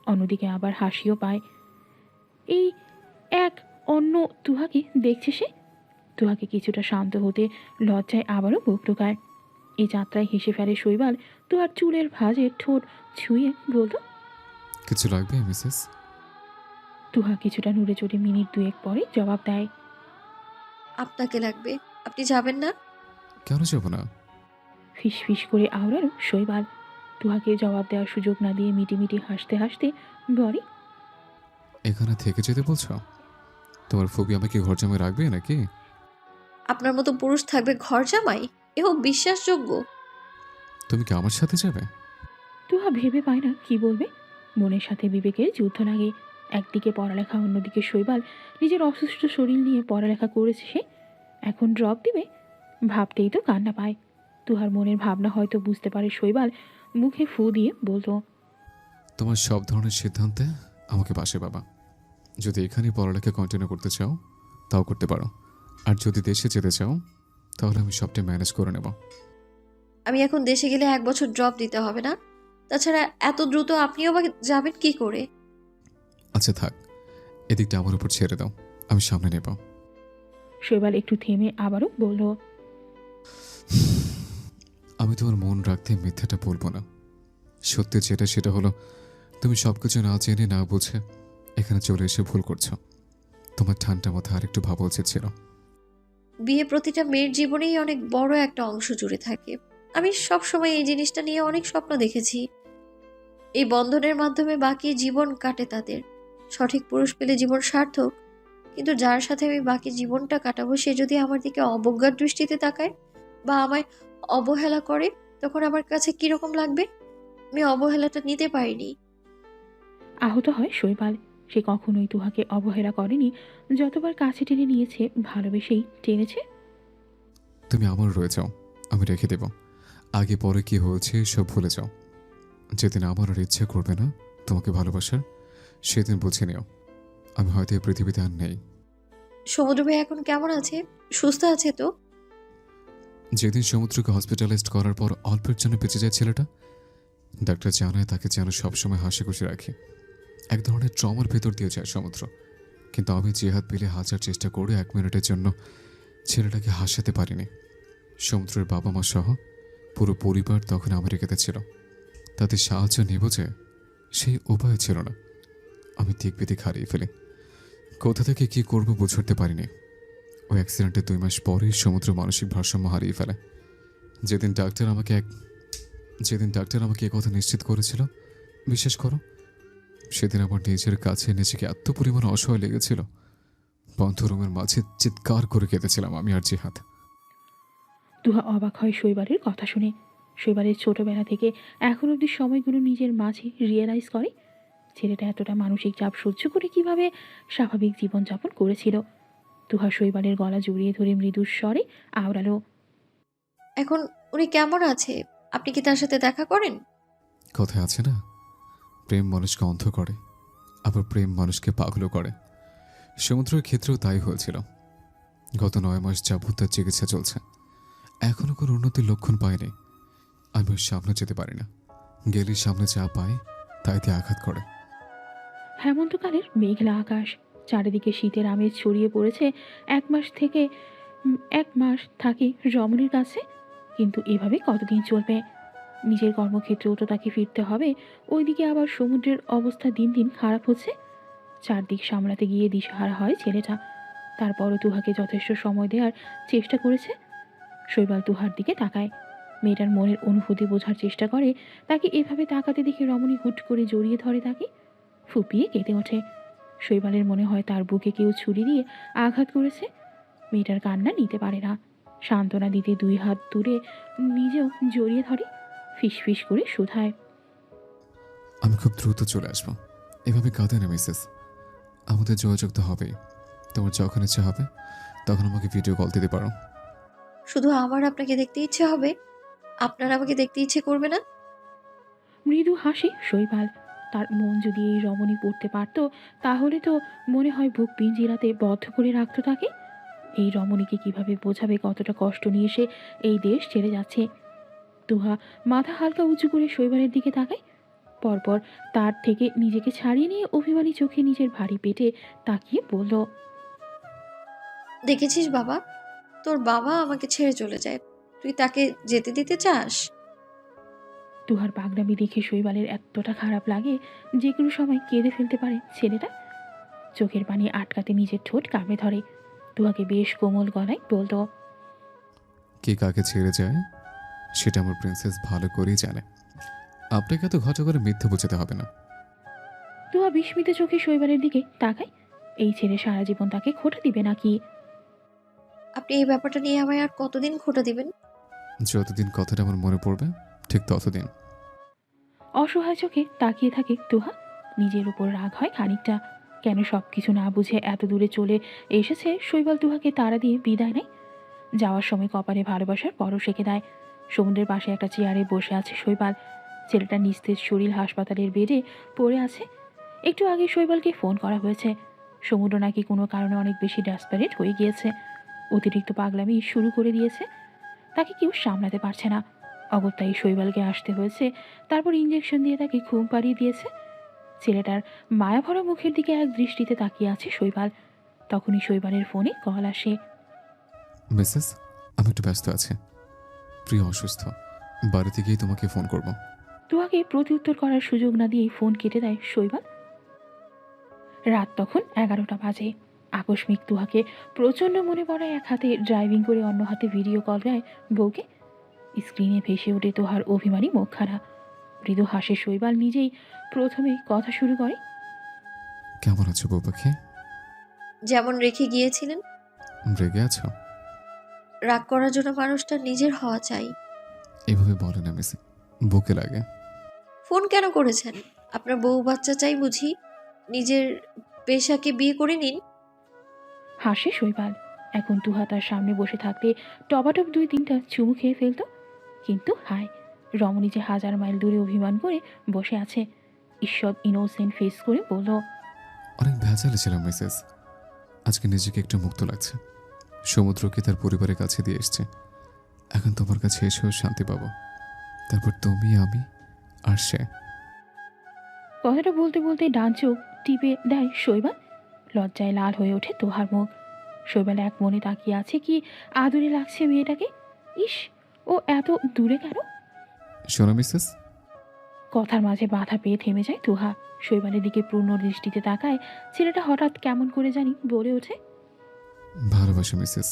অন্যদিকে আবার হাসিও পায়। এই এক অন্য তুহাকে দেখছে সে। তুহাকে কিছুটা শান্ত হতে লজ্জায় আবারও মুখ লুকায়। এই যাত্রায় হেসে ফেলে শৈবাল। তুহার চুলের ভাঁজে ঠোঁট ছুঁয়ে বলল, কিছু লাগবে মিসেস? তুহা কিছুটা নড়ে চড়ে মিনিট 2 পরে জবাব দেয়, আপনাকে লাগবে। আপনি যাবেন না? কেন যাব না? ফিস ফিস করে আওড়ালো শৈবাল। তুহাকে জবাব দেওয়ার সুযোগ না দিয়ে মিটিমিটি হাসতে হাসতে বলে, এখানে থেকে যেতে বলছো? তোমার ফুবি আমাকে ঘর জমে রাখবে নাকি? আপনার মতো পুরুষ থাকবে ঘর জামাই? এও বিশ্বাসযোগ্য? তুমি কি আমার সাথে যাবে? তুহা ভেবে পায় না কি বলবে। মনের সাথে বিবেকের যুদ্ধ লাগে। একদিকে পড়ালেখা, অন্যদিকে শৈবাল। নিজের অসুস্থ শরীর নিয়ে পড়ালেখা করেছে সে, এখন ড্রপ দিবে? ভাবতেই তো কান্না পায়। তুহার মনের ভাবনা হয়তো বুঝতে পারে শৈবাল। মুখে ফু দিয়ে বলল, তোমার সব ধরনের সিদ্ধান্তে আমাকে পাশে বাবা। যদি এখানে পড়ালেখা কন্টিনিউ করতে চাও তাও করতে পারো, আর যদি দেশে যেতে চাও তাহলে আমি সবটাই ম্যানেজ করে নেব। আমি এখন দেশে গেলে 1 বছর ড্রপ দিতে হবে না? তাছাড়া এত দ্রুত আপনিও বা যাবেন কি করে? আচ্ছা থাক, এদিকটা আমার উপর ছেড়ে দাও, আমি সামনে নেব। শৈবাল একটু থেমে আবারও বলল, আমি তোমার মন রাখতে মিথ্যাটা বলবো না। সত্যি যেটা সেটা হলো, তুমি সবকিছু না জেনে না বুঝে এখানে চলে এসে ভুল করছো। তোমার ঠান্ডা মাথা আর একটু ভাবা উচিত ছিল। বিয়ে প্রতিটা মেয়ের জীবনেই অনেক বড় একটা অংশ জুড়ে থাকে। আমি সব সময় এই জিনিসটা নিয়ে অনেক স্বপ্ন দেখেছি। এই বন্ধনের মাধ্যমে বাকি জীবন কাটে তাদের। সঠিক পুরুষ পেলে জীবন সার্থক। কিন্তু যার সাথে আমি বাকি জীবনটা কাটাবো সে যদি আমার দিকে অবজ্ঞার দৃষ্টিতে তাকায় বা আমায় অবহেলা করে, তখন আমার কাছে কিরকম লাগবে? আমি অবহেলাটা নিতে পারিনি। আহত হয় শৈবাল। সে কখনোই তুহাকে অবহেলা করেনি, যতবার কাছে টেনে নিয়েছে ভালোবেসেই টেনেছে। তুমি আমার রয়ে যাও, আমি রেখে দেব। আগে পরে কি হয়েছে সব ভুলে যাও। যেদিন আমার আর ইচ্ছে করবে না তোমাকে ভালোবাসার, সেদিন বুঝে নিও আমি হয়তো এই পৃথিবীতে আর নেই। সমুদ্র ভাই এখন কেমন আছে? সুস্থ আছে তো? যেদিন সমুদ্রকে হসপিটালাইজড করার পর অল্পের জন্য বেঁচে যায় ছেলেটা, ডাক্তার জানায় তাকে যেন সবসময় হাসি খুশি রাখি। এক ধরনের ট্রমার ভেতর দিয়ে যায় সমুদ্র, কিন্তু আমি যে হাত পেলে হাজার চেষ্টা করে 1 মিনিটের জন্য ছেলেটাকে হাসাতে পারিনি। সমুদ্রের বাবা মা সহ পুরো পরিবার তখন আমেরিকাতে ছিল। তাদের সাহায্য নেব যে সেই উপায় ছিল না। আমি দিক বিদিক হারিয়ে ফেলি, কোথা থেকে কি করব বুঝে উঠতে পারিনি। ওই অ্যাক্সিডেন্টে 2 মাস পরেই সমুদ্র মানসিক ভারসাম্য হারিয়ে ফেলে। যেদিন ডাক্তার আমাকে কথা নিশ্চিত করেছিল, বিশ্বাস করো সেদিন আমার নিজের কাছে নিজেকে এত পরিমাণ অসহায় লেগেছিল, বন্ধ রুমের মাঝে চিৎকার করে কেঁদেছিলাম আমি আর জিহাদ। তুহা অবাক হয় শৈবালের কথা শুনে। শৈবালের ছোটবেলা থেকে এখন অবধি সময়গুলো নিজের মাঝে রিয়েলাইজ করে ছেলেটা এতটা মানসিক চাপ সহ্য করে কিভাবে স্বাভাবিক জীবনযাপন করেছিল। তুহা শৈবালের গলা জড়িয়ে ধরে মৃদুর স্বরে আওড়ালো, এখন উনি কেমন আছে? আপনি কি তার সাথে দেখা করেন? কথায় আছে না, প্রেম মানুষকে অন্ধ করে, আবার প্রেম মানুষকে পাগলও করে। সমুদ্রের ক্ষেত্রেও তাই হয়েছিল। গত 9 মাস যাবৎ তার চিকিৎসা চলছে, এখনো কোনো উন্নতির লক্ষণ পায়নি। আমি ওর সামনে যেতে পারি না, গেলে সামনে যা পাই তাই দিয়ে আঘাত করে। হেমন্তকালের মেঘলা আকাশ, চারিদিকে শীতের আমেজ ছড়িয়ে পড়েছে। 1 মাস থাকি রমণীর কাছে, কিন্তু এভাবে কতদিন চলবে? নিজের কর্মক্ষেত্রেও তো তাকে ফিরতে হবে। ওইদিকে আবার সমুদ্রের অবস্থা দিন দিন খারাপ হচ্ছে। চারদিক সামলাতে গিয়ে দিশেহারা হয় ছেলেটা। তারপরও তুহাকে যথেষ্ট সময় দেওয়ার চেষ্টা করেছে। শৈবাল তুহার দিকে তাকায়, মেয়েটার মনের অনুভূতি বোঝার চেষ্টা করে। তাকে এভাবে তাকাতে দেখে রমণী হুট করে জড়িয়ে ধরে তাকে, ফুপিয়ে কেঁদে ওঠে। শৈবালের মনে হয় তার বুকে কেউ ছুরি দিয়ে আঘাত করেছে। মেয়েটার কান্না নিতে পারে না, সান্ত্বনা দিতে 2 হাত দূরে নিজেও জড়িয়ে ধরে, ফিসফিস করে শুধায়, আমি খুব দ্রুত চলে আসবো। এভাবে কাঁদে না মিসেস, আমাদের যোগাযোগ তো হবেই। তোমার যখন ইচ্ছা হবে তখন আমাকে ভিডিও কল দিতে পারো। শুধু আমার আপনাকে দেখতে ইচ্ছে হবে, আপনার আমাকে দেখতে ইচ্ছে করবে না? মৃদু হাসি শৈবাল। তার মন যদি এই রমণী পড়তে পারত, তাহলে তো মনে হয় বুক পিঞ্জিরাতে বদ্ধ করে রাখত তাকে। এই রমণীকে কিভাবে বোঝাবে কতটা কষ্ট নিয়ে সে এই দেশ ছেড়ে যাচ্ছে। তুহা মাথা হালকা উঁচু করে শৈবালের দিকে তাকায়, পরপর তার থেকে নিজেকে ছাড়িয়ে নিয়ে অভিমানী চোখে নিজের ভারী পেটে তাকিয়ে বলল, দেখেছিস বাবা, তোর বাবা আমাকে ছেড়ে চলে যায়, তুই তাকে যেতে দিতে চাস? তুহার পাগড়ামি দেখে শৈবালের এতটা খারাপ লাগে যে কোনো সময় কেঁদে ফেলতে পারে ছেলেটা। চোখের পানি আটকাতে নিজের ঠোঁট কামড়ে ধরে। তুহাকে বেশ কোমল গলায় বলল, কে কাকে ছেড়ে যায় সেটা আমার প্রিন্সেস ভালো করেই জানে। আপনাকে এত ঘটা করে মিথ্যে বোঝাতে হবে না। তুহা বিস্মিত চোখে শৈবালের দিকে তাকায়। এই ছেলে সারা জীবন তাকে খোটা দিবে নাকি? আপনি এই ব্যাপারটা নিয়ে আমায় আর কতদিন খোটা দিবেন? যতদিন কথাটা আমার মনে পড়বে ঠিক ততদিন। অসহায় চোখে তাকিয়ে থাকে তুহা। নিজের উপর রাগ হয় খানিকটা। কেন সব কিছু না বুঝে এত দূরে চলে এসেছে শৈবাল তুহাকে তাড়া দিয়ে বিদায় নেয়। যাওয়ার সময় কপালে ভালোবাসার পরশ এঁকে দেয়। সমুদ্রের পাশে একটা চেয়ারে বসে আছে শৈবাল। ছেলেটা নিস্তেজ শরীর হাসপাতালের বেডে পড়ে আছে। একটু আগে শৈবালকে ফোন করা হয়েছে। সমুদ্র নাকি কোনো কারণে অনেক বেশি ডেসপারেট হয়ে গিয়েছে, অতিরিক্ত পাগলামি শুরু করে দিয়েছে। তাকে কেউ সামলাতে পারছে না। অগত্যাই শৈবালকে আসতে হয়েছে। তারপর ইঞ্জেকশন দিয়ে তাকে ঘুম পাড়িয়ে দিয়েছে। ছেলেটার মায়াভরা মুখের দিকে এক দৃষ্টিতে তাকিয়ে আছে শৈবাল। তখনই শৈবালের ফোনে কল আসে। মিসেস, আমি একটু ব্যস্ত আছি, প্রিয় অসুস্থ, বাড়িতে গিয়ে তোমাকে ফোন করব। তুহাকে প্রত্যুত্তর করার সুযোগ না দিয়েই ফোন কেটে দেয় শৈবাল। রাত তখন 11টা বাজে। আকস্মিক তুহাকে প্রচণ্ড মনে পড়ে এক হাতে ড্রাইভিং করে অন্য হাতে ভিডিও কল দেয় বউকে। স্ক্রিনে ভেসে ওঠে তোহার অভিমানী মুখখানা। মৃদু হাসে শৈবাল নিজেই প্রথমে কথা শুরু করে, কেমন আছো বউ পাখি? যেমন রেখে গিয়েছিলেন। রেগে আছো? রাগ করার জন্য মানুষটা নিজের হওয়া চাই। এভাবে বলে না মিস, বুকে লাগে। ফোন কেন করেছেন? আপনার বউ বাচ্চা চাই বুঝি? নিজের পেশাকে বিয়ে করে নিন। হাসে শৈবাল। এখন তুহা তার সামনে বসে থাকতে টবাটপ 2-3টা চুমু খেয়ে ফেলত। কিন্তু হায়, রমণী যে হাজার মাইল দূরে অভিমান করে বসে আছে। ঈশ্বর ইনোসেন্ট ফেস করে বলল, অনেক ভেজালে ছিলাম মিসেস। আজকে নিজেকে একটু মুক্ত লাগছে। সমুদ্রকে তার পরিবারের কাছে দিয়ে এসছে। এখন তোমার কাছে এসেও শান্তি পাবো। তারপর তুমি, আমি আর সে। কথাটা বলতে বলতে ডান চোখ টিপে দেয় শৈবাল। লজ্জায় লাল হয়ে ওঠে তোহার মুখ। শৈবাল এক মনে তাকিয়ে আছে কি আদরে লাগছে মেয়েটাকে। ইস, ও এত দূরে কেন? শোনো মিসেস, কথার মাঝে বাধা পেয়ে থেমে যায় তুহা। শৈবালের দিকে পূর্ণ দৃষ্টিতে তাকায়। ছেলেটা হঠাৎ কেমন করে জানি বলে ওঠে, ভালোবাসো মিসেস।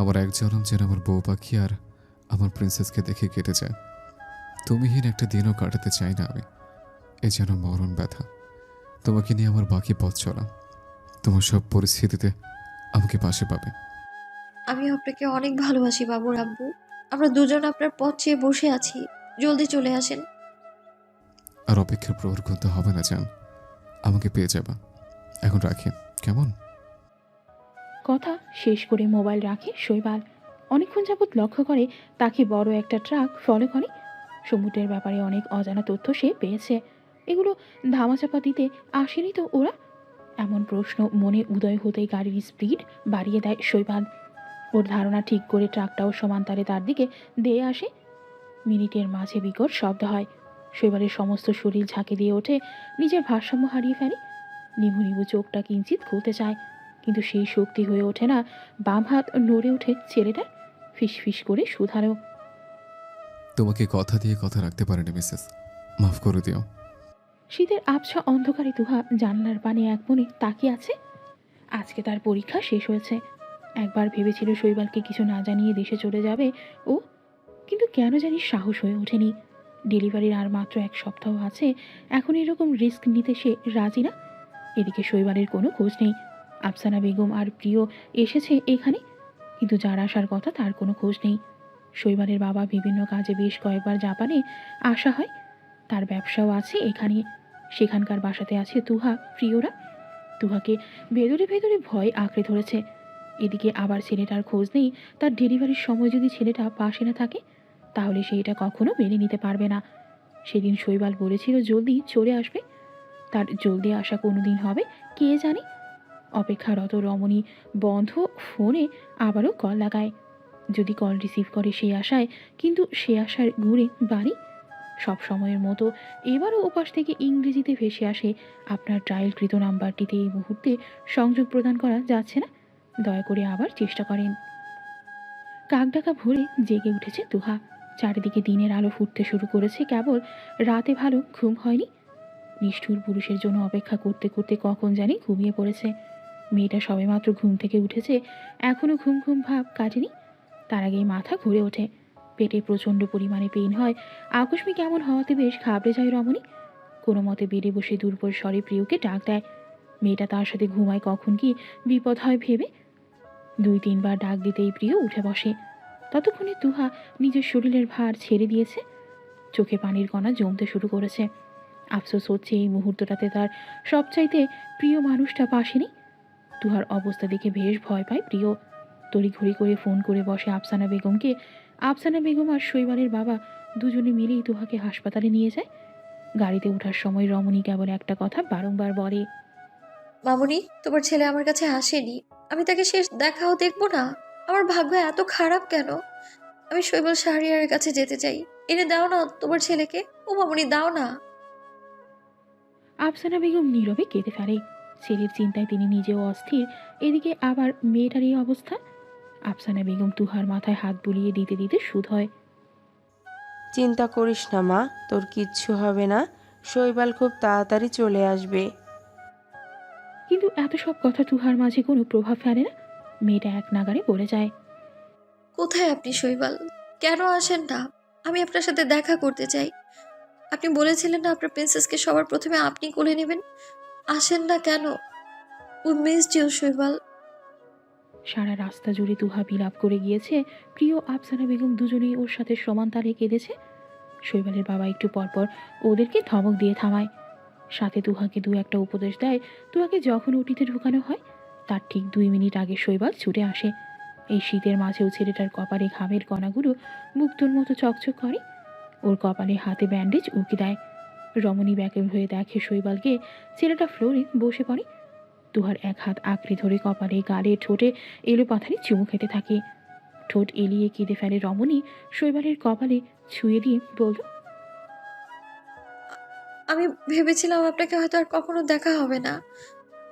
আমার এক জনম যেন আমার বউ পাখি আর আমার প্রিন্সেসকে দেখে কেটে যায়। তুমিহীন একটা দিনও কাটাতে চাই না আমি। এ যেন মরণ ব্যথা। তোমাকে নিয়ে আমার বাকি পথ চলা। তোমার সব পরিস্থিতিতে আমাকে পাশে পাবে। আমি আপনাকে অনেক ভালোবাসি বাবুর আব্বু। আমরা দুজন আপনার পথ চেয়ে বসে আছি। জলদি চলে আসেন। আর অপেক্ষার প্রহর গুনতে হবে না জান। আমাকে পেয়ে যাবা। এখন রাখি, কেমন? কথা শেষ করে মোবাইল রাখে শৈবাল। অনেকক্ষণ যাবৎ লক্ষ্য করে তাকে বড় একটা ট্রাক ফলো করে। সমুদ্রের ব্যাপারে অনেক অজানা তথ্য সে পেয়েছে। এগুলো ধামাচাপা দিতে আসেনি তো ওরা? এমন প্রশ্ন মনে উদয় হতেই গাড়ির স্পিড বাড়িয়ে দেয় শৈবাল। ওর ধারণা ঠিক করে ট্রাকটাও সমান্তরে তার দিকে ধেয়ে আসে। মিনিটের মাঝে বিকট শব্দ হয়। শৈবালের সমস্ত শরীর ঝাঁকে দিয়ে ওঠে, নিজের ভারসাম্য হারিয়ে ফেলে। নিভু নিভু চোখটা কিঞ্চিত খুলতে চায়, কিন্তু সেই শক্তি হয়ে ওঠে না। বাম হাত নড়ে ওঠে ছেলেটার। ফিস ফিস করে শুধালো, তোমাকে কথা দিয়ে কথা রাখতে পারেনি মিসেস, মাফ করে দিও। শীতের আবছা অন্ধকারে তুহা জানলার পানে এক মনে তাকিয়ে আছে। আজকে তার পরীক্ষা শেষ হয়েছে। একবার ভেবেছিল শৈবালকে কিছু না জানিয়ে দেশে চলে যাবে ও, কিন্তু কেন জানি সাহস হয়ে ওঠেনি। ডেলিভারির আর মাত্র 1 সপ্তাহ আছে। এখন এরকম রিস্ক নিতে সে রাজি না। এদিকে শৈবালের কোনো খোঁজ নেই। আফসানা বেগম আর প্রিয় এসেছে এখানে, কিন্তু যার আসার কথা তার কোনো খোঁজ নেই। শৈবালের বাবা বিভিন্ন কাজে বেশ কয়েকবার জাপানে আসা হয়। তার ব্যবসাও আছে এখানে। সেখানকার বাসাতে আছে তুহা, প্রিয়রা। তুহাকে ভেতরে ভেতরে ভয় আঁকড়ে ধরেছে। এদিকে আবার ছেলেটার খোঁজ নেই। তার ডেলিভারির সময় যদি ছেলেটা পাশে না থাকে, তাহলে সে এটা কখনো মেনে নিতে পারবে না। সেদিন শৈবাল বলেছিল জলদি চলে আসবে। তার জলদি আসা কোনো দিন হবে কে জানে। অপেক্ষারত রমণী বন্ধ ফোনে আবারও কল লাগায়। যদি কল রিসিভ করে সেই আশায়, কিন্তু সে আশার ঘুরে বাড়ি। সব সময়ের মতো এবারও ওপাশ থেকে ইংরেজিতে ভেসে আসে, আপনার ট্রায়ালকৃত নাম্বারটিতে এই মুহূর্তে সংযোগ প্রদান করা যাচ্ছে না, দয়া করে আবার চেষ্টা করেন। কাকডাকা ভোরে জেগে উঠেছে তুহা। চারিদিকে দিনের আলো ফুটতে শুরু করেছে। কেবল রাতে ভালো ঘুম হয়নি। নিষ্ঠুর পুরুষের জন্য অপেক্ষা করতে করতে কখন জানি ঘুমিয়ে পড়েছে। মেয়েটা সবেমাত্র ঘুম থেকে উঠেছে, এখনও ঘুম ঘুম ভাব কাটেনি। তার আগেই মাথা ঘুরে ওঠে। পেটে প্রচণ্ড পরিমাণে পেইন হয়। আকস্মিক এমন হওয়াতে বেশ ঘাবড়ে যায় রমণী। কোনো মতে বেডে বসে দুর্বল স্বরে প্রিয়কে ডাক দেয়। মেয়েটা তার সাথে ঘুমায়, কখন কি বিপদ হয় ভেবে। 2-3 বার ডাক দিতেই প্রিয় উঠে বসে। ততক্ষণে তুহা নিজের শরীরের ভার ছেড়ে দিয়েছে। চোখে পানির কণা জমতে শুরু করেছে। আফসোস হচ্ছে এই মুহূর্তটাতে তার সবচাইতে প্রিয় মানুষটা পাশে নেই। তুহার অবস্থা দেখে বেশ ভয় পায় প্রিয়। তড়িঘড়ি করে ফোন করে বসে আফসানা বেগমকে। আফসানা বেগম আর শৈবালের বাবা দুজনে মিলেই তুহাকে হাসপাতালে নিয়ে যায়। গাড়িতে ওঠার সময় রমণী কেবল একটা কথা বারংবার বলে, মামুনি, তোমার ছেলে আমার কাছে আসেনি। আমি তাকে শেষ দেখাও দেখবো না। আমার ভাগ্য এত খারাপ কেন? আমি শৈবাল শাহরিয়ারের কাছে যেতে চাই। এনে দাও না তোমার ছেলেকে। ও মামুনি, দাও না। আফসানা বেগম নীরবে কেঁদে ফেলে। ছেলের চিন্তায় তিনি নিজেও অস্থির। এদিকে আবার মেয়েটার এই অবস্থা। আফসানা বেগম তুহার মাথায় হাত বুলিয়ে দিতে দিতে শুধ হয়, চিন্তা করিস না মা, তোর কিচ্ছু হবে না। শৈবাল খুব তাড়াতাড়ি চলে আসবে। কিন্তু এত সব কথা তুহার মাঝে কোনো প্রভাব ফেলে না। মেয়েটা এক নাগারে বলে যায়, কোথায় আপনি শৈবাল? কেন আসেন না? আমি আপনার সাথে দেখা করতে চাই। আপনি বলেছিলেন না আপনার প্রিন্সেসকে সবার প্রথমে আপনি কোলে নেবেন। আসেন না কেন? উই মিসড ইউ শৈবাল। সারা রাস্তা জুড়ে তুহা বিলাপ করে গিয়েছে। প্রিয় আফসানা বেগম দুজনেই ওর সাথে সমান তালে কেঁদেছে। শৈবালের বাবা একটু পরপর ওদেরকে ধমক দিয়ে থামায়, সাথে তুহাকে দু একটা উপদেশ দেয়। তুহাকে যখন ওটিতে ঢুকানো হয় তার ঠিক 2 মিনিট আগে শৈবাল ছুটে আসে। এই শীতের মাঝেও ছেলেটার কপালে ঘামের কণাগুলো মুক্তোর মতো চকচক করে। ওর কপালে হাতে ব্যান্ডেজ উকি দেয়। রমণী ব্যাকুল হয়ে দেখে শৈবালকে। ছেলেটা ফ্লোরে বসে পড়ে। তুহার এক হাত আঁকড়ে ধরে কপালে, গালে, ঠোঁটে এলো পাথারি চুমু খেতে থাকে। ঠোঁট এলিয়ে কেঁদে ফেলে রমণী। শৈবালের কপালে ছুঁয়ে দিয়ে বলল, আমি ভেবেছিলাম আপনাকে হয়তো আর কখনো দেখা হবে না।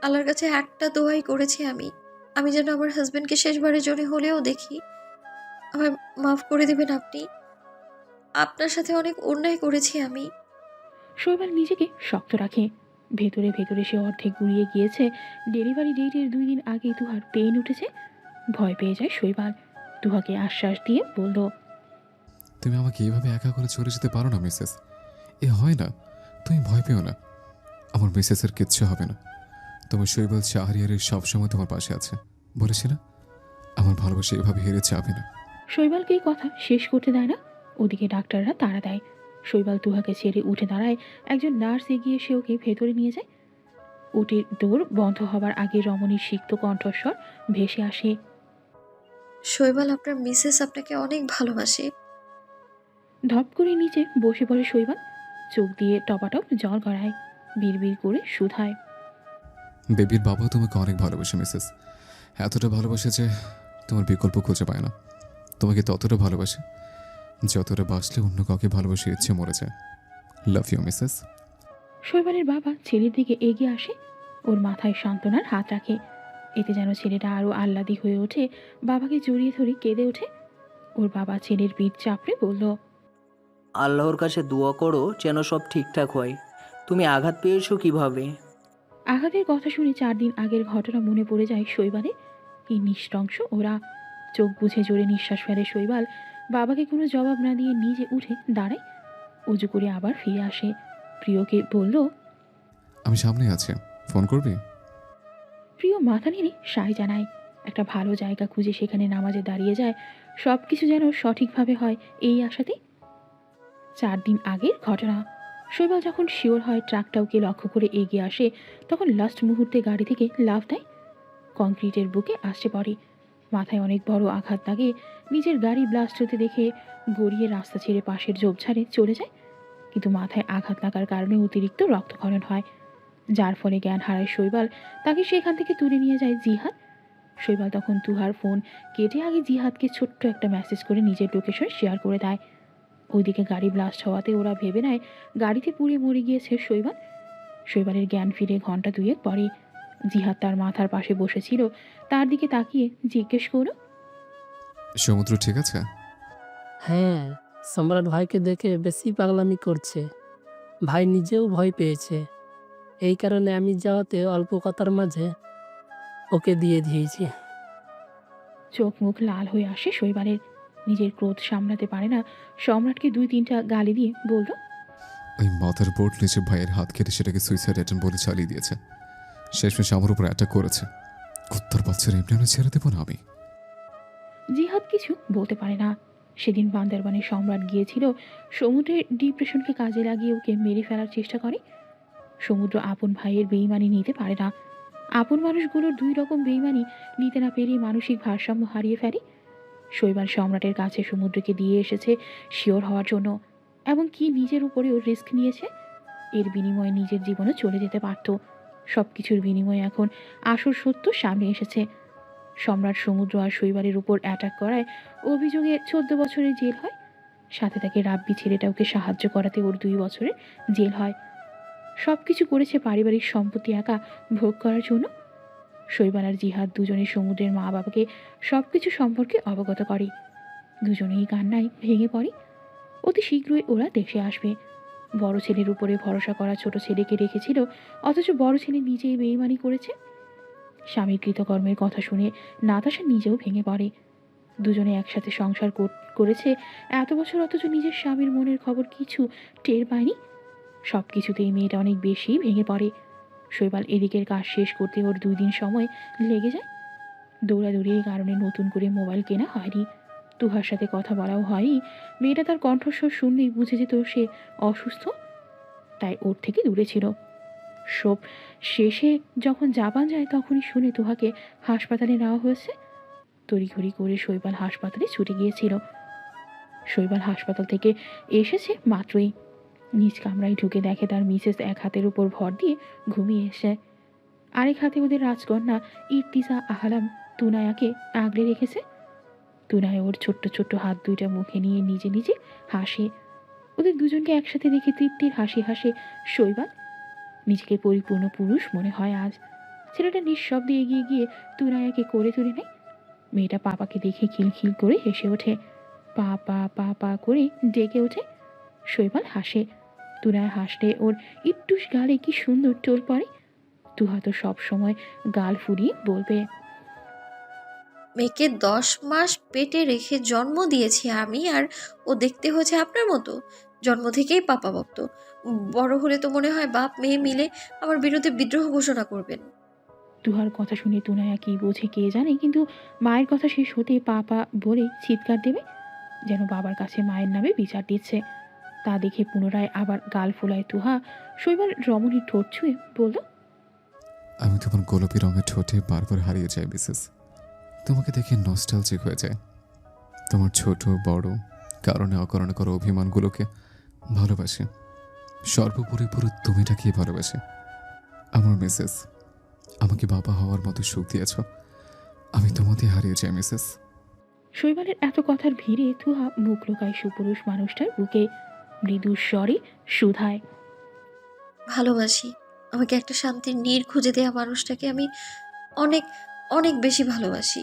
আল্লাহর কাছে একটা দোয়াই করেছি আমি যেন আমার হাজবেন্ডকে শেষবারের জন্য হলেও দেখি। আমায় মাফ করে দেবেন আপনি। আপনার সাথে অনেক অন্যায় করেছি আমি। শৈবাল নিজেকে শক্ত রাখে। ভেতরে ভেতরে সে অর্ধেক গুলিয়ে গিয়েছে। ডেলিভারি ডেটের 2 দিন আগেই তুহার পেইন উঠেছে। ভয় পেয়ে যায় শৈবাল। তুহাকে আশ্বাস দিয়ে বলল, তুমি আমাকে এভাবে একা করে চলে যেতে পারো না মিসেস। এ হয় না, তুমি ভয় পেও না। আমার মিসেসের কিচ্ছু হবে না। তোমার শৈবাল শাহরিয়ারের সবসময় তোমার পাশে আছে, বলেছি না? আমার ভালোবাসা এভাবে হেরে যাবে না। শৈবালকে এই কথা শেষ করতে দেয় না। ওদিকে ডাক্তাররা তাড়া দেয়। শৈবাল তুহাকে ছেড়ে উঠে দাঁড়ায়। একজন নার্স এগিয়ে সে ওকে ভেতরে নিয়ে যায়। ওটির দৌড় বন্ধ হবার আগে রমণীর সিক্ত কণ্ঠস্বর ভেসে আসে, শৈবাল, আপনার মিসেস আপনাকে অনেক ভালোবাসে। ধপ করে নিচে বসে পড়ে শৈবাল। চোখ দিয়ে টপাটপ জল গড়ায়। বিড়বিড় করে শুধায়, বেবির বাবাও তোমাকে অনেক ভালোবাসে মিসেস। এতটা ভালোবাসে যে তোমার বিকল্প খুঁজে পায় না। তোমাকে ততটা ভালোবাসে যতটা বাসলে অন্য কাউকে ভালোবাসে ইচ্ছে মরে যায়। Love you Mrs. শৈবালের বাবা ছেলের দিকে এগিয়ে আসে। ওর মাথায় সান্ত্বনার হাত রাখে। এতে যেন ছেলেটা আরও আহ্লাদি হয়ে ওঠে। বাবাকে জড়িয়ে ধরে কেঁদে ওঠে। ওর বাবা ছেলের পিঠ চাপড়ে বলল, আল্লাহর কাছে দোয়া করো যেন সব ঠিকঠাক হয়। তুমি আঘাত পেয়েছো কিভাবে? আঘাতের কথা শুনে 4 দিন আগের ঘটনা মনে পড়ে যায় শৈবালের। এই নিঃশংস ওরা। চোখ বুঝে জোরে নিঃশ্বাস ফেলে শৈবাল। বাবাকে কোনো জবাব না দিয়ে নিজে উঠে দাঁড়ায়। উজু করে আবার ফিরে আসে। প্রিয়কে বলল, আমি সামনে আছি, ফোন করবি? প্রিয় মাথা নেড়ে সায় জানায়। একটা ভালো জায়গা খুঁজে সেখানে নামাজে দাঁড়িয়ে যায়। সব কিছু যেন সঠিকভাবে হয় এই আশাতে। 4 দিন আগের ঘটনা। শৈবাল যখন শিওর হয় ট্রাকটা ওকে লক্ষ্য করে এগিয়ে আসে, তখন লাস্ট মুহূর্তে গাড়ি থেকে লাফ দেয়। কংক্রিটের বুকে আসছে পড়ে। মাথায় অনেক বড় আঘাত লাগে। নিজের গাড়ি ব্লাস্ট হতে দেখে গড়িয়ে রাস্তা ছেড়ে পাশের ঝোপঝাড়ে চলে যায়। কিন্তু মাথায় আঘাত লাগার কারণে অতিরিক্ত রক্তক্ষরণ হয়, যার ফলে জ্ঞান হারায় শৈবাল। তাকে সেখান থেকে তুলে নিয়ে যায় জিহাদ। শৈবাল তখন তুহার ফোন কেটে আগে জিহাদকে ছোট্ট একটা মেসেজ করে নিজের লোকেশন শেয়ার করে দেয়। ওইদিকে গাড়ি ব্লাস্ট হওয়াতে ওরা ভেবে নেয় গাড়িতে পুড়ে মরে গিয়েছে শৈবাল। শৈবালের জ্ঞান ফিরে ঘন্টা 2 পরে। জিহাদ তার মাথার পাশে বসেছিল। তার দিকে তাকিয়ে জিজ্ঞেস করল, সমুদ্র ঠিক আছে? হ্যাঁ, সম্রাট ভাইকে দেখে বেশি পাগলামি করছে। ভাই নিজেও ভয় পেয়েছে। এই কারণে আমি যাওয়াতে অল্প কথার মাঝে ওকে দিয়ে দিয়েছি। চোখ মুখ লাল হয়ে আসে শৈবালের। নিজের ক্রোধ সামলাতে পারে না। সম্রাটকে 2-3টা গালি দিয়ে বলল, ওই মাথার বোর্ড নিচে ভাইয়ের হাত কেটে সেটাকে সুইসাইড অ্যাটেম্প বলে চালিয়ে দিয়েছে। শেষমেশ আমার উপর অ্যাটাক করেছে। কুত্তার বাচ্চারা এমনি আমি ছেড়ে দেবো না আমি। জিহাদ কিছু বলতে পারে না। সেদিন বান্দরবানে সম্রাট গিয়েছিল। সমুদ্রের ডিপ্রেশনকে কাজে লাগিয়ে ওকে মেরে ফেলার চেষ্টা করে। সমুদ্র আপন ভাইয়ের বেইমানি নিতে পারে না। আপন মানুষগুলোর 2 রকম বেইমানি নিতে না পেরে মানসিক ভারসাম্য হারিয়ে ফেলে। শৈবাল সম্রাটের কাছে সমুদ্রকে দিয়ে এসেছে শিওর হওয়ার জন্য, এবং কি নিজের উপরেও রিস্ক নিয়েছে। এর বিনিময়ে নিজের জীবনে চলে যেতে পারত। সব কিছুর বিনিময়ে এখন আসল সত্য সামনে এসেছে। সম্রাট সমুদ্র আর শৈবালের উপর অ্যাটাক করায় অভিযোগে 14 বছরের জেল হয়। সাথে তাকে রাব্বি ছেলেটা ওকে সাহায্য করাতে ওর 2 বছরের জেল হয়। সব কিছু করেছে পারিবারিক সম্পত্তি একা ভোগ করার জন্য। শৈবাল আর জিহাদ দুজনে সমুদ্রের মা বাবাকে সব কিছু সম্পর্কে অবগত করে। দুজনেই কান্নায় ভেঙে পড়ে। অতি শীঘ্রই ওরা দেশে আসবে। বড় ছেলের উপরে ভরসা করা ছোট ছেলেকে রেখেছিল, অথচ বড় ছেলে নিজেই বেইমানি করেছে। স্বামীর কৃতকর্মের কথা শুনে নাতাশা নিজেও ভেঙে পড়ে। দুজনে একসাথে সংসার করেছে এত বছর, অথচ নিজের স্বামীর মনের খবর কিছু টের পায়নি। সব কিছুতেই মেয়েটা অনেক বেশি ভেঙে পড়ে। শৈবাল এদিকের কাজ শেষ করতে ওর 2 দিন সময় লেগে যায়। দৌড়াদৌড়ির কারণে নতুন করে মোবাইল কেনা হয়নি। তুহার সাথে কথা বলাও হয়নি। মেয়েটা তার কণ্ঠস্বর শুনলেই বুঝে যেত সে অসুস্থ, তাই ওর থেকে দূরে ছিল। সব শেষে যখন জাপান যায় তখনই শুনে তুহাকে হাসপাতালে নেওয়া হয়েছে। তড়িঘড়ি করে শৈবাল হাসপাতালে ছুটে গিয়েছিল। শৈবাল হাসপাতাল থেকে এসেছে মাত্রই নিজ কামরায় ঢুকে দেখে তার মিসেস এক হাতের উপর ভর দিয়ে ঘুমিয়ে এসে, আরেক হাতে ওদের রাজকন্যা ইর্তিজা আহলাম তুনায়াকে আগলে রেখেছে। তুনায় ওর ছোট্ট ছোট্ট হাত দুইটা মুখে নিয়ে নিজে নিজে হাসে। ওদের দুজনকে একসাথে দেখে তৃপ্তির হাসি হাসে শৈবাল। নিজেকে পরিপূর্ণ পুরুষ মনে হয় আজ। ছেলেটা নিঃশব্দে এগিয়ে গিয়ে তুনায়াকে করে তুলে নেয়। মেয়েটা পাপাকে দেখে খিলখিল করে হেসে ওঠে, পা পা পা পা করে ডেকে ওঠে। শৈবাল হাসে। তুনায় হাসলে ওর ইট্টুস গালে কি সুন্দর টোল পড়ে। তুহা তো সব সময় গাল ফুরিয়ে বলবে, মেয়েকে 10 মাস পেটে রেখে জন্ম দিয়েছি আমি, আর ও দেখতে হয়েছে আপনার মতো। জন্ম থেকেই পাপা ভক্ত। বড় হলে তো মনে হয় বাপ মেয়ে মিলে আমার বিরুদ্ধে বিদ্রোহ ঘোষণা করবেন। তুহার কথা শুনে তুনায়া কি বোঝে কে জানে, কিন্তু মায়ের কথা শেষ হতে পা পা বলে চিৎকার দেবে, যেন বাবার কাছে মায়ের নামে বিচার দিচ্ছে। তা দেখে পুনরায় আবার গাল ফোলায় তুহা। শৈবাল রমণীর ঠোঁট ছুঁয়ে বলল, আমি তোমার গোলাপি রঙের ঠোঁটে বারবার হারিয়ে যাই মিসেস। তোমাকে দেখে নস্টালজিক হয়ে যায়। তোমার ছোট বড় কারণে অকারণে করা অভিমানগুলোকে ভালোবাসি। সর্বোপরি পুরো তুমিটাকেই ভালোবাসি। আমার মিসেস, আমাকে বাবা হওয়ার মতো সুখ দিয়েছ। আমি তোমাকে হারিয়ে যাই মিসেস। শৈবালের এত কথার ভিড়ে তুহা মুখ লুকায় সুপুরুষ মানুষটার বুকে। মৃদু স্বরে সুধায়, ভালোবাসি। আমাকে একটা শান্তির নীড় খুঁজে দেওয়া মানুষটাকে আমি অনেক অনেক বেশি ভালোবাসি।